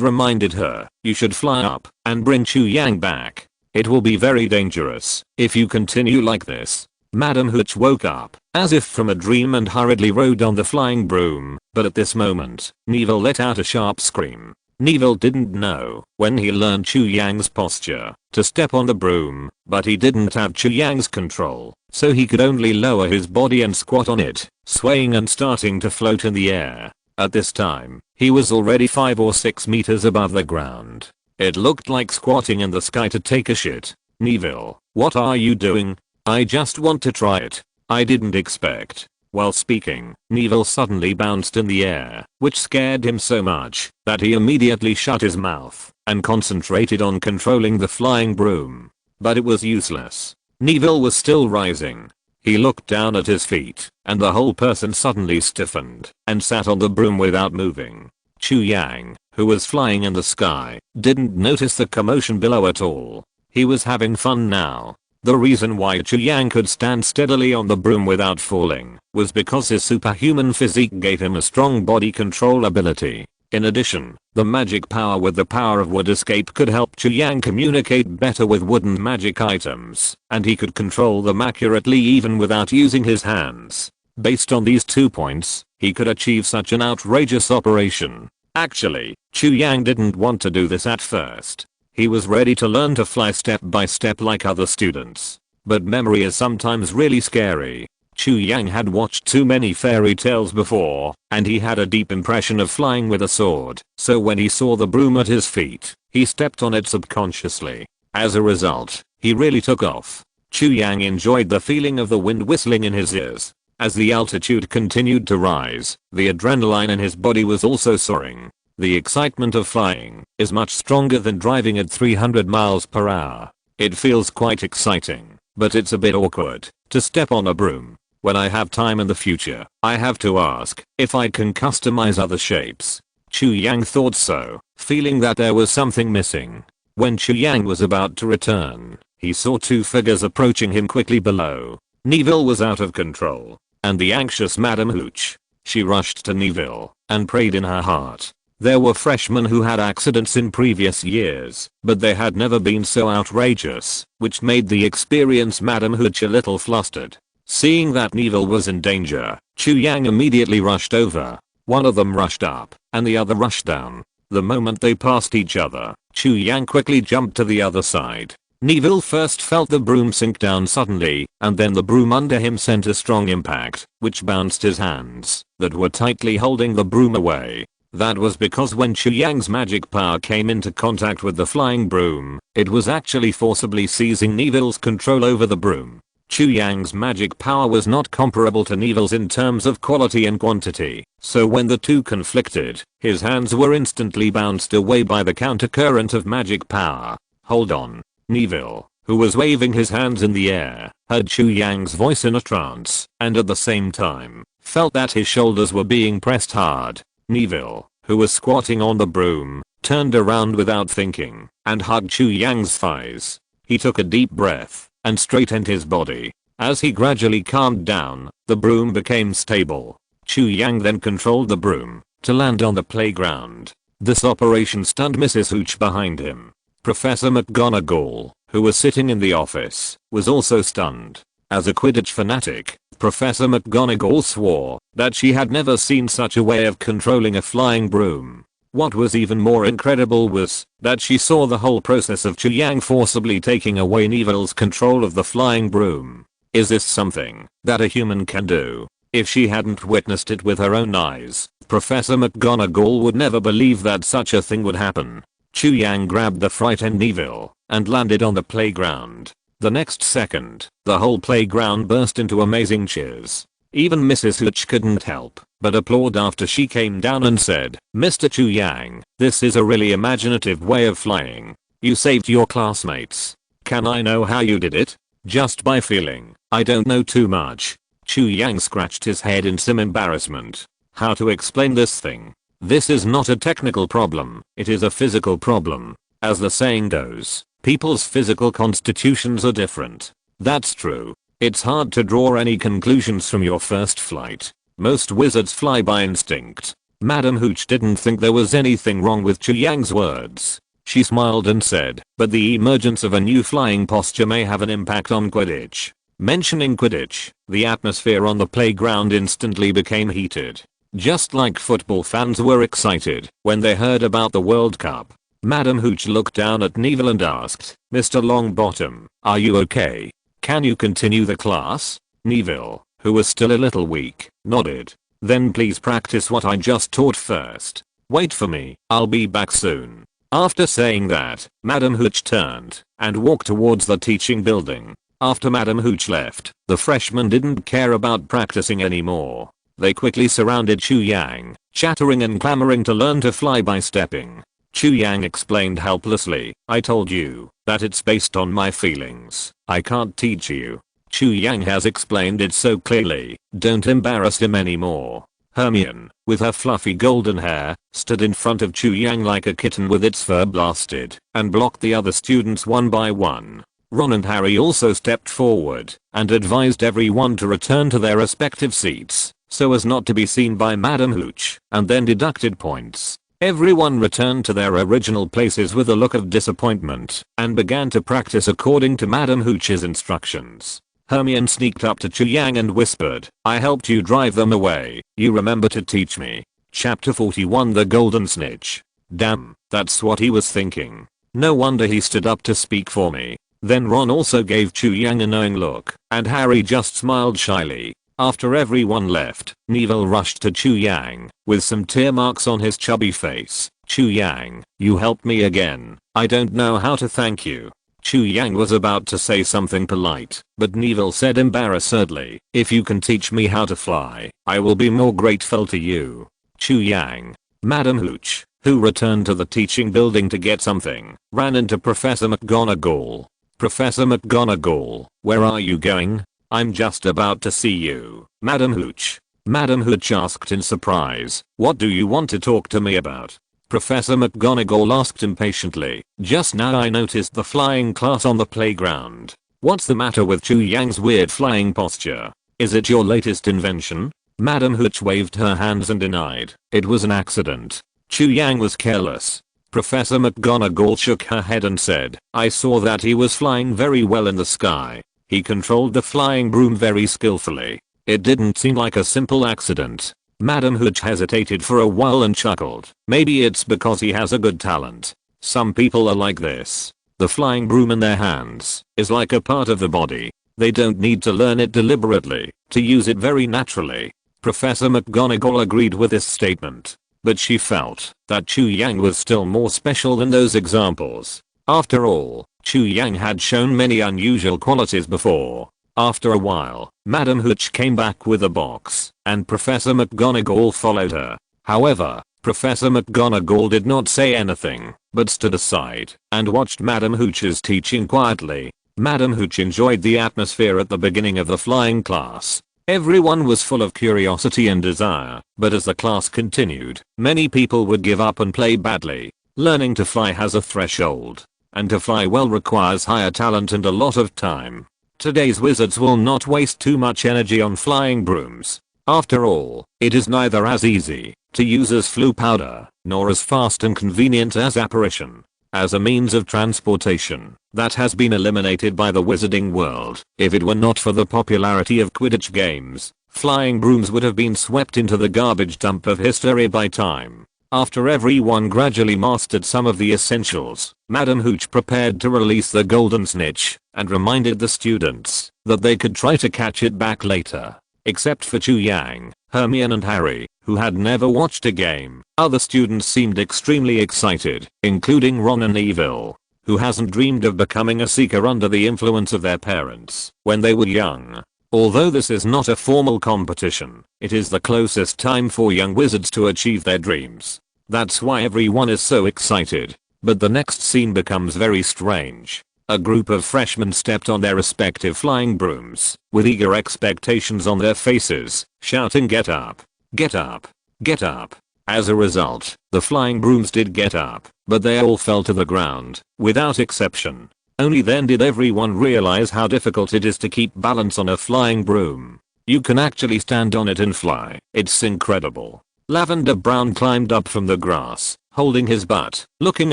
reminded her, you should fly up and bring Chu Yang back. It will be very dangerous if you continue like this. Madam Hooch woke up as if from a dream and hurriedly rode on the flying broom, but at this moment, Neville let out a sharp scream. Neville didn't know when he learned Chu Yang's posture to step on the broom, but he didn't have Chu Yang's control, so he could only lower his body and squat on it, swaying and starting to float in the air. At this time, he was already 5 or 6 meters above the ground. It looked like squatting in the sky to take a shit. Neville, what are you doing? I just want to try it. I didn't expect. While speaking, Neville suddenly bounced in the air, which scared him so much that he immediately shut his mouth and concentrated on controlling the flying broom. But it was useless. Neville was still rising. He looked down at his feet, and the whole person suddenly stiffened and sat on the broom without moving. Chu Yang, who was flying in the sky, didn't notice the commotion below at all. He was having fun now. The reason why Chu Yang could stand steadily on the broom without falling was because his superhuman physique gave him a strong body control ability. In addition, the magic power with the power of wood escape could help Chu Yang communicate better with wooden magic items, and he could control them accurately even without using his hands. Based on these 2 points, he could achieve such an outrageous operation. Actually, Chu Yang didn't want to do this at first. He was ready to learn to fly step by step like other students. But memory is sometimes really scary. Chu Yang had watched too many fairy tales before, and he had a deep impression of flying with a sword, so when he saw the broom at his feet, he stepped on it subconsciously. As a result, he really took off. Chu Yang enjoyed the feeling of the wind whistling in his ears. As the altitude continued to rise, the adrenaline in his body was also soaring. The excitement of flying is much stronger than driving at 300 miles per hour. It feels quite exciting, but it's a bit awkward to step on a broom. When I have time in the future, I have to ask if I can customize other shapes. Chu Yang thought so, feeling that there was something missing. When Chu Yang was about to return, he saw two figures approaching him quickly below. Neville was out of control, and the anxious Madame Hooch. She rushed to Neville and prayed in her heart. There were freshmen who had accidents in previous years, but they had never been so outrageous, which made the experienced Madame Hooch a little flustered. Seeing that Neville was in danger, Chu Yang immediately rushed over. One of them rushed up, and the other rushed down. The moment they passed each other, Chu Yang quickly jumped to the other side. Neville first felt the broom sink down suddenly, and then the broom under him sent a strong impact, which bounced his hands, that were tightly holding the broom away. That was because when Chu Yang's magic power came into contact with the flying broom, it was actually forcibly seizing Neville's control over the broom. Chu Yang's magic power was not comparable to Neville's in terms of quality and quantity, so when the two conflicted, his hands were instantly bounced away by the countercurrent of magic power. Hold on. Neville, who was waving his hands in the air, heard Chu Yang's voice in a trance, and at the same time, felt that his shoulders were being pressed hard. Neville, who was squatting on the broom, turned around without thinking, and hugged Chu Yang's thighs. He took a deep breath, and straightened his body. As he gradually calmed down, the broom became stable. Chu Yang then controlled the broom to land on the playground. This operation stunned Mrs. Hooch behind him. Professor McGonagall, who was sitting in the office, was also stunned. As a Quidditch fanatic, Professor McGonagall swore that she had never seen such a way of controlling a flying broom. What was even more incredible was that she saw the whole process of Chu Yang forcibly taking away Neville's control of the flying broom. Is this something that a human can do? If she hadn't witnessed it with her own eyes, Professor McGonagall would never believe that such a thing would happen. Chu Yang grabbed the frightened Neville and landed on the playground. The next second, the whole playground burst into amazing cheers. Even Mrs. Hooch couldn't help but applaud after she came down and said, "Mr. Chu Yang, this is a really imaginative way of flying. You saved your classmates. Can I know how you did it?" "Just by feeling. I don't know too much." Chu Yang scratched his head in some embarrassment. How to explain this thing? This is not a technical problem, it is a physical problem. As the saying goes, people's physical constitutions are different. That's true. It's hard to draw any conclusions from your first flight. Most wizards fly by instinct. Madame Hooch didn't think there was anything wrong with Chu Yang's words. She smiled and said, "But the emergence of a new flying posture may have an impact on Quidditch." Mentioning Quidditch, the atmosphere on the playground instantly became heated. Just like football fans were excited when they heard about the World Cup. Madame Hooch looked down at Neville and asked, "Mr. Longbottom, are you okay? Can you continue the class?" Neville, who was still a little weak, nodded. "Then please practice what I just taught first. Wait for me, I'll be back soon." After saying that, Madame Hooch turned and walked towards the teaching building. After Madame Hooch left, the freshmen didn't care about practicing anymore. They quickly surrounded Chu Yang, chattering and clamoring to learn to fly by stepping. Chu Yang explained helplessly, "I told you that it's based on my feelings. I can't teach you." Chu Yang has explained it so clearly, don't embarrass him anymore. Hermione, with her fluffy golden hair, stood in front of Chu Yang like a kitten with its fur blasted, and blocked the other students one by one. Ron and Harry also stepped forward, and advised everyone to return to their respective seats, so as not to be seen by Madame Hooch, and then deducted points. Everyone returned to their original places with a look of disappointment, and began to practice according to Madame Hooch's instructions. Hermione sneaked up to Chu Yang and whispered, I helped you drive them away. You remember to teach me. Chapter 41 The Golden Snitch. Damn, that's what he was thinking. No wonder he stood up to speak for me. Then Ron also gave Chu Yang a knowing look, and Harry just smiled shyly. After everyone left, Neville rushed to Chu Yang, with some tear marks on his chubby face. Chu Yang, you helped me again. I don't know how to thank you. Chu Yang was about to say something polite, but Neville said embarrassedly, if you can teach me how to fly, I will be more grateful to you. Chu Yang, Madam Hooch, who returned to the teaching building to get something, ran into Professor McGonagall. Professor McGonagall, where are you going? I'm just about to see you, Madam Hooch. Madam Hooch asked in surprise, what do you want to talk to me about? Professor McGonagall asked impatiently, just now I noticed the flying class on the playground. What's the matter with Chu Yang's weird flying posture? Is it your latest invention? Madam Hooch waved her hands and denied, it was an accident. Chu Yang was careless. Professor McGonagall shook her head and said, I saw that he was flying very well in the sky. He controlled the flying broom very skillfully. It didn't seem like a simple accident. Madam Hooch hesitated for a while and chuckled. Maybe it's because he has a good talent. Some people are like this. The flying broom in their hands is like a part of the body. They don't need to learn it deliberately to use it very naturally. Professor McGonagall agreed with this statement. But she felt that Chu Yang was still more special than those examples. After all, Chu Yang had shown many unusual qualities before. After a while, Madam Hooch came back with a box, and Professor McGonagall followed her. However, Professor McGonagall did not say anything, but stood aside and watched Madam Hooch's teaching quietly. Madam Hooch enjoyed the atmosphere at the beginning of the flying class. Everyone was full of curiosity and desire, but as the class continued, many people would give up and play badly. Learning to fly has a threshold, and to fly well requires higher talent and a lot of time. Today's wizards will not waste too much energy on flying brooms. After all, it is neither as easy to use as Floo powder, nor as fast and convenient as apparition. As a means of transportation, that has been eliminated by the wizarding world. If it were not for the popularity of Quidditch games, flying brooms would have been swept into the garbage dump of history by time. After everyone gradually mastered some of the essentials, Madam Hooch prepared to release the golden snitch, and reminded the students that they could try to catch it back later. Except for Chu Yang, Hermione and Harry, who had never watched a game, other students seemed extremely excited, including Ron and Neville, who hasn't dreamed of becoming a seeker under the influence of their parents when they were young. Although this is not a formal competition, it is the closest time for young wizards to achieve their dreams. That's why everyone is so excited. But the next scene becomes very strange. A group of freshmen stepped on their respective flying brooms, with eager expectations on their faces, shouting get up, get up, get up. As a result, the flying brooms did get up, but they all fell to the ground, without exception. Only then did everyone realize how difficult it is to keep balance on a flying broom. You can actually stand on it and fly. It's incredible. Lavender Brown climbed up from the grass, holding his butt, looking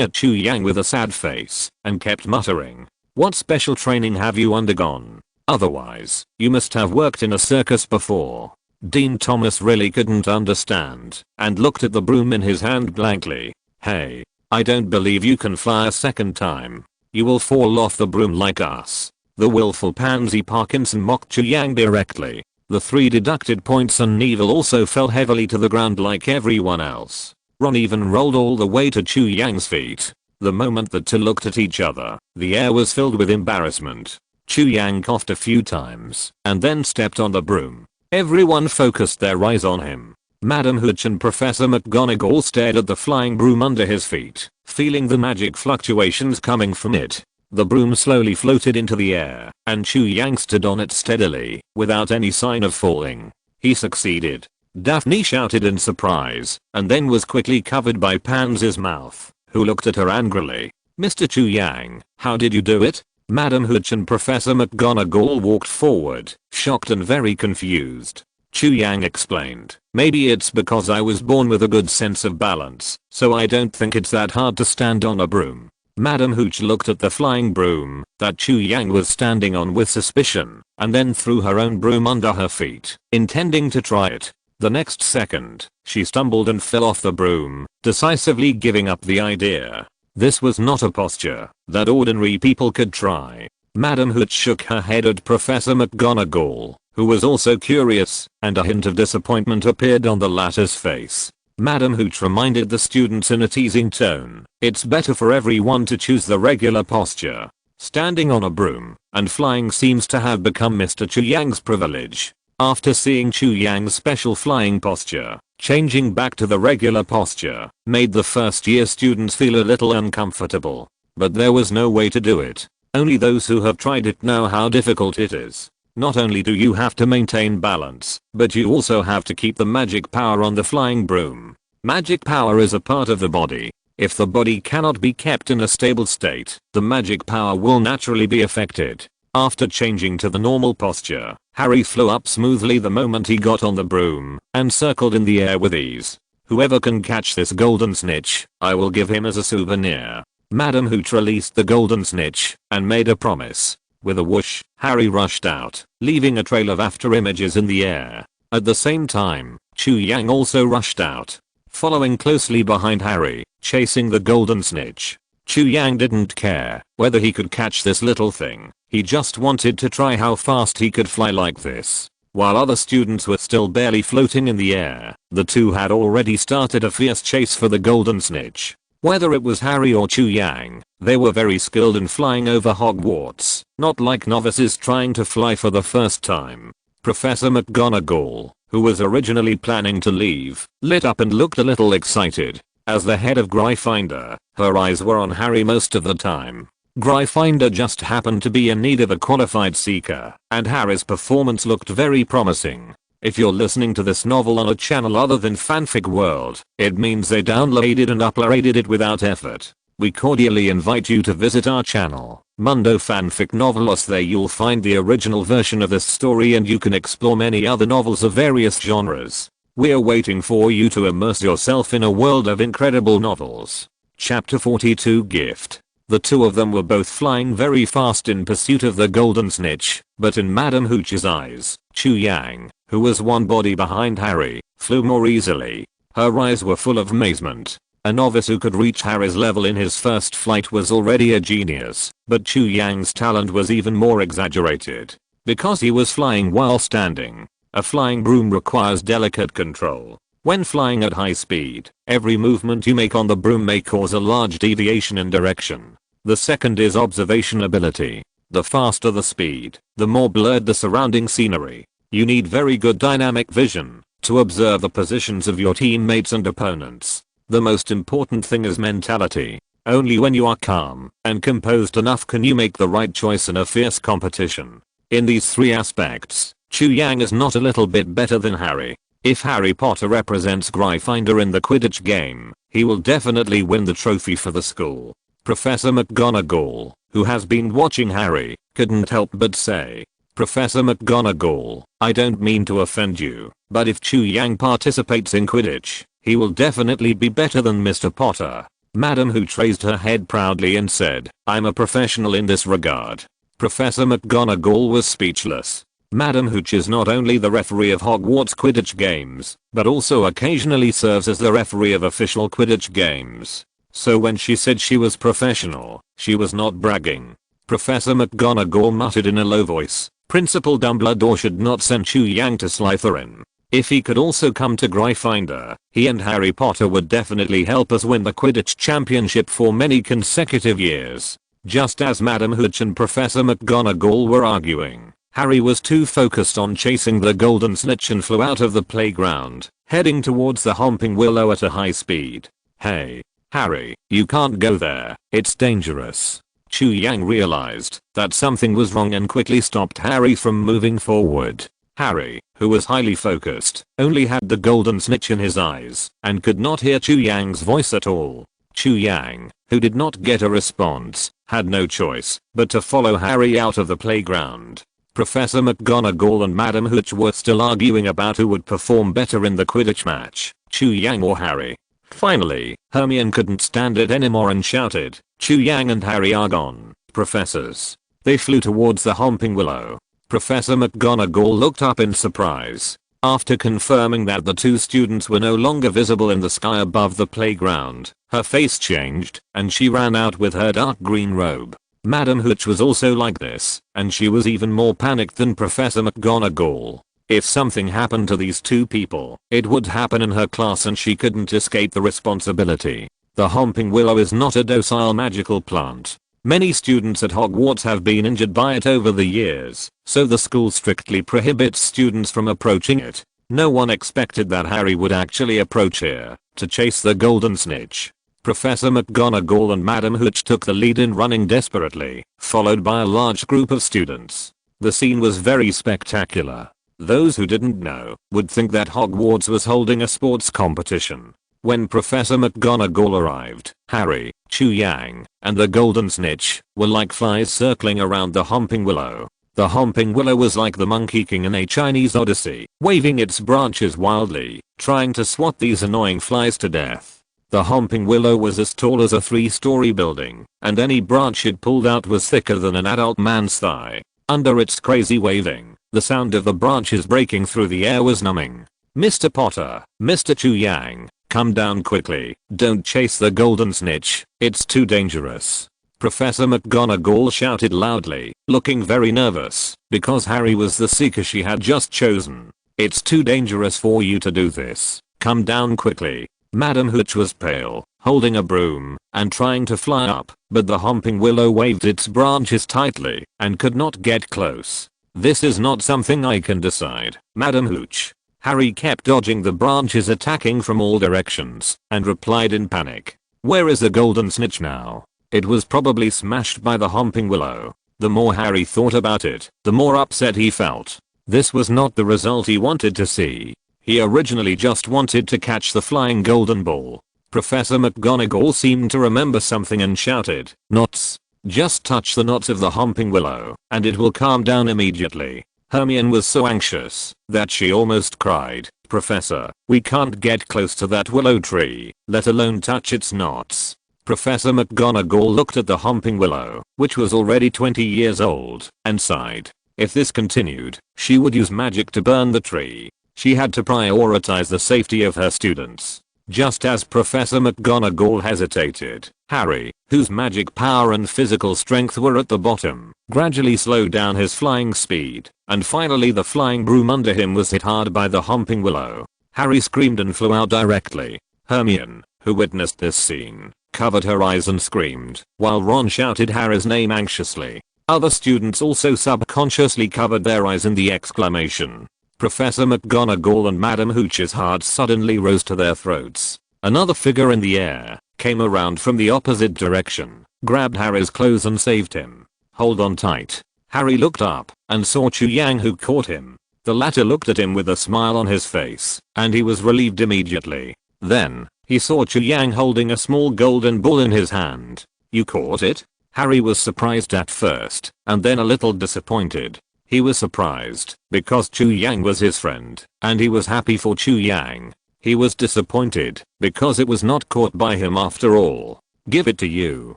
at Chu Yang with a sad face, and kept muttering, what special training have you undergone? Otherwise, you must have worked in a circus before. Dean Thomas really couldn't understand, and looked at the broom in his hand blankly. Hey, I don't believe you can fly a second time. You will fall off the broom like us. The willful pansy Parkinson mocked Chu Yang directly. The 3 deducted points and Neville also fell heavily to the ground like everyone else. Ron even rolled all the way to Chu Yang's feet. The moment the two looked at each other, the air was filled with embarrassment. Chu Yang coughed a few times, and then stepped on the broom. Everyone focused their eyes on him. Madam Hooch and Professor McGonagall stared at the flying broom under his feet, feeling the magic fluctuations coming from it. The broom slowly floated into the air, and Chu Yang stood on it steadily, without any sign of falling. He succeeded. Daphne shouted in surprise, and then was quickly covered by Pansy's mouth, who looked at her angrily. Mr. Chu Yang, how did you do it? Madam Hooch and Professor McGonagall walked forward, shocked and very confused. Chu Yang explained, maybe it's because I was born with a good sense of balance, so I don't think it's that hard to stand on a broom. Madam Hooch looked at the flying broom that Chu Yang was standing on with suspicion, and then threw her own broom under her feet, intending to try it. The next second, she stumbled and fell off the broom, decisively giving up the idea. This was not a posture that ordinary people could try. Madam Hooch shook her head at Professor McGonagall, who was also curious, and a hint of disappointment appeared on the latter's face. Madam Hooch reminded the students in a teasing tone, "It's better for everyone to choose the regular posture. Standing on a broom and flying seems to have become Mr. Chu Yang's privilege." After seeing Chu Yang's special flying posture, changing back to the regular posture made the first year students feel a little uncomfortable. But there was no way to do it. Only those who have tried it know how difficult it is. Not only do you have to maintain balance, but you also have to keep the magic power on the flying broom. Magic power is a part of the body. If the body cannot be kept in a stable state, the magic power will naturally be affected. After changing to the normal posture, Harry flew up smoothly the moment he got on the broom, and circled in the air with ease. "Whoever can catch this golden snitch, I will give him as a souvenir." Madam Hooch released the golden snitch, and made a promise. With a whoosh, Harry rushed out, leaving a trail of after images in the air. At the same time, Chu Yang also rushed out, following closely behind Harry, chasing the golden snitch. Chu Yang didn't care whether he could catch this little thing. He just wanted to try how fast he could fly like this. While other students were still barely floating in the air, the two had already started a fierce chase for the golden snitch. Whether it was Harry or Chu Yang, they were very skilled in flying over Hogwarts, not like novices trying to fly for the first time. Professor McGonagall, who was originally planning to leave, lit up and looked a little excited. As the head of Gryffindor, her eyes were on Harry most of the time. Gryffindor just happened to be in need of a qualified seeker, and Harry's performance looked very promising. If you're listening to this novel on a channel other than Fanfic World, it means they downloaded and uploaded it without effort. We cordially invite you to visit our channel, Mundo Fanfic Novelos. There you'll find the original version of this story and you can explore many other novels of various genres. We're waiting for you to immerse yourself in a world of incredible novels. Chapter 42 Gift. The two of them were both flying very fast in pursuit of the golden snitch, but in Madam Hooch's eyes, Chu Yang, who was one body behind Harry, flew more easily. Her eyes were full of amazement. A novice who could reach Harry's level in his first flight was already a genius, but Chu Yang's talent was even more exaggerated. Because he was flying while standing, a flying broom requires delicate control. When flying at high speed, every movement you make on the broom may cause a large deviation in direction. The second is observation ability. The faster the speed, the more blurred the surrounding scenery. You need very good dynamic vision to observe the positions of your teammates and opponents. The most important thing is mentality. Only when you are calm and composed enough can you make the right choice in a fierce competition. In these three aspects, Chu Yang is not a little bit better than Harry. If Harry Potter represents Gryffindor in the Quidditch game, he will definitely win the trophy for the school. Professor McGonagall, who has been watching Harry, couldn't help but say, "Professor McGonagall, I don't mean to offend you, but if Chu Yang participates in Quidditch, he will definitely be better than Mr. Potter." Madam Hooch raised her head proudly and said, "I'm a professional in this regard." Professor McGonagall was speechless. Madam Hooch is not only the referee of Hogwarts Quidditch games, but also occasionally serves as the referee of official Quidditch games. So when she said she was professional, she was not bragging. Professor McGonagall muttered in a low voice, "Principal Dumbledore should not send Chu Yang to Slytherin. If he could also come to Gryffindor, he and Harry Potter would definitely help us win the Quidditch championship for many consecutive years." Just as Madam Hooch and Professor McGonagall were arguing, Harry was too focused on chasing the golden snitch and flew out of the playground, heading towards the Homping Willow at a high speed. "Hey, Harry, you can't go there, it's dangerous." Chu Yang realized that something was wrong and quickly stopped Harry from moving forward. Harry, who was highly focused, only had the golden snitch in his eyes and could not hear Chu Yang's voice at all. Chu Yang, who did not get a response, had no choice but to follow Harry out of the playground. Professor McGonagall and Madam Hooch were still arguing about who would perform better in the Quidditch match, Chu Yang or Harry. Finally, Hermione couldn't stand it anymore and shouted, "Chu Yang and Harry are gone, professors." They flew towards the Homping Willow. Professor McGonagall looked up in surprise. After confirming that the two students were no longer visible in the sky above the playground, her face changed, and she ran out with her dark green robe. Madam Hooch was also like this, and she was even more panicked than Professor McGonagall. If something happened to these two people, it would happen in her class and she couldn't escape the responsibility. The Homping Willow is not a docile magical plant. Many students at Hogwarts have been injured by it over the years, so the school strictly prohibits students from approaching it. No one expected that Harry would actually approach here to chase the golden snitch. Professor McGonagall and Madam Hooch took the lead in running desperately, followed by a large group of students. The scene was very spectacular. Those who didn't know would think that Hogwarts was holding a sports competition. When Professor McGonagall arrived, Harry, Chu Yang, and the Golden Snitch were like flies circling around the Homping Willow. The Homping Willow was like the Monkey King in a Chinese Odyssey, waving its branches wildly, trying to swat these annoying flies to death. The Homping Willow was as tall as a 3-story building, and any branch it pulled out was thicker than an adult man's thigh. Under its crazy waving, the sound of the branches breaking through the air was numbing. "Mr. Potter, Mr. Chu Yang, come down quickly, don't chase the Golden Snitch, it's too dangerous." Professor McGonagall shouted loudly, looking very nervous, because Harry was the seeker she had just chosen. "It's too dangerous for you to do this, come down quickly." Madam Hooch was pale, holding a broom, and trying to fly up, but the Homping Willow waved its branches tightly, and could not get close. "This is not something I can decide, Madam Hooch." Harry kept dodging the branches attacking from all directions, and replied in panic, "Where is the Golden Snitch now?" It was probably smashed by the Homping Willow. The more Harry thought about it, the more upset he felt. This was not the result he wanted to see. He originally just wanted to catch the flying golden ball. Professor McGonagall seemed to remember something and shouted, "Knots. Just touch the knots of the Homping Willow, and it will calm down immediately." Hermione was so anxious that she almost cried. "Professor, we can't get close to that willow tree, let alone touch its knots." Professor McGonagall looked at the Homping Willow, which was already 20 years old, and sighed. If this continued, she would use magic to burn the tree. She had to prioritize the safety of her students. Just as Professor McGonagall hesitated, Harry, whose magic power and physical strength were at the bottom, gradually slowed down his flying speed, and finally the flying broom under him was hit hard by the Homping Willow. Harry screamed and flew out directly. Hermione, who witnessed this scene, covered her eyes and screamed, while Ron shouted Harry's name anxiously. Other students also subconsciously covered their eyes in the exclamation. Professor McGonagall and Madam Hooch's hearts suddenly rose to their throats. Another figure in the air came around from the opposite direction, grabbed Harry's clothes and saved him. "Hold on tight." Harry looked up and saw Chu Yang, who caught him. The latter looked at him with a smile on his face, and he was relieved immediately. Then, he saw Chu Yang holding a small golden ball in his hand. "You caught it?" Harry was surprised at first, and then a little disappointed. He was surprised because Chu Yang was his friend, and he was happy for Chu Yang. He was disappointed because it was not caught by him after all. "Give it to you.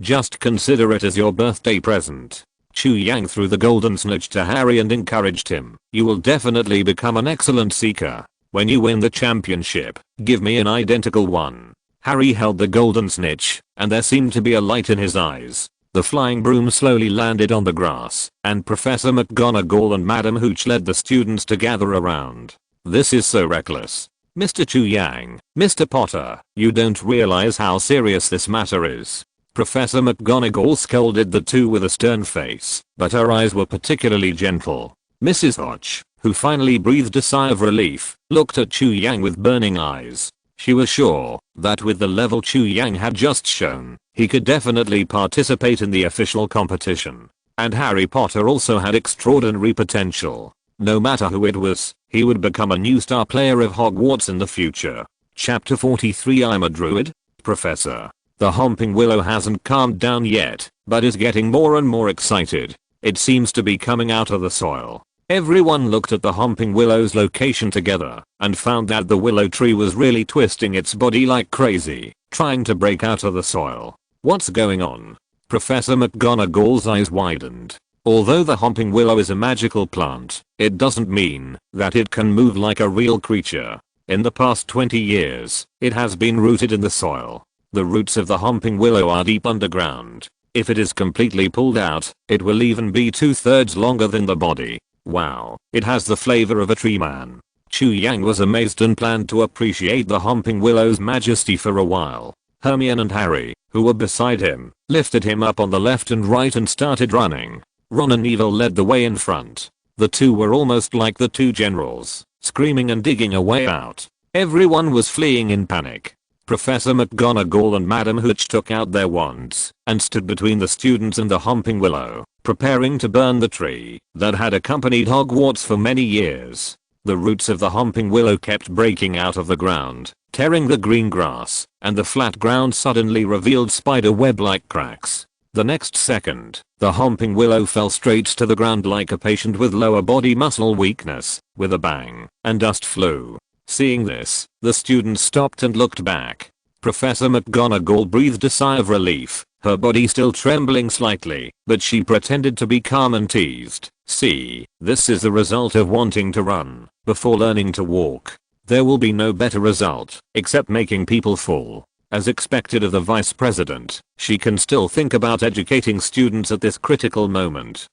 Just consider it as your birthday present." Chu Yang threw the golden snitch to Harry and encouraged him. "You will definitely become an excellent seeker. When you win the championship, give me an identical one." Harry held the golden snitch, and there seemed to be a light in his eyes. The flying broom slowly landed on the grass, and Professor McGonagall and Madam Hooch led the students to gather around. "This is so reckless. Mr. Chu Yang, Mr. Potter, you don't realize how serious this matter is." Professor McGonagall scolded the two with a stern face, but her eyes were particularly gentle. Mrs. Hooch, who finally breathed a sigh of relief, looked at Chu Yang with burning eyes. She was sure that with the level Chu Yang had just shown, he could definitely participate in the official competition. And Harry Potter also had extraordinary potential. No matter who it was, he would become a new star player of Hogwarts in the future. Chapter 43 I'm a Druid? Professor. The Homping Willow hasn't calmed down yet, but is getting more and more excited. It seems to be coming out of the soil. Everyone looked at the Homping Willow's location together and found that the willow tree was really twisting its body like crazy, trying to break out of the soil. What's going on? Professor McGonagall's eyes widened. Although the Homping Willow is a magical plant, it doesn't mean that it can move like a real creature. In the past 20 years, it has been rooted in the soil. The roots of the Homping Willow are deep underground. If it is completely pulled out, it will even be 2/3 longer than the body. Wow, it has the flavor of a tree man. Chu Yang was amazed and planned to appreciate the Homping Willow's majesty for a while. Hermione and Harry, who were beside him, lifted him up on the left and right and started running. Ron and Neville led the way in front. The two were almost like the two generals, screaming and digging a way out. Everyone was fleeing in panic. Professor McGonagall and Madam Hooch took out their wands and stood between the students and the Homping Willow, preparing to burn the tree that had accompanied Hogwarts for many years. The roots of the Homping Willow kept breaking out of the ground, tearing the green grass, and the flat ground suddenly revealed spider web-like cracks. The next second, the Homping Willow fell straight to the ground like a patient with lower body muscle weakness, with a bang, and dust flew. Seeing this, the students stopped and looked back. Professor McGonagall breathed a sigh of relief, her body still trembling slightly, but she pretended to be calm and teased, "See, this is the result of wanting to run before learning to walk. There will be no better result, except making people fall." As expected of the vice president, she can still think about educating students at this critical moment.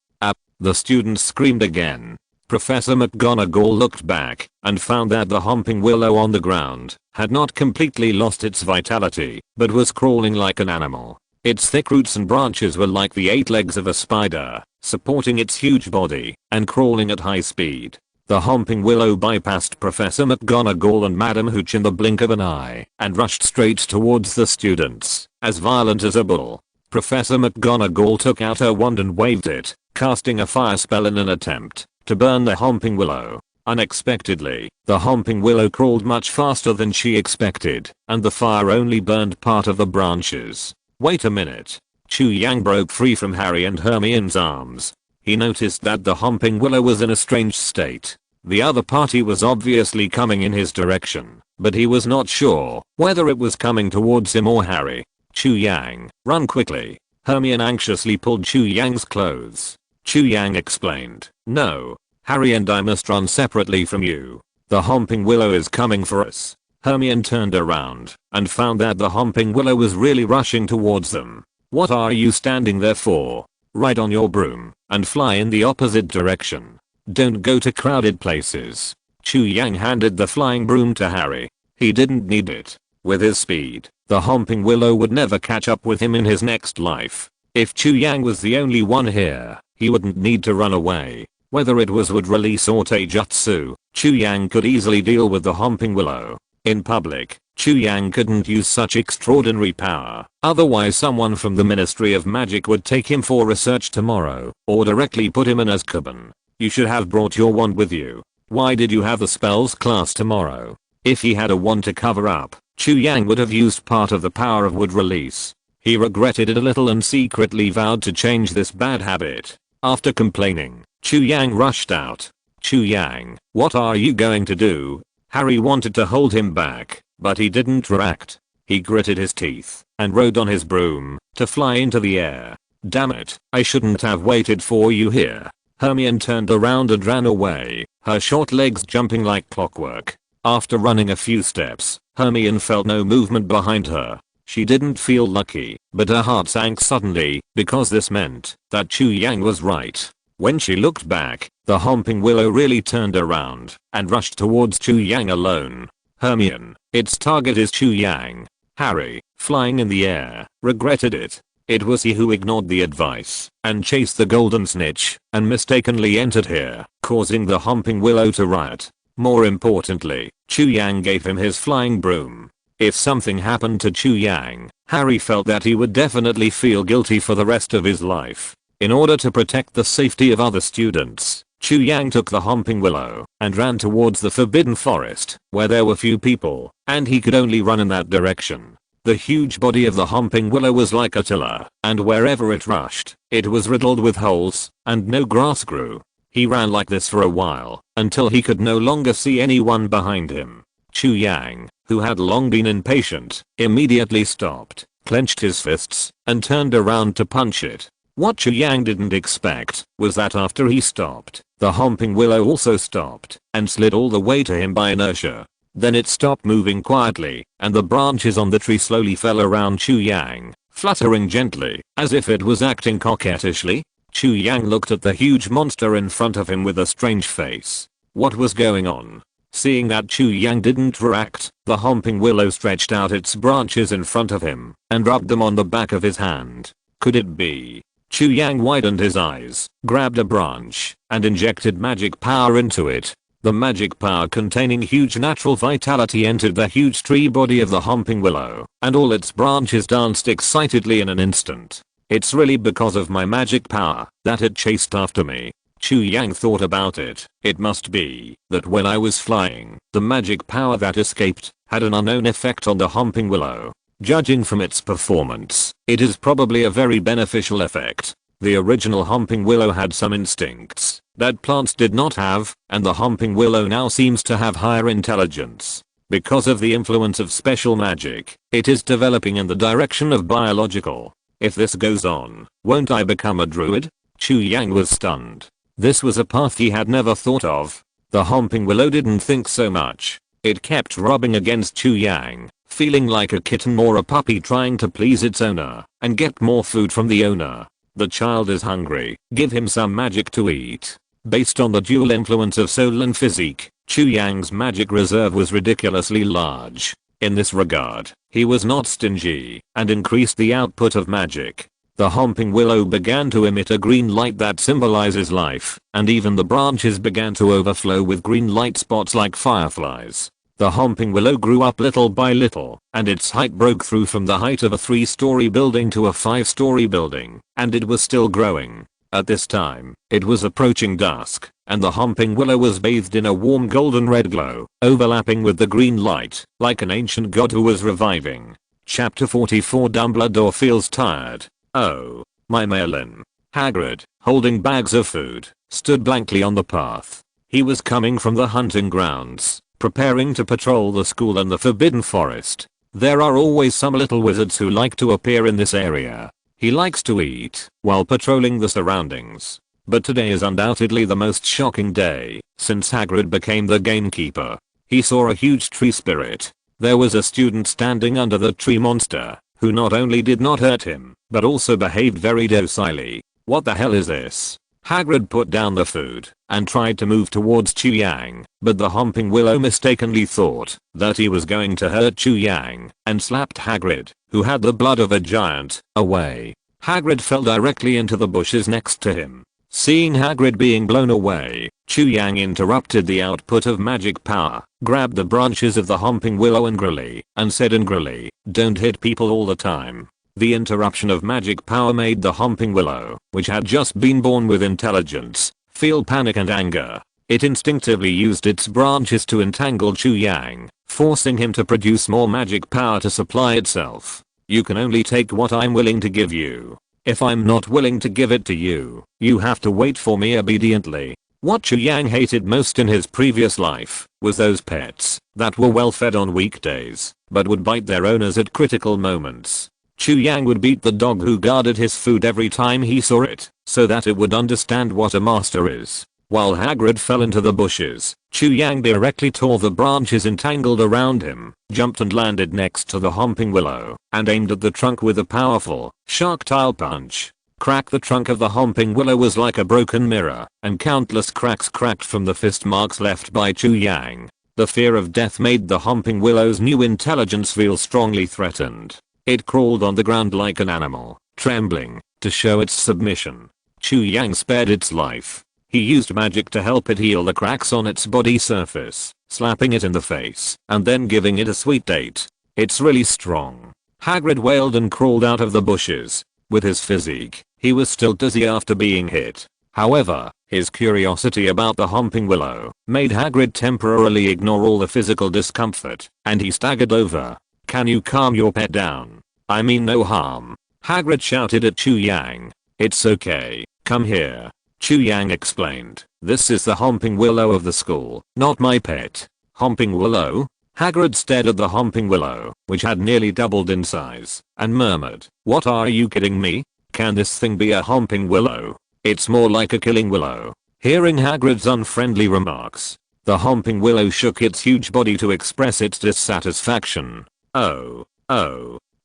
The students screamed again. Professor McGonagall looked back and found that the Homping Willow on the ground had not completely lost its vitality, but was crawling like an animal. Its thick roots and branches were like the 8 legs of a spider, supporting its huge body and crawling at high speed. The Homping Willow bypassed Professor McGonagall and Madam Hooch in the blink of an eye and rushed straight towards the students, as violent as a bull. Professor McGonagall took out her wand and waved it, casting a fire spell in an attempt to burn the Homping Willow. Unexpectedly, the Homping Willow crawled much faster than she expected, and the fire only burned part of the branches. Wait a minute. Chu Yang broke free from Harry and Hermione's arms. He noticed that the Homping Willow was in a strange state. The other party was obviously coming in his direction, but he was not sure whether it was coming towards him or Harry. Chu Yang, run quickly. Hermione anxiously pulled Chu Yang's clothes. Chu Yang explained, "No, Harry and I must run separately from you. The Homping Willow is coming for us." Hermione turned around and found that the Homping Willow was really rushing towards them. "What are you standing there for? Ride on your broom and fly in the opposite direction. Don't go to crowded places." Chu Yang handed the flying broom to Harry. He didn't need it. With his speed, the Homping Willow would never catch up with him in his next life. If Chu Yang was the only one here, he wouldn't need to run away. Whether it was wood release or taijutsu, Chu Yang could easily deal with the Homping Willow. In public, Chu Yang couldn't use such extraordinary power, otherwise someone from the Ministry of Magic would take him for research tomorrow, or directly put him in Azkaban. You should have brought your wand with you. Why did you have a spells class tomorrow? If he had a wand to cover up, Chu Yang would have used part of the power of wood release. He regretted it a little and secretly vowed to change this bad habit. After complaining, Chu Yang rushed out. "Chu Yang, what are you going to do?" Harry wanted to hold him back, but he didn't react. He gritted his teeth and rode on his broom to fly into the air. "Damn it, I shouldn't have waited for you here." Hermione turned around and ran away, her short legs jumping like clockwork. After running a few steps, Hermione felt no movement behind her. She didn't feel lucky, but her heart sank suddenly, because this meant that Chu Yang was right. When she looked back, the Homping Willow really turned around and rushed towards Chu Yang alone. Hermione, its target is Chu Yang. Harry, flying in the air, regretted it. It was he who ignored the advice and chased the golden snitch and mistakenly entered here, causing the Homping Willow to riot. More importantly, Chu Yang gave him his flying broom. If something happened to Chu Yang, Harry felt that he would definitely feel guilty for the rest of his life. In order to protect the safety of other students, Chu Yang took the Homping Willow and ran towards the Forbidden Forest, where there were few people, and he could only run in that direction. The huge body of the Homping Willow was like a tiller, and wherever it rushed, it was riddled with holes, and no grass grew. He ran like this for a while, until he could no longer see anyone behind him. Chu Yang, who had long been impatient, immediately stopped, clenched his fists, and turned around to punch it. What Chu Yang didn't expect was that after he stopped, the Homping Willow also stopped and slid all the way to him by inertia. Then it stopped moving quietly, and the branches on the tree slowly fell around Chu Yang, fluttering gently, as if it was acting coquettishly. Chu Yang looked at the huge monster in front of him with a strange face. What was going on? Seeing that Chu Yang didn't react, the Homping Willow stretched out its branches in front of him and rubbed them on the back of his hand. Could it be? Chu Yang widened his eyes, grabbed a branch, and injected magic power into it. The magic power containing huge natural vitality entered the huge tree body of the Homping Willow, and all its branches danced excitedly in an instant. It's really because of my magic power that it chased after me. Chu Yang thought about it. It must be that when I was flying, the magic power that escaped had an unknown effect on the Homping Willow. Judging from its performance, it is probably a very beneficial effect. The original Homping Willow had some instincts that plants did not have, and the Homping Willow now seems to have higher intelligence. Because of the influence of special magic, it is developing in the direction of biological. If this goes on, won't I become a druid? Chu Yang was stunned. This was a path he had never thought of. The Homping Willow didn't think so much. It kept rubbing against Chu Yang, feeling like a kitten or a puppy trying to please its owner and get more food from the owner. The child is hungry, give him some magic to eat. Based on the dual influence of soul and physique, Chu Yang's magic reserve was ridiculously large. In this regard, he was not stingy and increased the output of magic. The Homping Willow began to emit a green light that symbolizes life, and even the branches began to overflow with green light spots like fireflies. The Homping Willow grew up little by little, and its height broke through from the height of a 3-story building to a 5-story building, and it was still growing. At this time, it was approaching dusk, and the Homping Willow was bathed in a warm golden red glow, overlapping with the green light, like an ancient god who was reviving. Chapter 44 Dumbledore feels tired. Oh, my Merlin. Hagrid, holding bags of food, stood blankly on the path. He was coming from the hunting grounds, preparing to patrol the school and the Forbidden Forest. There are always some little wizards who like to appear in this area. He likes to eat while patrolling the surroundings. But today is undoubtedly the most shocking day since Hagrid became the gamekeeper. He saw a huge tree spirit. There was a student standing under the tree monster, who not only did not hurt him, but also behaved very docilely. What the hell is this? Hagrid put down the food and tried to move towards Chu Yang, but the Homping Willow mistakenly thought that he was going to hurt Chu Yang and slapped Hagrid, who had the blood of a giant, away. Hagrid fell directly into the bushes next to him. Seeing Hagrid being blown away, Chu Yang interrupted the output of magic power, grabbed the branches of the Homping Willow angrily, and said angrily, "Don't hit people all the time." The interruption of magic power made the Homping Willow, which had just been born with intelligence, feel panic and anger. It instinctively used its branches to entangle Chu Yang, forcing him to produce more magic power to supply itself. You can only take what I'm willing to give you. If I'm not willing to give it to you, you have to wait for me obediently. What Chu Yang hated most in his previous life was those pets that were well fed on weekdays, but would bite their owners at critical moments. Chu Yang would beat the dog who guarded his food every time he saw it, so that it would understand what a master is. While Hagrid fell into the bushes, Chu Yang directly tore the branches entangled around him, jumped and landed next to the Homping Willow, and aimed at the trunk with a powerful, shark-tail punch. Crack! The trunk of the Homping Willow was like a broken mirror, and countless cracks cracked from the fist marks left by Chu Yang. The fear of death made the Homping Willow's new intelligence feel strongly threatened. It crawled on the ground like an animal, trembling, to show its submission. Chu Yang spared its life. He used magic to help it heal the cracks on its body surface, slapping it in the face, and then giving it a sweet date. It's really strong. Hagrid wailed and crawled out of the bushes. With his physique, he was still dizzy after being hit. However, his curiosity about the Homping Willow made Hagrid temporarily ignore all the physical discomfort, and he staggered over. "Can you calm your pet down? I mean no harm." Hagrid shouted at Chu Yang. "It's okay, come here." Chu Yang explained. This is the Homping Willow of the school, not my pet. Homping Willow? Hagrid stared at the Homping Willow, which had nearly doubled in size, and murmured, "What, are you kidding me? Can this thing be a Homping Willow? It's more like a killing willow." Hearing Hagrid's unfriendly remarks, the Homping Willow shook its huge body to express its dissatisfaction. Oh,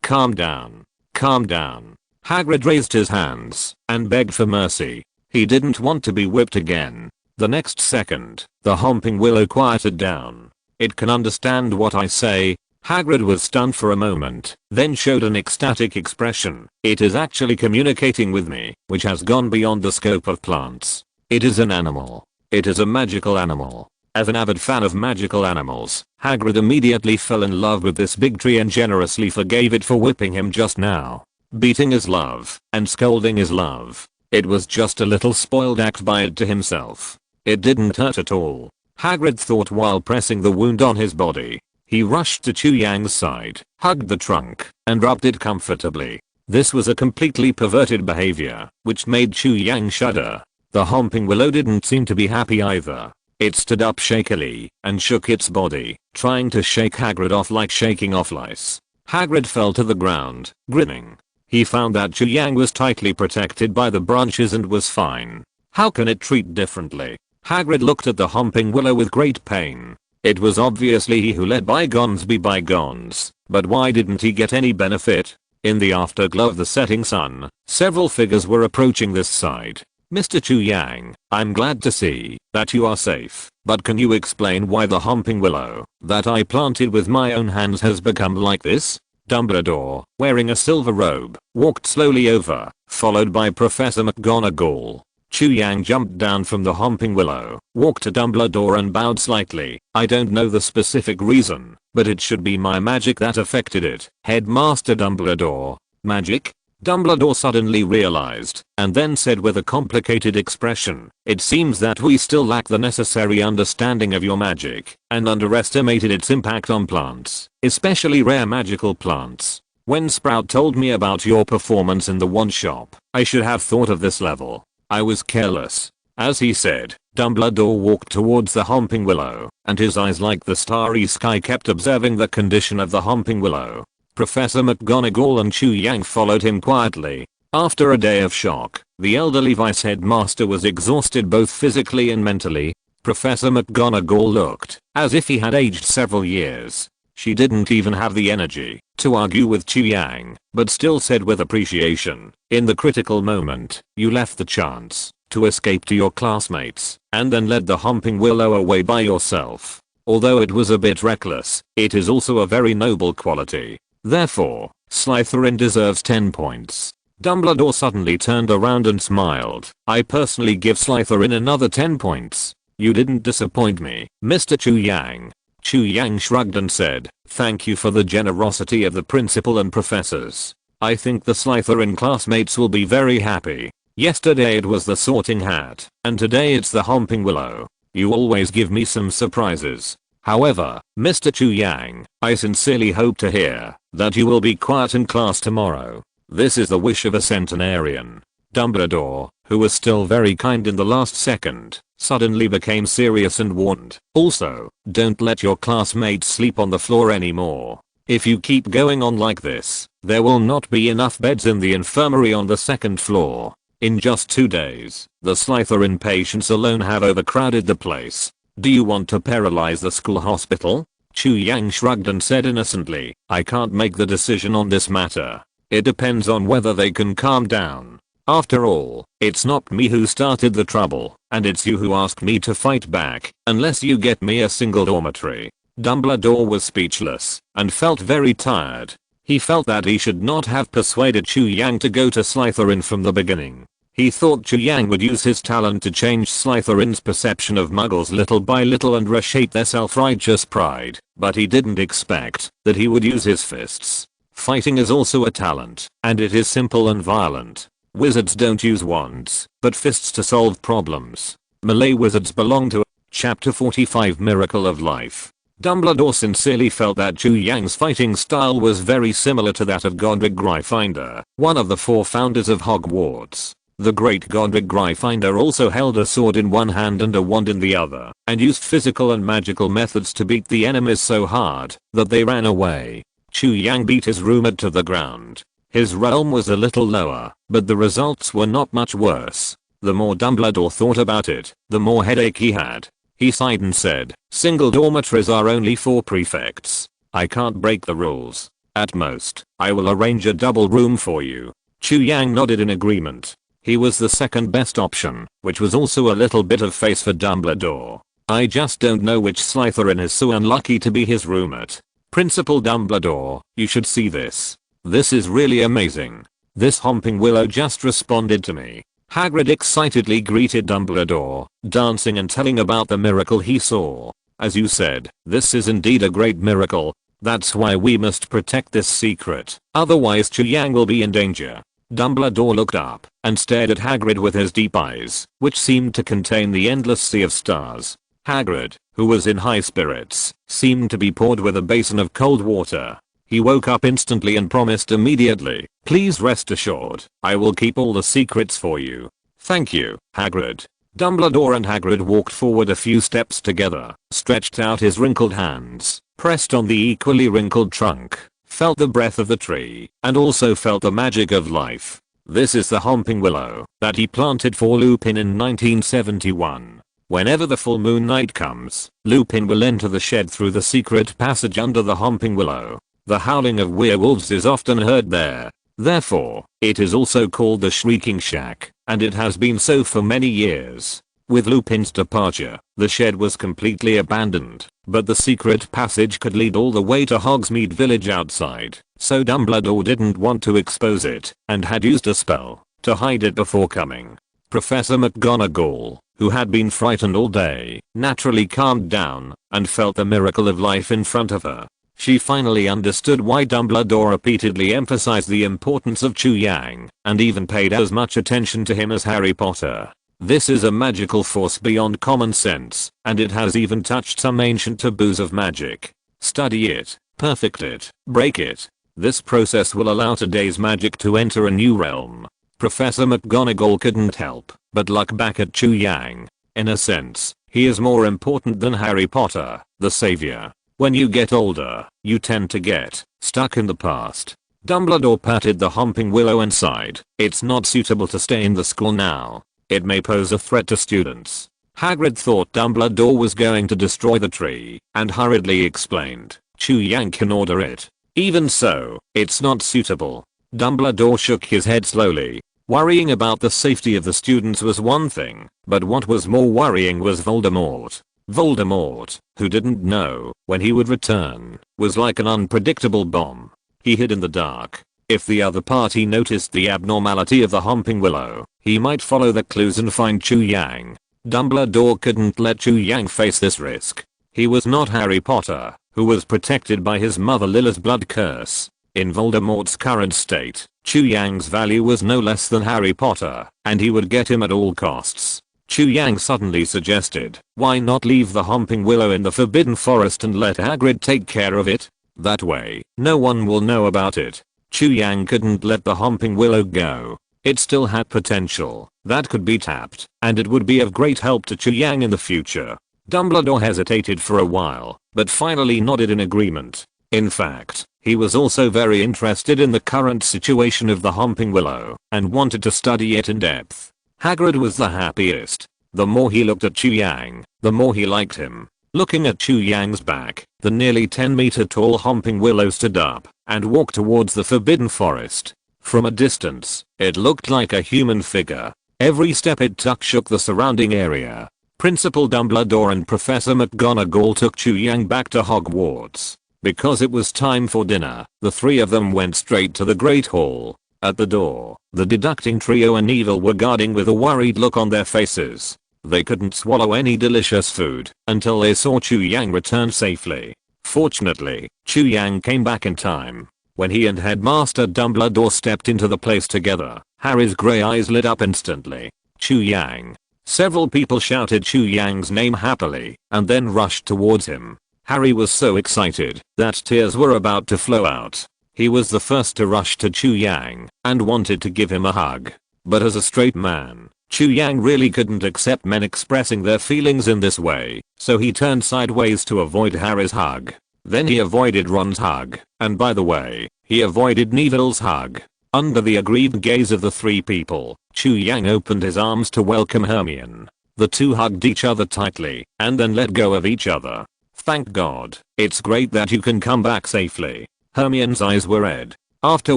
calm down. Calm down. Hagrid raised his hands and begged for mercy. He didn't want to be whipped again. The next second, the Homping Willow quieted down. "It can understand what I say." Hagrid was stunned for a moment, then showed an ecstatic expression. "It is actually communicating with me, which has gone beyond the scope of plants. It is an animal. It is a magical animal." As an avid fan of magical animals, Hagrid immediately fell in love with this big tree and generously forgave it for whipping him just now. Beating is love, and scolding is love. It was just a little spoiled act by it to himself. It didn't hurt at all, Hagrid thought while pressing the wound on his body. He rushed to Chu Yang's side, hugged the trunk, and rubbed it comfortably. This was a completely perverted behavior, which made Chu Yang shudder. The Homping Willow didn't seem to be happy either. It stood up shakily and shook its body, trying to shake Hagrid off like shaking off lice. Hagrid fell to the ground, grinning. He found that Chu Yang was tightly protected by the branches and was fine. How can it treat differently? Hagrid looked at the Homping Willow with great pain. It was obviously he who let bygones be bygones, but why didn't he get any benefit? In the afterglow of the setting sun, several figures were approaching this side. "Mr. Chu Yang, I'm glad to see that you are safe, but can you explain why the Homping Willow that I planted with my own hands has become like this?" Dumbledore, wearing a silver robe, walked slowly over, followed by Professor McGonagall. Chu Yang jumped down from the Homping Willow, walked to Dumbledore and bowed slightly. "I don't know the specific reason, but it should be my magic that affected it." Headmaster Dumbledore. Magic? Dumbledore suddenly realized, and then said with a complicated expression, "It seems that we still lack the necessary understanding of your magic, and underestimated its impact on plants, especially rare magical plants. When Sprout told me about your performance in the wand shop, I should have thought of this level. I was careless." As he said, Dumbledore walked towards the Homping Willow, and his eyes like the starry sky kept observing the condition of the Homping Willow. Professor McGonagall and Chu Yang followed him quietly. After a day of shock, the elderly vice headmaster was exhausted both physically and mentally. Professor McGonagall looked as if he had aged several years. She didn't even have the energy to argue with Chu Yang, but still said with appreciation, "In the critical moment, you left the chance to escape to your classmates, and then led the Homping Willow away by yourself. Although it was a bit reckless, it is also a very noble quality. Therefore, Slytherin deserves 10 points. Dumbledore suddenly turned around and smiled. "I personally give Slytherin another 10 points. You didn't disappoint me, Mr. Chu Yang." Chu Yang shrugged and said, "Thank you for the generosity of the principal and professors. I think the Slytherin classmates will be very happy. Yesterday it was the Sorting Hat, and today it's the Homping Willow. You always give me some surprises. However, Mr. Chu Yang, I sincerely hope to hear that you will be quiet in class tomorrow. This is the wish of a centenarian." Dumbledore, who was still very kind in the last second, suddenly became serious and warned, "Also, don't let your classmates sleep on the floor anymore. If you keep going on like this, there will not be enough beds in the infirmary on the second floor. In just 2 days, the Slytherin patients alone have overcrowded the place. Do you want to paralyze the school hospital?" Chu Yang shrugged and said innocently, "I can't make the decision on this matter. It depends on whether they can calm down. After all, it's not me who started the trouble, and it's you who asked me to fight back, unless you get me a single dormitory." Dumbledore was speechless, and felt very tired. He felt that he should not have persuaded Chu Yang to go to Slytherin from the beginning. He thought Chu Yang would use his talent to change Slytherin's perception of muggles little by little and reshape their self-righteous pride, but he didn't expect that he would use his fists. Fighting is also a talent, and it is simple and violent. Wizards don't use wands, but fists to solve problems. Malay wizards belong to Chapter 45 Miracle of Life. Dumbledore sincerely felt that Chu Yang's fighting style was very similar to that of Godric Gryffindor, one of the 4 founders of Hogwarts. The great Godric Gryffindor also held a sword in one hand and a wand in the other, and used physical and magical methods to beat the enemies so hard that they ran away. Chu Yang beat his roommate to the ground. His realm was a little lower, but the results were not much worse. The more Dumbledore thought about it, the more headache he had. He sighed and said, "Single dormitories are only for prefects. I can't break the rules. At most, I will arrange a double room for you." Chu Yang nodded in agreement. He was the second best option, which was also a little bit of face for Dumbledore. "I just don't know which Slytherin is so unlucky to be his roommate. Principal Dumbledore, you should see this. This is really amazing. This Homping Willow just responded to me." Hagrid excitedly greeted Dumbledore, dancing and telling about the miracle he saw. "As you said, this is indeed a great miracle. That's why we must protect this secret. Otherwise Chu Yang will be in danger." Dumbledore looked up and stared at Hagrid with his deep eyes, which seemed to contain the endless sea of stars. Hagrid, who was in high spirits, seemed to be poured with a basin of cold water. He woke up instantly and promised immediately, "Please rest assured, I will keep all the secrets for you." "Thank you, Hagrid." Dumbledore and Hagrid walked forward a few steps together, stretched out his wrinkled hands, pressed on the equally wrinkled trunk, felt the breath of the tree, and also felt the magic of life. This is the Homping Willow that he planted for Lupin in 1971. Whenever the full moon night comes, Lupin will enter the shed through the secret passage under the Homping Willow. The howling of werewolves is often heard there. Therefore, it is also called the Shrieking Shack, and it has been so for many years. With Lupin's departure, the shed was completely abandoned, but the secret passage could lead all the way to Hogsmeade Village outside, so Dumbledore didn't want to expose it, and had used a spell to hide it before coming. Professor McGonagall, who had been frightened all day, naturally calmed down and felt the miracle of life in front of her. She finally understood why Dumbledore repeatedly emphasized the importance of Chu Yang, and even paid as much attention to him as Harry Potter. This is a magical force beyond common sense, and it has even touched some ancient taboos of magic. Study it, perfect it, break it. This process will allow today's magic to enter a new realm. Professor McGonagall couldn't help but look back at Chu Yang. In a sense, he is more important than Harry Potter, the savior. When you get older, you tend to get stuck in the past. Dumbledore patted the Homping Willow and sighed. "It's not suitable to stay in the school now. It may pose a threat to students." Hagrid thought Dumbledore was going to destroy the tree, and hurriedly explained, "Chu Yang can order it." "Even so, it's not suitable." Dumbledore shook his head slowly. Worrying about the safety of the students was one thing, but what was more worrying was Voldemort. Voldemort, who didn't know when he would return, was like an unpredictable bomb. He hid in the dark. If the other party noticed the abnormality of the Homping Willow, he might follow the clues and find Chu Yang. Dumbledore couldn't let Chu Yang face this risk. He was not Harry Potter, who was protected by his mother Lila's blood curse. In Voldemort's current state, Chu Yang's value was no less than Harry Potter, and he would get him at all costs. Chu Yang suddenly suggested, "Why not leave the Homping Willow in the Forbidden Forest and let Hagrid take care of it? That way, no one will know about it." Chu Yang couldn't let the Homping Willow go. It still had potential that could be tapped, and it would be of great help to Chu Yang in the future. Dumbledore hesitated for a while, but finally nodded in agreement. In fact, he was also very interested in the current situation of the Homping Willow, and wanted to study it in depth. Hagrid was the happiest. The more he looked at Chu Yang, the more he liked him. Looking at Chu Yang's back, the nearly 10-meter tall Homping Willow stood up and walked towards the Forbidden Forest. From a distance, it looked like a human figure. Every step it took shook the surrounding area. Principal Dumbledore and Professor McGonagall took Chu Yang back to Hogwarts. Because it was time for dinner, the three of them went straight to the Great Hall. At the door, the deducting trio and Evil were guarding with a worried look on their faces. They couldn't swallow any delicious food until they saw Chu Yang return safely. Fortunately, Chu Yang came back in time. When he and Headmaster Dumbledore stepped into the place together, Harry's grey eyes lit up instantly. Chu Yang. Several people shouted Chu Yang's name happily, and then rushed towards him. Harry was so excited that tears were about to flow out. He was the first to rush to Chu Yang and wanted to give him a hug. But as a straight man, Chu Yang really couldn't accept men expressing their feelings in this way, so he turned sideways to avoid Harry's hug. Then he avoided Ron's hug, and by the way, he avoided Neville's hug. Under the aggrieved gaze of the three people, Chu Yang opened his arms to welcome Hermione. The two hugged each other tightly, and then let go of each other. Thank God, it's great that you can come back safely. Hermione's eyes were red. After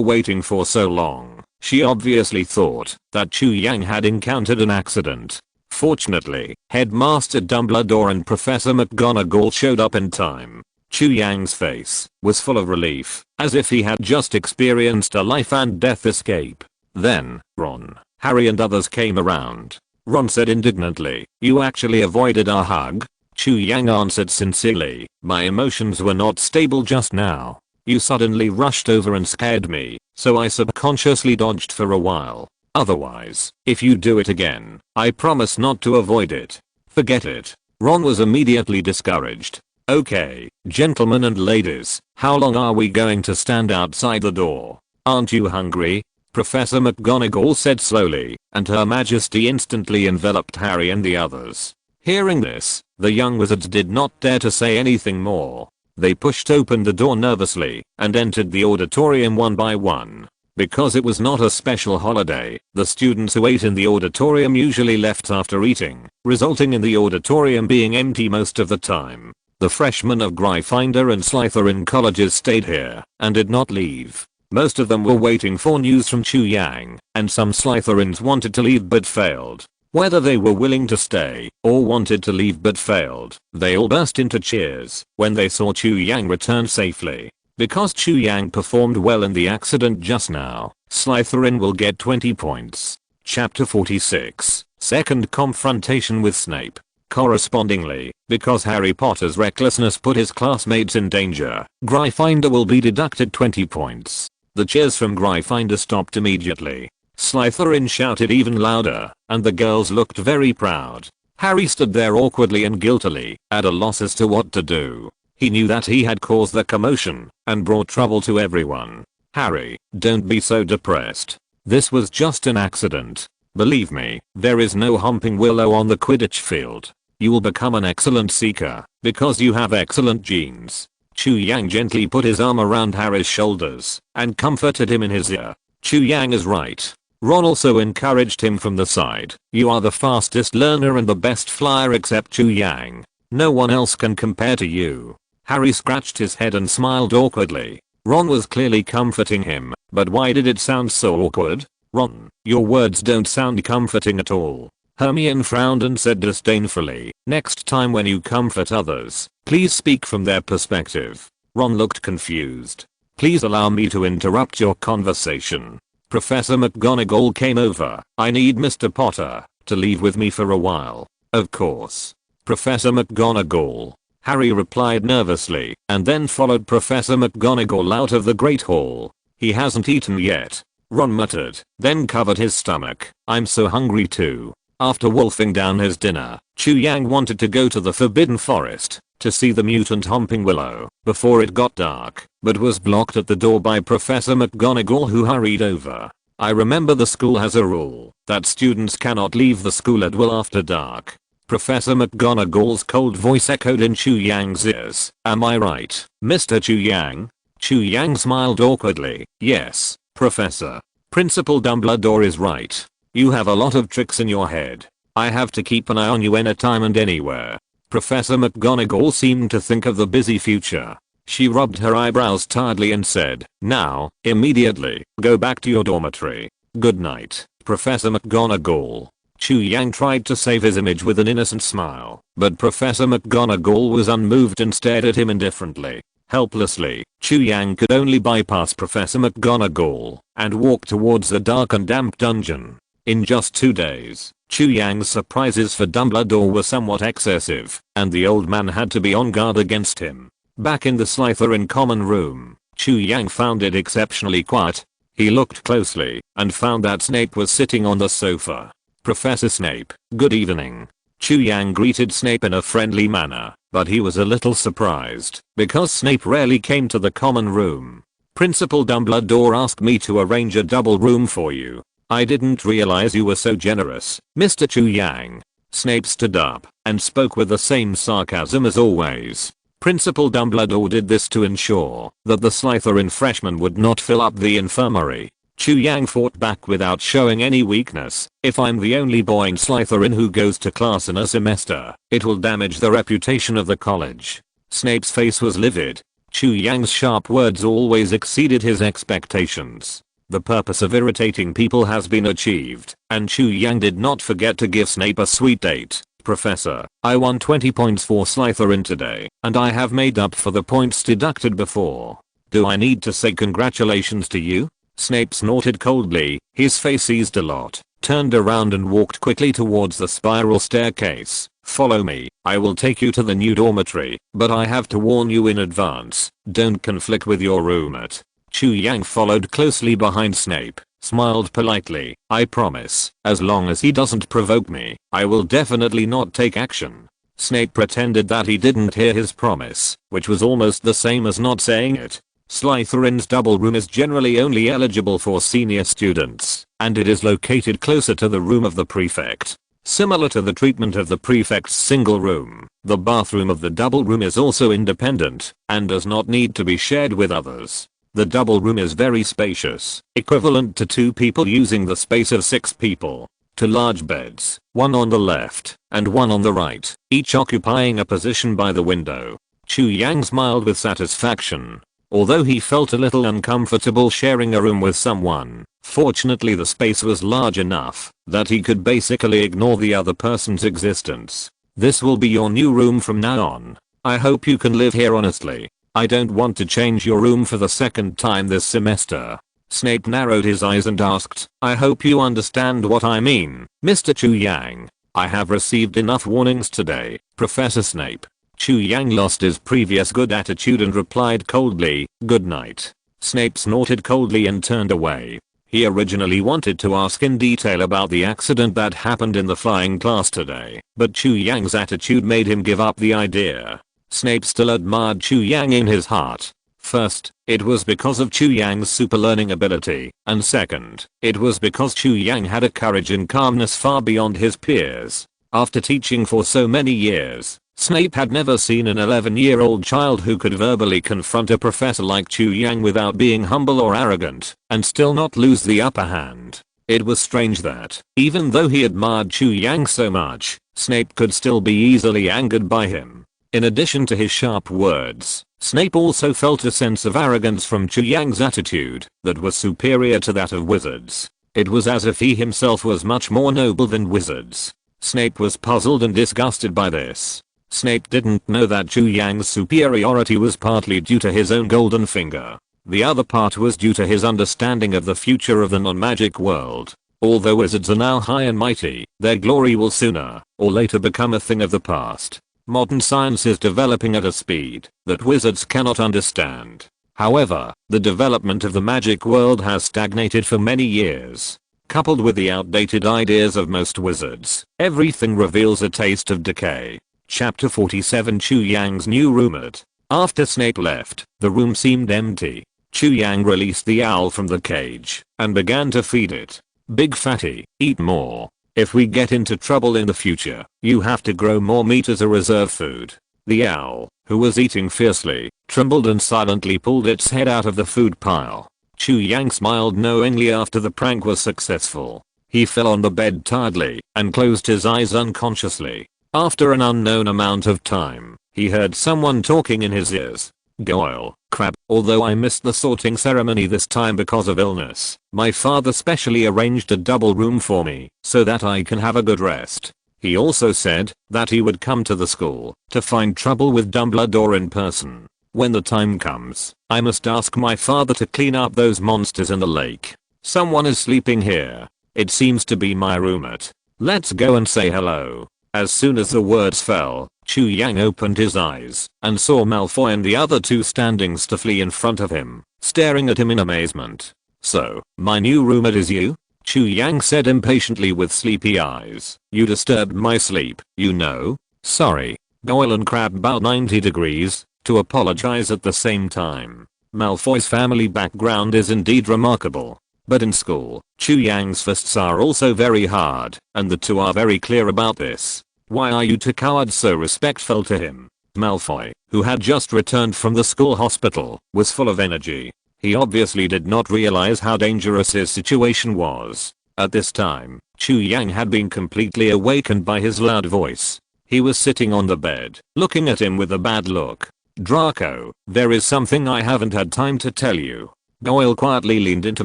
waiting for so long, she obviously thought that Chu Yang had encountered an accident. Fortunately, Headmaster Dumbledore and Professor McGonagall showed up in time. Chu Yang's face was full of relief, as if he had just experienced a life and death escape. Then, Ron, Harry and others came around. Ron said indignantly, "You actually avoided our hug?" Chu Yang answered sincerely, "My emotions were not stable just now. You suddenly rushed over and scared me, so I subconsciously dodged for a while. Otherwise, if you do it again, I promise not to avoid it." "Forget it." Ron was immediately discouraged. "Okay, gentlemen and ladies, how long are we going to stand outside the door? Aren't you hungry?" Professor McGonagall said slowly, and Her Majesty instantly enveloped Harry and the others. Hearing this, the young wizards did not dare to say anything more. They pushed open the door nervously and entered the auditorium one by one. Because it was not a special holiday, the students who ate in the auditorium usually left after eating, resulting in the auditorium being empty most of the time. The freshmen of Gryffindor and Slytherin colleges stayed here and did not leave. Most of them were waiting for news from Chu Yang, and some Slytherins wanted to leave but failed. Whether they were willing to stay or wanted to leave but failed, they all burst into cheers when they saw Chu Yang return safely. Because Chu Yang performed well in the accident just now, Slytherin will get 20 points. Chapter 46, Second Confrontation with Snape. Correspondingly, because Harry Potter's recklessness put his classmates in danger, Gryffindor will be deducted 20 points. The cheers from Gryffindor stopped immediately. Slytherin shouted even louder, and the girls looked very proud. Harry stood there awkwardly and guiltily, at a loss as to what to do. He knew that he had caused the commotion and brought trouble to everyone. "Harry, don't be so depressed. This was just an accident. Believe me, there is no humping willow on the Quidditch field. You will become an excellent seeker, because you have excellent genes." Chu Yang gently put his arm around Harry's shoulders and comforted him in his ear. "Chu Yang is right." Ron also encouraged him from the side. "You are the fastest learner and the best flyer except Chu Yang. No one else can compare to you." Harry scratched his head and smiled awkwardly. Ron was clearly comforting him, but why did it sound so awkward? "Ron, your words don't sound comforting at all." Hermione frowned and said disdainfully, "Next time when you comfort others, please speak from their perspective." Ron looked confused. "Please allow me to interrupt your conversation." Professor McGonagall came over. "I need Mr. Potter to leave with me for a while." "Of course, Professor McGonagall," Harry replied nervously, and then followed Professor McGonagall out of the Great Hall. "He hasn't eaten yet," Ron muttered, then covered his stomach. "I'm so hungry too." After wolfing down his dinner, Chu Yang wanted to go to the Forbidden Forest to see the mutant humping willow before it got dark, but was blocked at the door by Professor McGonagall, who hurried over. "I remember the school has a rule that students cannot leave the school at will after dark." Professor McGonagall's cold voice echoed in Chu Yang's ears. "Am I right, Mr. Chu Yang?" Chu Yang smiled awkwardly. "Yes, Professor. Principal Dumbledore is right. You have a lot of tricks in your head. I have to keep an eye on you anytime and anywhere." Professor McGonagall seemed to think of the busy future. She rubbed her eyebrows tiredly and said, "Now, immediately, go back to your dormitory. Good night, Professor McGonagall." Chu Yang tried to save his image with an innocent smile, but Professor McGonagall was unmoved and stared at him indifferently. Helplessly, Chu Yang could only bypass Professor McGonagall and walk towards the dark and damp dungeon. In just 2 days, Chu Yang's surprises for Dumbledore were somewhat excessive, and the old man had to be on guard against him. Back in the Slytherin common room, Chu Yang found it exceptionally quiet. He looked closely and found that Snape was sitting on the sofa. "Professor Snape, good evening." Chu Yang greeted Snape in a friendly manner, but he was a little surprised because Snape rarely came to the common room. "Principal Dumbledore asked me to arrange a double room for you." I didn't realize you were so generous, Mr. Chu Yang. Snape stood up and spoke with the same sarcasm as always. Principal Dumbledore did this to ensure that the Slytherin freshmen would not fill up the infirmary. Chu Yang fought back without showing any weakness. If I'm the only boy in Slytherin who goes to class in a semester, it will damage the reputation of the college. Snape's face was livid. Chu Yang's sharp words always exceeded his expectations. The purpose of irritating people has been achieved, and Chu Yang did not forget to give Snape a sweet date. Professor, I won 20 points for Slytherin today, and I have made up for the points deducted before. Do I need to say congratulations to you? Snape snorted coldly, his face eased a lot, turned around and walked quickly towards the spiral staircase. Follow me, I will take you to the new dormitory, but I have to warn you in advance, don't conflict with your roommate. Chu Yang followed closely behind Snape, smiled politely. I promise, as long as he doesn't provoke me, I will definitely not take action. Snape pretended that he didn't hear his promise, which was almost the same as not saying it. Slytherin's double room is generally only eligible for senior students, and it is located closer to the room of the prefect. Similar to the treatment of the prefect's single room, the bathroom of the double room is also independent, and does not need to be shared with others. The double room is very spacious, equivalent to 2 people using the space of 6 people. 2 large beds, one on the left, and one on the right, each occupying a position by the window. Chu Yang smiled with satisfaction. Although he felt a little uncomfortable sharing a room with someone, fortunately the space was large enough that he could basically ignore the other person's existence. This will be your new room from now on. I hope you can live here honestly. I don't want to change your room for the 2nd time this semester. Snape narrowed his eyes and asked, I hope you understand what I mean, Mr. Chu Yang. I have received enough warnings today, Professor Snape. Chu Yang lost his previous good attitude and replied coldly, good night. Snape snorted coldly and turned away. He originally wanted to ask in detail about the accident that happened in the flying class today, but Chu Yang's attitude made him give up the idea. Snape still admired Chu Yang in his heart. First, it was because of Chu Yang's super learning ability, and second, it was because Chu Yang had a courage and calmness far beyond his peers. After teaching for so many years, Snape had never seen an 11-year-old child who could verbally confront a professor like Chu Yang without being humble or arrogant, and still not lose the upper hand. It was strange that, even though he admired Chu Yang so much, Snape could still be easily angered by him. In addition to his sharp words, Snape also felt a sense of arrogance from Chu Yang's attitude that was superior to that of wizards. It was as if he himself was much more noble than wizards. Snape was puzzled and disgusted by this. Snape didn't know that Chu Yang's superiority was partly due to his own golden finger. The other part was due to his understanding of the future of the non-magic world. Although wizards are now high and mighty, their glory will sooner or later become a thing of the past. Modern science is developing at a speed that wizards cannot understand. However, the development of the magic world has stagnated for many years. Coupled with the outdated ideas of most wizards, everything reveals a taste of decay. Chapter 47 Chu Yang's new roommate. After Snape left, the room seemed empty. Chu Yang released the owl from the cage and began to feed it. Big fatty, eat more. If we get into trouble in the future, you have to grow more meat as a reserve food. The owl, who was eating fiercely, trembled and silently pulled its head out of the food pile. Chu Yang smiled knowingly after the prank was successful. He fell on the bed tiredly and closed his eyes unconsciously. After an unknown amount of time, he heard someone talking in his ears. Goyle, crap, although I missed the sorting ceremony this time because of illness, my father specially arranged a double room for me so that I can have a good rest. He also said that he would come to the school to find trouble with Dumbledore in person. When the time comes, I must ask my father to clean up those monsters in the lake. Someone is sleeping here. It seems to be my roommate. Let's go and say hello. As soon as the words fell, Chu Yang opened his eyes and saw Malfoy and the other 2 standing stiffly in front of him, staring at him in amazement. So, my new roommate is you? Chu Yang said impatiently with sleepy eyes. You disturbed my sleep, you know. Sorry. Goyle and Crabbe bowed 90 degrees to apologize at the same time. Malfoy's family background is indeed remarkable. But in school, Chu Yang's fists are also very hard, and the two are very clear about this. Why are you two cowards so respectful to him? Malfoy, who had just returned from the school hospital, was full of energy. He obviously did not realize how dangerous his situation was. At this time, Chu Yang had been completely awakened by his loud voice. He was sitting on the bed, looking at him with a bad look. Draco, there is something I haven't had time to tell you. Goyle quietly leaned into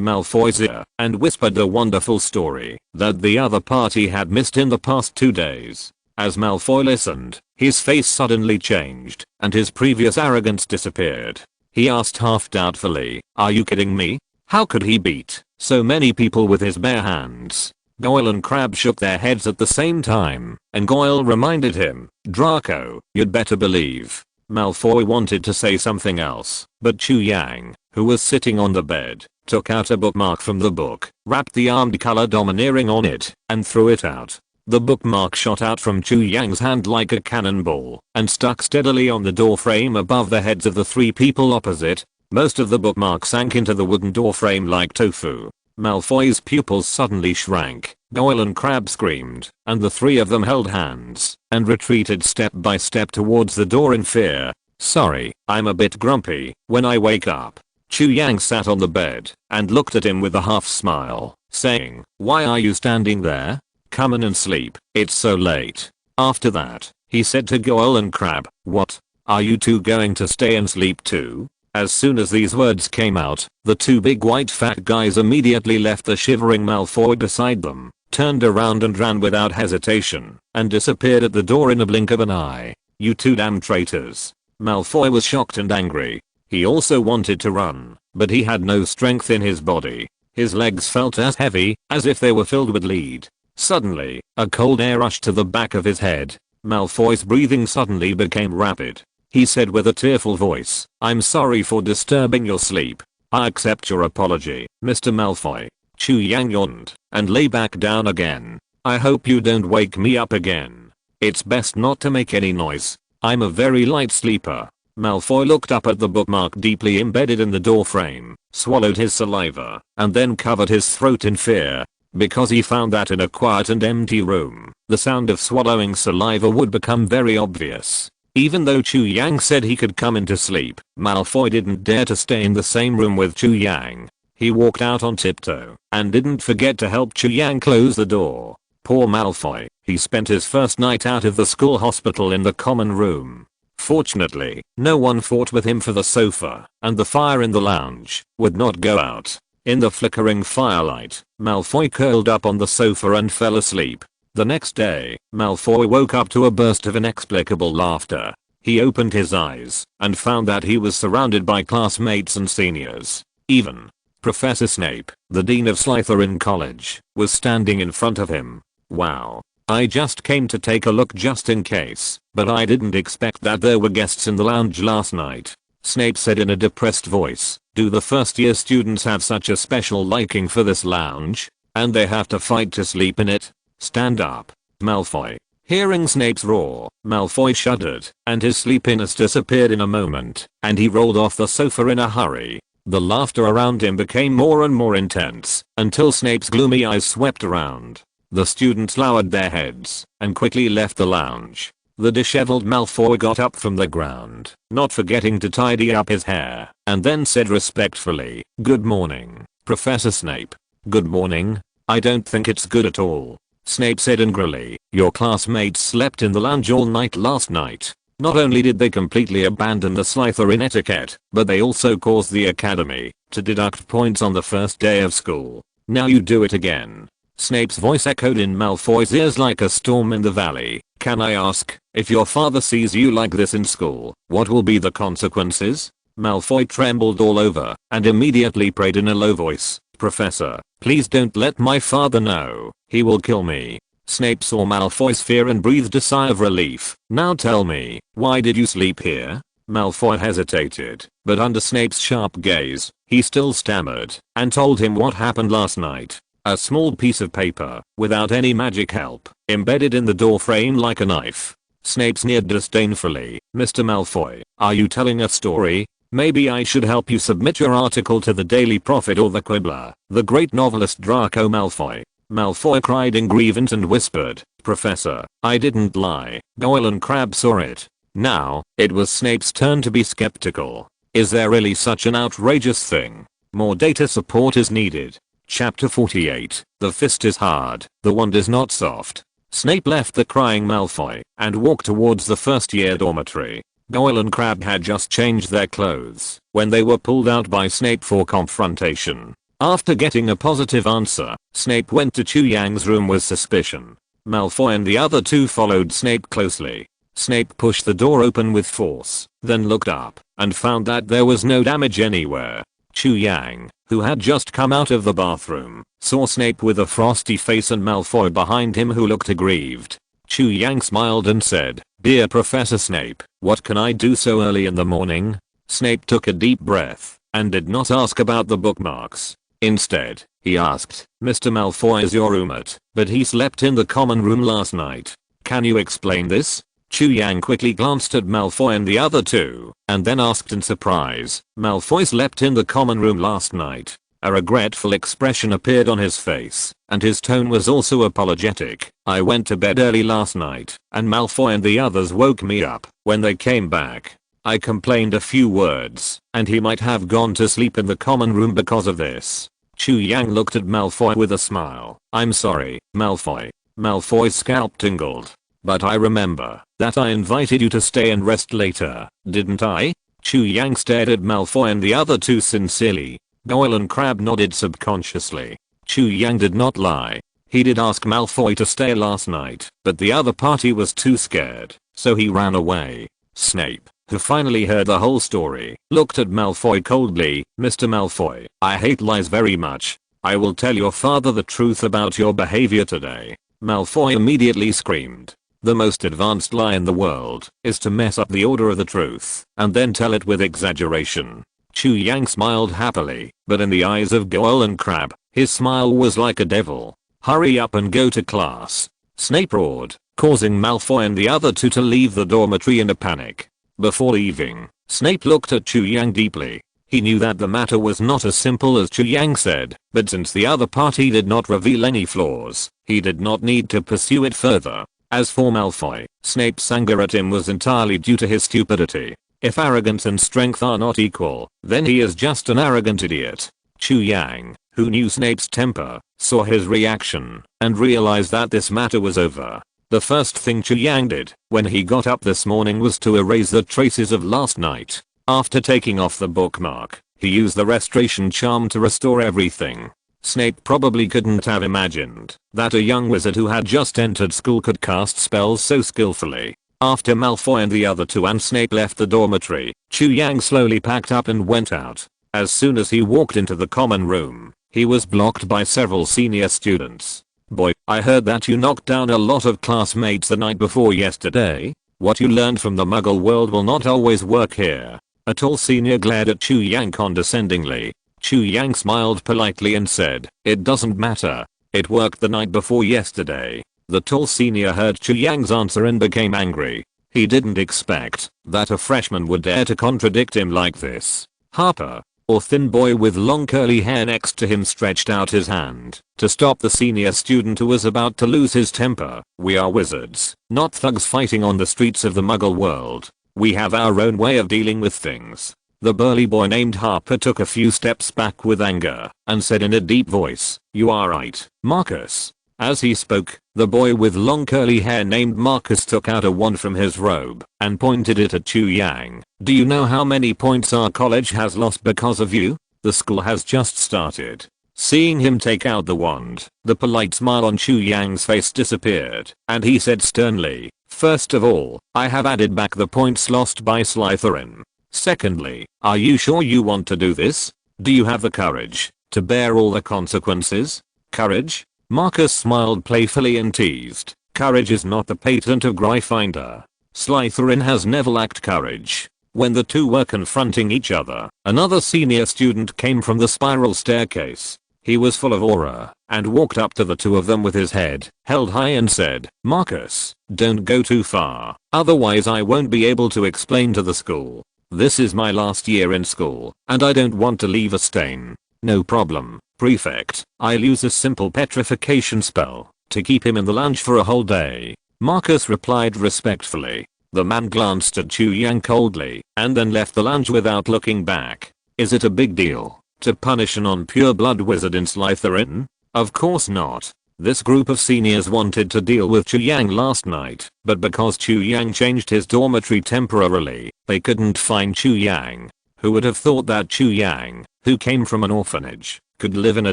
Malfoy's ear and whispered a wonderful story that the other party had missed in the past 2 days. As Malfoy listened, his face suddenly changed and his previous arrogance disappeared. He asked half doubtfully, "Are you kidding me? How could he beat so many people with his bare hands?" Goyle and Crabbe shook their heads at the same time, and Goyle reminded him, "Draco, you'd better believe." Malfoy wanted to say something else, but Chu Yang, who was sitting on the bed, took out a bookmark from the book, wrapped the armed color domineering on it, and threw it out. The bookmark shot out from Chu Yang's hand like a cannonball and stuck steadily on the doorframe above the heads of the 3 people opposite. Most of the bookmark sank into the wooden doorframe like tofu. Malfoy's pupils suddenly shrank, Goyle and Crabbe screamed, and the 3 of them held hands and retreated step by step towards the door in fear. "Sorry, I'm a bit grumpy when I wake up." Chu Yang sat on the bed and looked at him with a half smile, saying, "Why are you standing there? Come in and sleep, it's so late." After that, he said to Goyle and Crabbe, "What? Are you two going to stay and sleep too?" As soon as these words came out, the 2 big white fat guys immediately left the shivering Malfoy beside them, turned around and ran without hesitation, and disappeared at the door in a blink of an eye. "You 2 damn traitors." Malfoy was shocked and angry. He also wanted to run, but he had no strength in his body. His legs felt as heavy as if they were filled with lead. Suddenly, a cold air rushed to the back of his head. Malfoy's breathing suddenly became rapid. He said with a tearful voice, "I'm sorry for disturbing your sleep. I accept your apology, Mr. Malfoy." Chu Yang yawned and lay back down again. "I hope you don't wake me up again. It's best not to make any noise. I'm a very light sleeper." Malfoy looked up at the bookmark deeply embedded in the doorframe, swallowed his saliva, and then covered his throat in fear. Because he found that in a quiet and empty room, the sound of swallowing saliva would become very obvious. Even though Chu Yang said he could come into sleep, Malfoy didn't dare to stay in the same room with Chu Yang. He walked out on tiptoe and didn't forget to help Chu Yang close the door. Poor Malfoy, he spent his first night out of the school hospital in the common room. Fortunately, no one fought with him for the sofa, and the fire in the lounge would not go out. In the flickering firelight, Malfoy curled up on the sofa and fell asleep. The next day, Malfoy woke up to a burst of inexplicable laughter. He opened his eyes and found that he was surrounded by classmates and seniors. Even Professor Snape, the Dean of Slytherin College, was standing in front of him. "Wow. I just came to take a look just in case, but I didn't expect that there were guests in the lounge last night," Snape said in a depressed voice. "Do the first year students have such a special liking for this lounge? And they have to fight to sleep in it? Stand up, Malfoy." Hearing Snape's roar, Malfoy shuddered, and his sleepiness disappeared in a moment, and he rolled off the sofa in a hurry. The laughter around him became more and more intense, until Snape's gloomy eyes swept around. The students lowered their heads, and quickly left the lounge. The disheveled Malfoy got up from the ground, not forgetting to tidy up his hair, and then said respectfully, "Good morning, Professor Snape." "Good morning? I don't think it's good at all," Snape said angrily. "Your classmates slept in the lounge all night last night. Not only did they completely abandon the Slytherin etiquette, but they also caused the academy to deduct points on the first day of school. Now you do it again." Snape's voice echoed in Malfoy's ears like a storm in the valley. "Can I ask, if your father sees you like this in school, what will be the consequences?" Malfoy trembled all over and immediately prayed in a low voice, "Professor, please don't let my father know. He will kill me." Snape saw Malfoy's fear and breathed a sigh of relief. "Now tell me, why did you sleep here?" Malfoy hesitated, but under Snape's sharp gaze, he still stammered and told him what happened last night. A small piece of paper, without any magic help, embedded in the doorframe like a knife. Snape sneered disdainfully. "Mr. Malfoy, are you telling a story?" Maybe I should help you submit your article to the Daily Prophet or the Quibbler, the great novelist Draco Malfoy. Malfoy cried in grievance and whispered, Professor, I didn't lie. Goyle and Crabbe saw it. Now, it was Snape's turn to be skeptical. Is there really such an outrageous thing? More data support is needed. Chapter 48. The fist is hard, the wand is not soft. Snape left the crying Malfoy and walked towards the first year dormitory. Goyle and Crabbe had just changed their clothes when they were pulled out by Snape for confrontation. After getting a positive answer, Snape went to Chu Yang's room with suspicion. Malfoy and the other two followed Snape closely. Snape pushed the door open with force, then looked up and found that there was no damage anywhere. Chu Yang, who had just come out of the bathroom, saw Snape with a frosty face and Malfoy behind him who looked aggrieved. Chu Yang smiled and said, Dear Professor Snape, what can I do so early in the morning? Snape took a deep breath and did not ask about the bookmarks. Instead, he asked, Mr. Malfoy is your roommate, but he slept in the common room last night. Can you explain this? Chu Yang quickly glanced at Malfoy and the other two, and then asked in surprise, Malfoy slept in the common room last night. A regretful expression appeared on his face, and his tone was also apologetic. I went to bed early last night, and Malfoy and the others woke me up when they came back. I complained a few words, and he might have gone to sleep in the common room because of this. Chu Yang looked at Malfoy with a smile. I'm sorry, Malfoy. Malfoy's scalp tingled. But I remember that I invited you to stay and rest later, didn't I? Chu Yang stared at Malfoy and the other two sincerely. Goyle and Crabbe nodded subconsciously. Chu Yang did not lie. He did ask Malfoy to stay last night, but the other party was too scared, so he ran away. Snape, who finally heard the whole story, looked at Malfoy coldly. Mr. Malfoy, I hate lies very much. I will tell your father the truth about your behavior today. Malfoy immediately screamed. The most advanced lie in the world is to mess up the order of the truth and then tell it with exaggeration. Chu Yang smiled happily, but in the eyes of Goyle and Crabbe, his smile was like a devil. Hurry up and go to class. Snape roared, causing Malfoy and the other two to leave the dormitory in a panic. Before leaving, Snape looked at Chu Yang deeply. He knew that the matter was not as simple as Chu Yang said, but since the other party did not reveal any flaws, he did not need to pursue it further. As for Malfoy, Snape's anger at him was entirely due to his stupidity. If arrogance and strength are not equal, then he is just an arrogant idiot. Chu Yang, who knew Snape's temper, saw his reaction and realized that this matter was over. The first thing Chu Yang did when he got up this morning was to erase the traces of last night. After taking off the bookmark, he used the restoration charm to restore everything. Snape probably couldn't have imagined that a young wizard who had just entered school could cast spells so skillfully. After Malfoy and the other two and Snape left the dormitory, Chu Yang slowly packed up and went out. As soon as he walked into the common room, he was blocked by several senior students. Boy, I heard that you knocked down a lot of classmates the night before yesterday. What you learned from the Muggle world will not always work here. A tall senior glared at Chu Yang condescendingly. Chu Yang smiled politely and said, It doesn't matter. It worked the night before yesterday. The tall senior heard Chu Yang's answer and became angry. He didn't expect that a freshman would dare to contradict him like this. Harper, or thin boy with long curly hair next to him, stretched out his hand to stop the senior student who was about to lose his temper. We are wizards, not thugs fighting on the streets of the Muggle world. We have our own way of dealing with things. The burly boy named Harper took a few steps back with anger and said in a deep voice, You are right, Marcus. As he spoke, the boy with long curly hair named Marcus took out a wand from his robe and pointed it at Chu Yang. Do you know how many points our college has lost because of you? The school has just started. Seeing him take out the wand, the polite smile on Chu Yang's face disappeared, and he said sternly, First of all, I have added back the points lost by Slytherin. Secondly, are you sure you want to do this? Do you have the courage to bear all the consequences? Courage? Marcus smiled playfully and teased. Courage is not the patent of Gryffindor. Slytherin has never lacked courage. When the two were confronting each other, another senior student came from the spiral staircase. He was full of aura and walked up to the two of them with his head held high and said, Marcus, don't go too far, otherwise I won't be able to explain to the school. This is my last year in school, and I don't want to leave a stain. No problem, prefect. I'll use a simple petrification spell to keep him in the lounge for a whole day. Marcus replied respectfully. The man glanced at Chu Yang coldly and then left the lounge without looking back. Is it a big deal to punish a non-pure blood wizard in Slytherin? Of course not. This group of seniors wanted to deal with Chu Yang last night, but because Chu Yang changed his dormitory temporarily, they couldn't find Chu Yang. Who would have thought that Chu Yang, who came from an orphanage, could live in a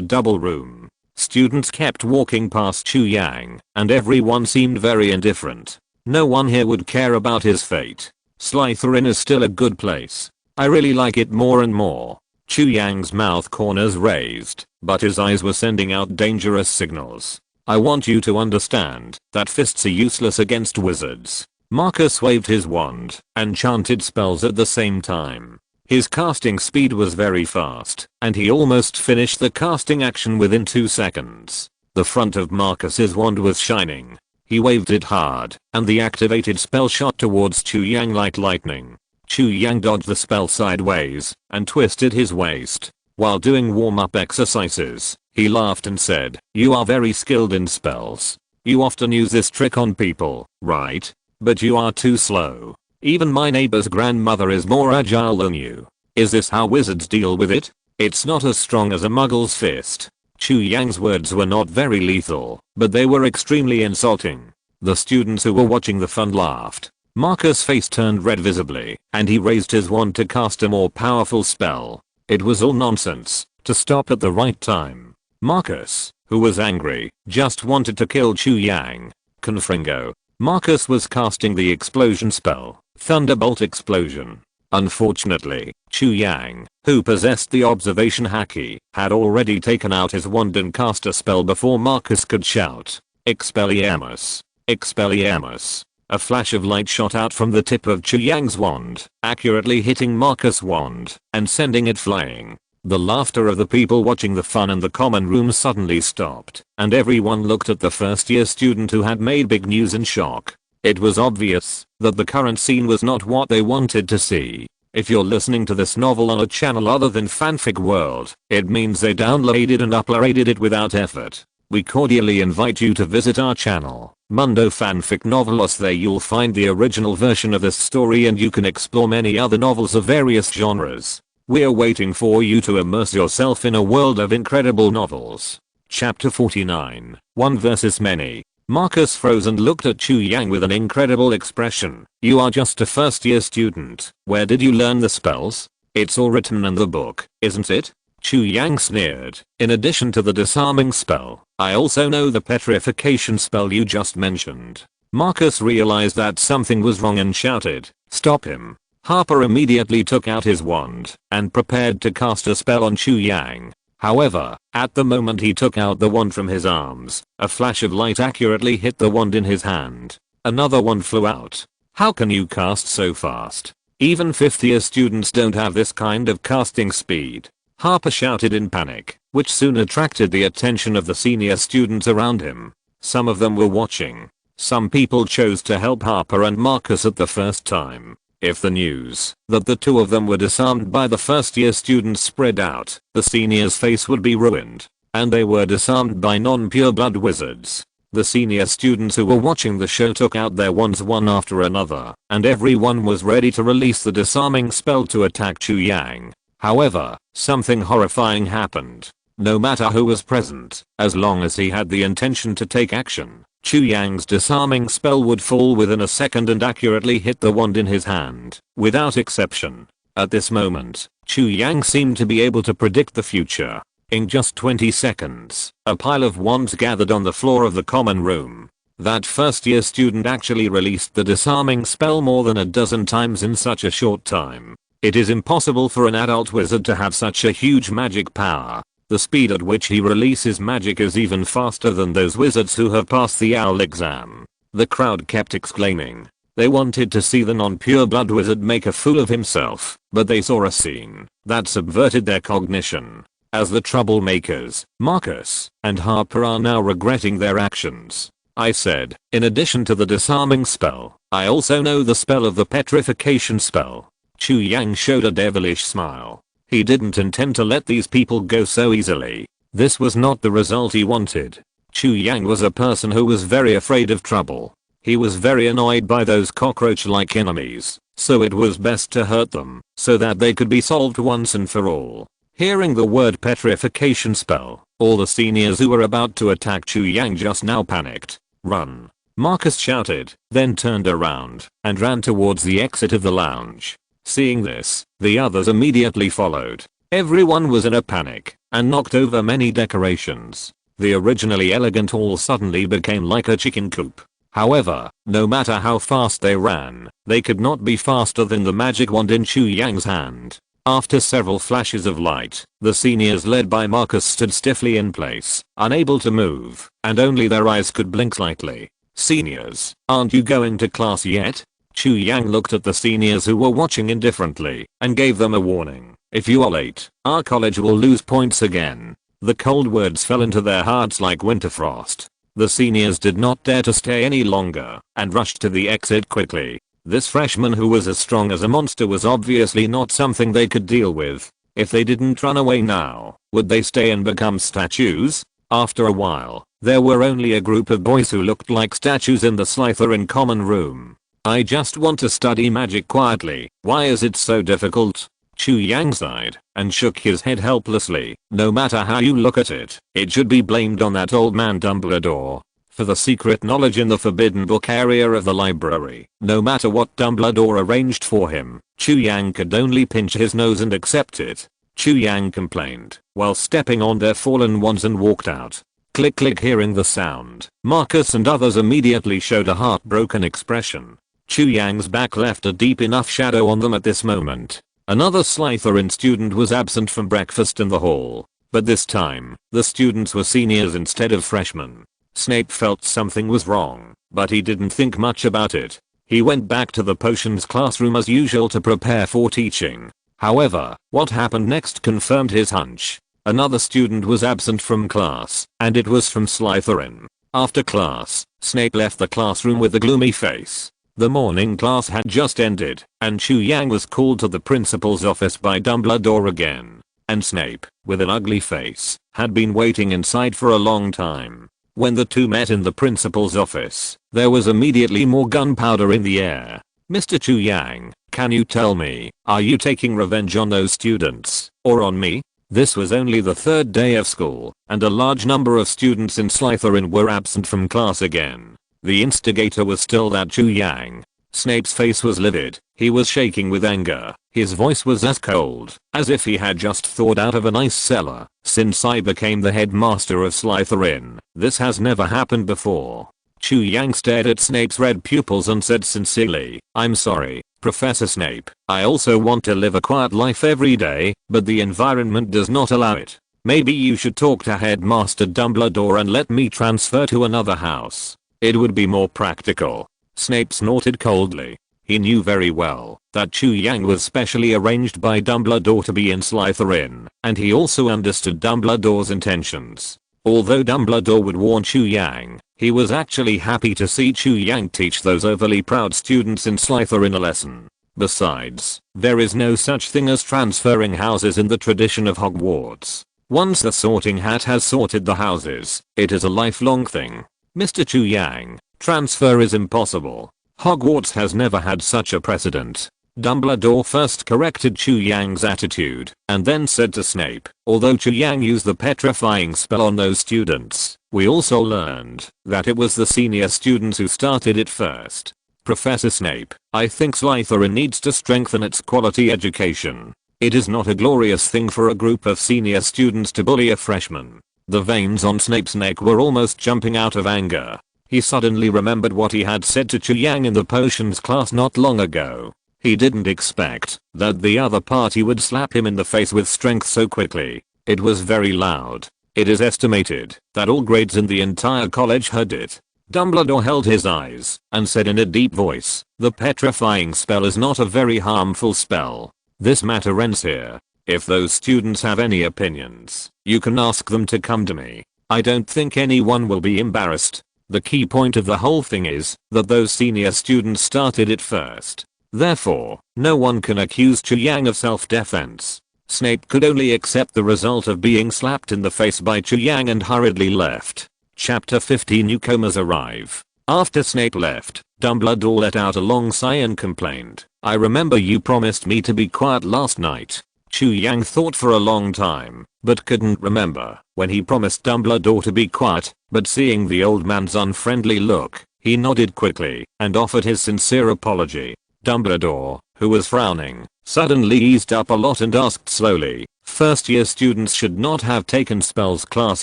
double room? Students kept walking past Chu Yang, and everyone seemed very indifferent. No one here would care about his fate. Slytherin is still a good place. I really like it more and more. Chu Yang's mouth corners raised, but his eyes were sending out dangerous signals. I want you to understand that fists are useless against wizards. Marcus waved his wand and chanted spells at the same time. His casting speed was very fast, and he almost finished the casting action within 2 seconds. The front of Marcus's wand was shining. He waved it hard, and the activated spell shot towards Chu Yang like lightning. Chu Yang dodged the spell sideways and twisted his waist. While doing warm-up exercises, he laughed and said, "You are very skilled in spells. You often use this trick on people, right? But you are too slow. Even my neighbor's grandmother is more agile than you. Is this how wizards deal with it? It's not as strong as a muggle's fist." Chu Yang's words were not very lethal, but they were extremely insulting. The students who were watching the fun laughed. Marcus' face turned red visibly, and he raised his wand to cast a more powerful spell. It was all nonsense to stop at the right time. Marcus, who was angry, just wanted to kill Chu Yang. Confringo. Marcus was casting the explosion spell, Thunderbolt Explosion. Unfortunately, Chu Yang, who possessed the observation haki, had already taken out his wand and cast a spell before Marcus could shout, "Expelliarmus! Expelliarmus!" A flash of light shot out from the tip of Chu Yang's wand, accurately hitting Marcus' wand and sending it flying. The laughter of the people watching the fun in the common room suddenly stopped, and everyone looked at the first-year student who had made big news in shock. It was obvious that the current scene was not what they wanted to see. If you're listening to this novel on a channel other than Fanfic World, it means they downloaded and uploaded it without effort. We cordially invite you to visit our channel, Mundo Fanfic Novelos. There you'll find the original version of this story, and you can explore many other novels of various genres. We're waiting for you to immerse yourself in a world of incredible novels. Chapter 49, One versus Many. Marcus froze and looked at Chu Yang with an incredible expression. "You are just a first-year student. Where did you learn the spells? It's all written in the book, isn't it?" Chu Yang sneered. "In addition to the disarming spell, I also know the petrification spell you just mentioned." Marcus realized that something was wrong and shouted, "Stop him." Harper immediately took out his wand and prepared to cast a spell on Chu Yang. However, at the moment he took out the wand from his arms, a flash of light accurately hit the wand in his hand. Another wand flew out. "How can you cast so fast? Even 5th-year students don't have this kind of casting speed." Harper shouted in panic, which soon attracted the attention of the senior students around him. Some of them were watching. Some people chose to help Harper and Marcus at the first time. If the news that the two of them were disarmed by the first-year students spread out, the seniors' face would be ruined. And they were disarmed by non-pure blood wizards. The senior students who were watching the show took out their wands one after another, and everyone was ready to release the disarming spell to attack Chu Yang. However, something horrifying happened. No matter who was present, as long as he had the intention to take action, Chu Yang's disarming spell would fall within a second and accurately hit the wand in his hand, without exception. At this moment, Chu Yang seemed to be able to predict the future. In just 20 seconds, a pile of wands gathered on the floor of the common room. That first-year student actually released the disarming spell more than a dozen times in such a short time. It is impossible for an adult wizard to have such a huge magic power. The speed at which he releases magic is even faster than those wizards who have passed the OWL exam. The crowd kept exclaiming. They wanted to see the non-pure blood wizard make a fool of himself, but they saw a scene that subverted their cognition. As the troublemakers, Marcus and Harper are now regretting their actions. I said, in addition to the disarming spell, I also know the spell of the petrification spell. Chu Yang showed a devilish smile. He didn't intend to let these people go so easily. This was not the result he wanted. Chu Yang was a person who was very afraid of trouble. He was very annoyed by those cockroach-like enemies, so it was best to hurt them, so that they could be solved once and for all. Hearing the word petrification spell, all the seniors who were about to attack Chu Yang just now panicked. "Run!" Marcus shouted, then turned around and ran towards the exit of the lounge. Seeing this, the others immediately followed. Everyone was in a panic and knocked over many decorations. The originally elegant hall suddenly became like a chicken coop. However, no matter how fast they ran, they could not be faster than the magic wand in Chu Yang's hand. After several flashes of light, the seniors led by Marcus stood stiffly in place, unable to move, and only their eyes could blink slightly. "Seniors, aren't you going to class yet?" Chu Yang looked at the seniors who were watching indifferently and gave them a warning. "If you are late, our college will lose points again." The cold words fell into their hearts like winter frost. The seniors did not dare to stay any longer and rushed to the exit quickly. This freshman who was as strong as a monster was obviously not something they could deal with. If they didn't run away now, would they stay and become statues? After a while, there were only a group of boys who looked like statues in the Slytherin common room. "I just want to study magic quietly. Why is it so difficult?" Chu Yang sighed and shook his head helplessly. "No matter how you look at it, it should be blamed on that old man Dumbledore. For the secret knowledge in the forbidden book area of the library. No matter what Dumbledore arranged for him, Chu Yang could only pinch his nose and accept it." Chu Yang complained while stepping on their fallen wands and walked out. Click click. Hearing the sound, Marcus and others immediately showed a heartbroken expression. Chu Yang's back left a deep enough shadow on them at this moment. Another Slytherin student was absent from breakfast in the hall, but this time, the students were seniors instead of freshmen. Snape felt something was wrong, but he didn't think much about it. He went back to the potions classroom as usual to prepare for teaching. However, what happened next confirmed his hunch. Another student was absent from class, and it was from Slytherin. After class, Snape left the classroom with a gloomy face. The morning class had just ended, and Chu Yang was called to the principal's office by Dumbledore again. And Snape, with an ugly face, had been waiting inside for a long time. When the two met in the principal's office, there was immediately more gunpowder in the air. "Mr. Chu Yang, can you tell me, are you taking revenge on those students, or on me?" This was only the third day of school, and a large number of students in Slytherin were absent from class again. The instigator was still that Chu Yang. Snape's face was livid. He was shaking with anger. His voice was as cold as if he had just thawed out of an ice cellar. "Since I became the headmaster of Slytherin, this has never happened before." Chu Yang stared at Snape's red pupils and said sincerely, "I'm sorry, Professor Snape. I also want to live a quiet life every day, but the environment does not allow it. Maybe you should talk to Headmaster Dumbledore and let me transfer to another house. It would be more practical." Snape snorted coldly. He knew very well that Chu Yang was specially arranged by Dumbledore to be in Slytherin, and he also understood Dumbledore's intentions. Although Dumbledore would warn Chu Yang, he was actually happy to see Chu Yang teach those overly proud students in Slytherin a lesson. Besides, there is no such thing as transferring houses in the tradition of Hogwarts. Once the sorting hat has sorted the houses, it is a lifelong thing. "Mr. Chu Yang, transfer is impossible. Hogwarts has never had such a precedent." Dumbledore first corrected Chu Yang's attitude, and then said to Snape, "Although Chu Yang used the petrifying spell on those students, we also learned that it was the senior students who started it first. Professor Snape, I think Slytherin needs to strengthen its quality education. It is not a glorious thing for a group of senior students to bully a freshman." The veins on Snape's neck were almost jumping out of anger. He suddenly remembered what he had said to Chu Yang in the potions class not long ago. He didn't expect that the other party would slap him in the face with strength so quickly. It was very loud. It is estimated that all grades in the entire college heard it. Dumbledore held his eyes and said in a deep voice, "The petrifying spell is not a very harmful spell. This matter ends here. If those students have any opinions, you can ask them to come to me. I don't think anyone will be embarrassed. The key point of the whole thing is that those senior students started it first." Therefore, no one can accuse Chu Yang of self-defense. Snape could only accept the result of being slapped in the face by Chu Yang and hurriedly left. Chapter 50 Newcomers arrive. After Snape left, Dumbledore let out a long sigh and complained, "I remember you promised me to be quiet last night." Chu Yang thought for a long time, but couldn't remember when he promised Dumbledore to be quiet, but seeing the old man's unfriendly look, he nodded quickly and offered his sincere apology. Dumbledore, who was frowning, suddenly eased up a lot and asked slowly, "First year students should not have taken spells class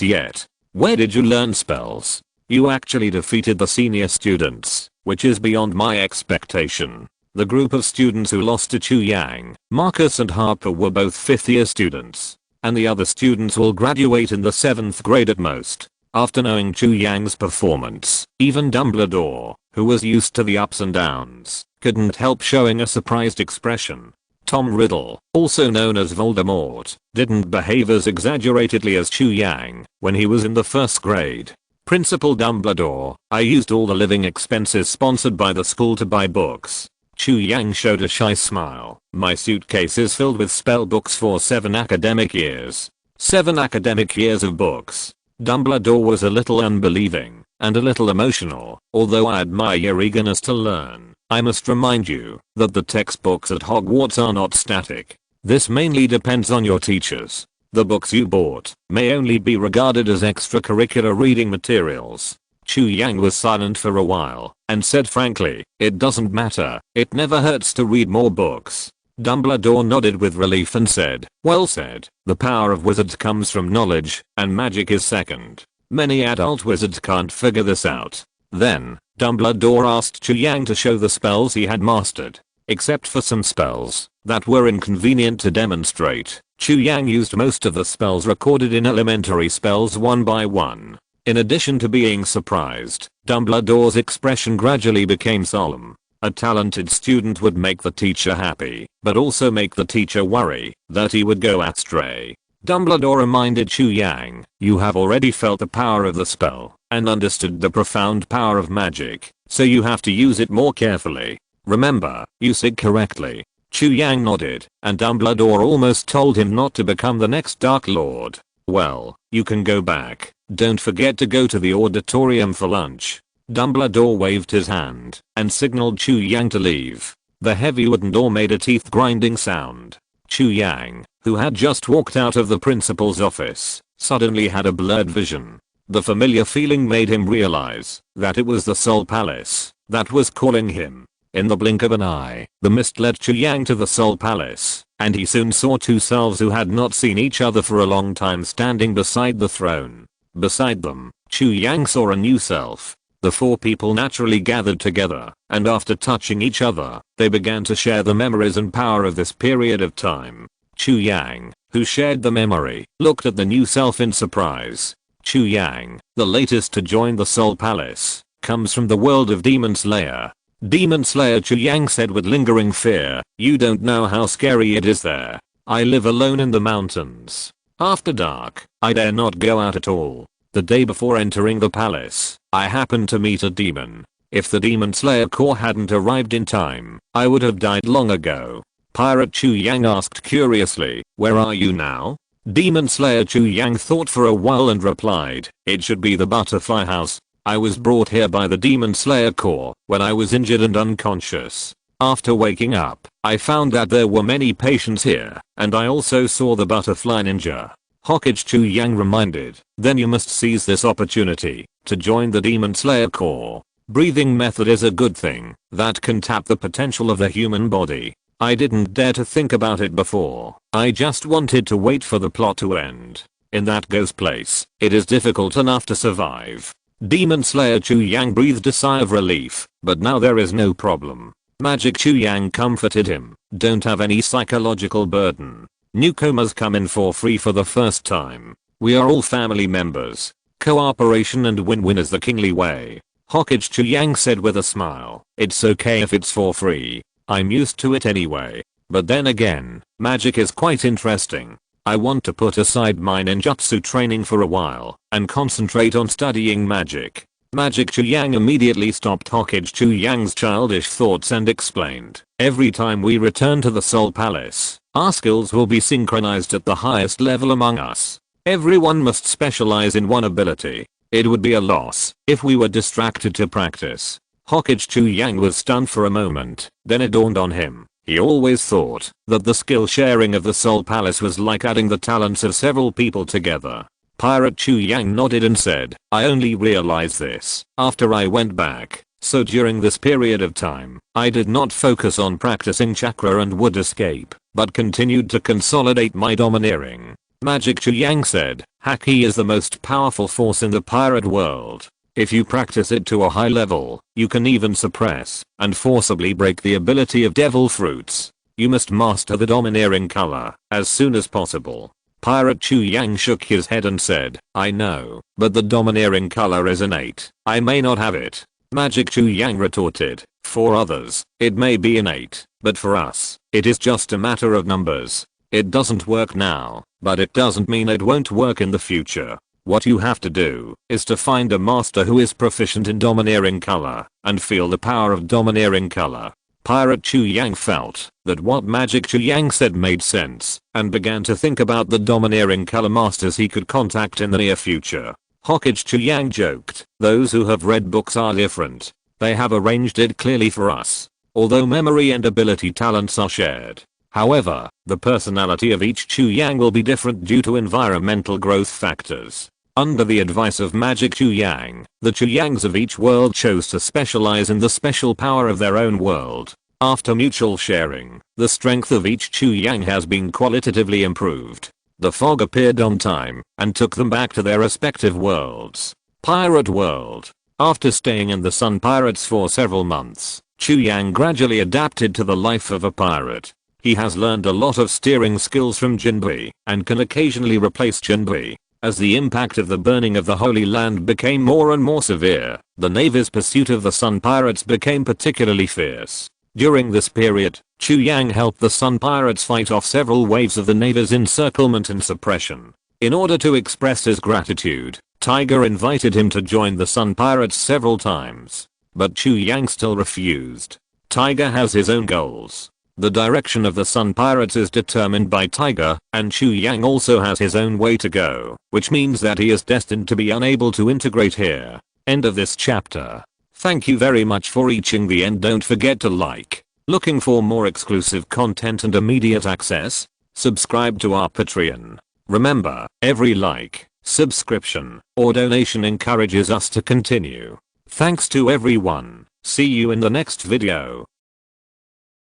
yet. Where did you learn spells? You actually defeated the senior students, which is beyond my expectation." The group of students who lost to Chu Yang, Marcus and Harper were both 5th year students, and the other students will graduate in the 7th grade at most. After knowing Chu Yang's performance, even Dumbledore, who was used to the ups and downs, couldn't help showing a surprised expression. Tom Riddle, also known as Voldemort, didn't behave as exaggeratedly as Chu Yang when he was in the 1st grade. Principal Dumbledore, I used all the living expenses sponsored by the school to buy books. Chu Yang showed a shy smile. My suitcase is filled with spell books for 7 academic years. 7 academic years of books. Dumbledore was a little unbelieving and a little emotional, although I admire your eagerness to learn. I must remind you that the textbooks at Hogwarts are not static. This mainly depends on your teachers. The books you bought may only be regarded as extracurricular reading materials. Chu Yang was silent for a while and said frankly, "It doesn't matter, it never hurts to read more books." Dumbledore nodded with relief and said, "Well said, the power of wizards comes from knowledge, and magic is second. Many adult wizards can't figure this out." Then, Dumbledore asked Chu Yang to show the spells he had mastered. Except for some spells that were inconvenient to demonstrate, Chu Yang used most of the spells recorded in elementary spells one by one. In addition to being surprised, Dumbledore's expression gradually became solemn. A talented student would make the teacher happy, but also make the teacher worry that he would go astray. Dumbledore reminded Chu Yang, "You have already felt the power of the spell and understood the profound power of magic, so you have to use it more carefully. Remember, you said correctly." Chu Yang nodded, and Dumbledore almost told him not to become the next Dark Lord. "Well, you can go back. Don't forget to go to the auditorium for lunch." Dumbledore waved his hand and signaled Chu Yang to leave. The heavy wooden door made a teeth-grinding sound. Chu Yang, who had just walked out of the principal's office, suddenly had a blurred vision. The familiar feeling made him realize that it was the Soul Palace that was calling him. In the blink of an eye, the mist led Chu Yang to the Soul Palace, and he soon saw 2 selves who had not seen each other for a long time standing beside the throne. Beside them, Chu Yang saw a new self. The 4 people naturally gathered together, and after touching each other, they began to share the memories and power of this period of time. Chu Yang, who shared the memory, looked at the new self in surprise. Chu Yang, the latest to join the Soul Palace, comes from the world of Demon Slayer. Demon Slayer, Chu Yang said with lingering fear, "You don't know how scary it is there. I live alone in the mountains. After dark, I dare not go out at all. The day before entering the palace, I happened to meet a demon. If the Demon Slayer Corps hadn't arrived in time, I would have died long ago." Pirate Chu Yang asked curiously, "Where are you now?" Demon Slayer Chu Yang thought for a while and replied, "It should be the Butterfly House. I was brought here by the Demon Slayer Corps when I was injured and unconscious. After waking up, I found that there were many patients here, and I also saw the Butterfly Ninja." Hokage Chu Yang reminded, "Then you must seize this opportunity to join the Demon Slayer Corps. Breathing method is a good thing that can tap the potential of the human body. I didn't dare to think about it before. I just wanted to wait for the plot to end. In that ghost place, it is difficult enough to survive." Demon Slayer Chu Yang breathed a sigh of relief, but now there is no problem. Magic Chu Yang comforted him, "Don't have any psychological burden. Newcomers come in for free for the first time. We are all family members. Cooperation and win-win is the kingly way." Hokage Chu Yang said with a smile, "It's okay if it's for free. I'm used to it anyway. But then again, magic is quite interesting. I want to put aside my ninjutsu training for a while and concentrate on studying magic." Magic Chu Yang immediately stopped Hokage Chu Yang's childish thoughts and explained, every time we return to the Soul Palace, our skills will be synchronized at the highest level among us. Everyone must specialize in one ability. It would be a loss if we were distracted to practice. Hokage Chu Yang was stunned for a moment, then it dawned on him. He always thought that the skill sharing of the Soul Palace was like adding the talents of several people together. Pirate Chu Yang nodded and said, I only realized this after I went back, so during this period of time, I did not focus on practicing chakra and would escape, but continued to consolidate my domineering. Magic Chu Yang said, Haki is the most powerful force in the pirate world. If you practice it to a high level, you can even suppress and forcibly break the ability of devil fruits. You must master the domineering color as soon as possible. Pirate Chu Yang shook his head and said, I know, but the domineering color is innate. I may not have it. Magic Chu Yang retorted, for others, it may be innate, but for us, it is just a matter of numbers. It doesn't work now, but it doesn't mean it won't work in the future. What you have to do is to find a master who is proficient in domineering color and feel the power of domineering color. Pirate Chu Yang felt that what Magic Chu Yang said made sense and began to think about the domineering color masters he could contact in the near future. Hokage Chu Yang joked, those who have read books are different. They have arranged it clearly for us. Although memory and ability talents are shared. However, the personality of each Chu Yang will be different due to environmental growth factors. Under the advice of Magic Chu Yang, the Chu Yangs of each world chose to specialize in the special power of their own world. After mutual sharing, the strength of each Chu Yang has been qualitatively improved. The fog appeared on time and took them back to their respective worlds. Pirate World. After staying in the Sun Pirates for several months, Chu Yang gradually adapted to the life of a pirate. He has learned a lot of steering skills from Jinbei and can occasionally replace Jinbei. As the impact of the burning of the Holy Land became more and more severe, the Navy's pursuit of the Sun Pirates became particularly fierce. During this period, Chu Yang helped the Sun Pirates fight off several waves of the Navy's encirclement and suppression. In order to express his gratitude, Tiger invited him to join the Sun Pirates several times. But Chu Yang still refused. Tiger has his own goals. The direction of the Sun Pirates is determined by Tiger, and Chu Yang also has his own way to go, which means that he is destined to be unable to integrate here. End of this chapter. Thank you very much for reaching the end. Don't forget to like. Looking for more exclusive content and immediate access? Subscribe to our Patreon. Remember, every like, subscription, or donation encourages us to continue. Thanks to everyone. See you in the next video.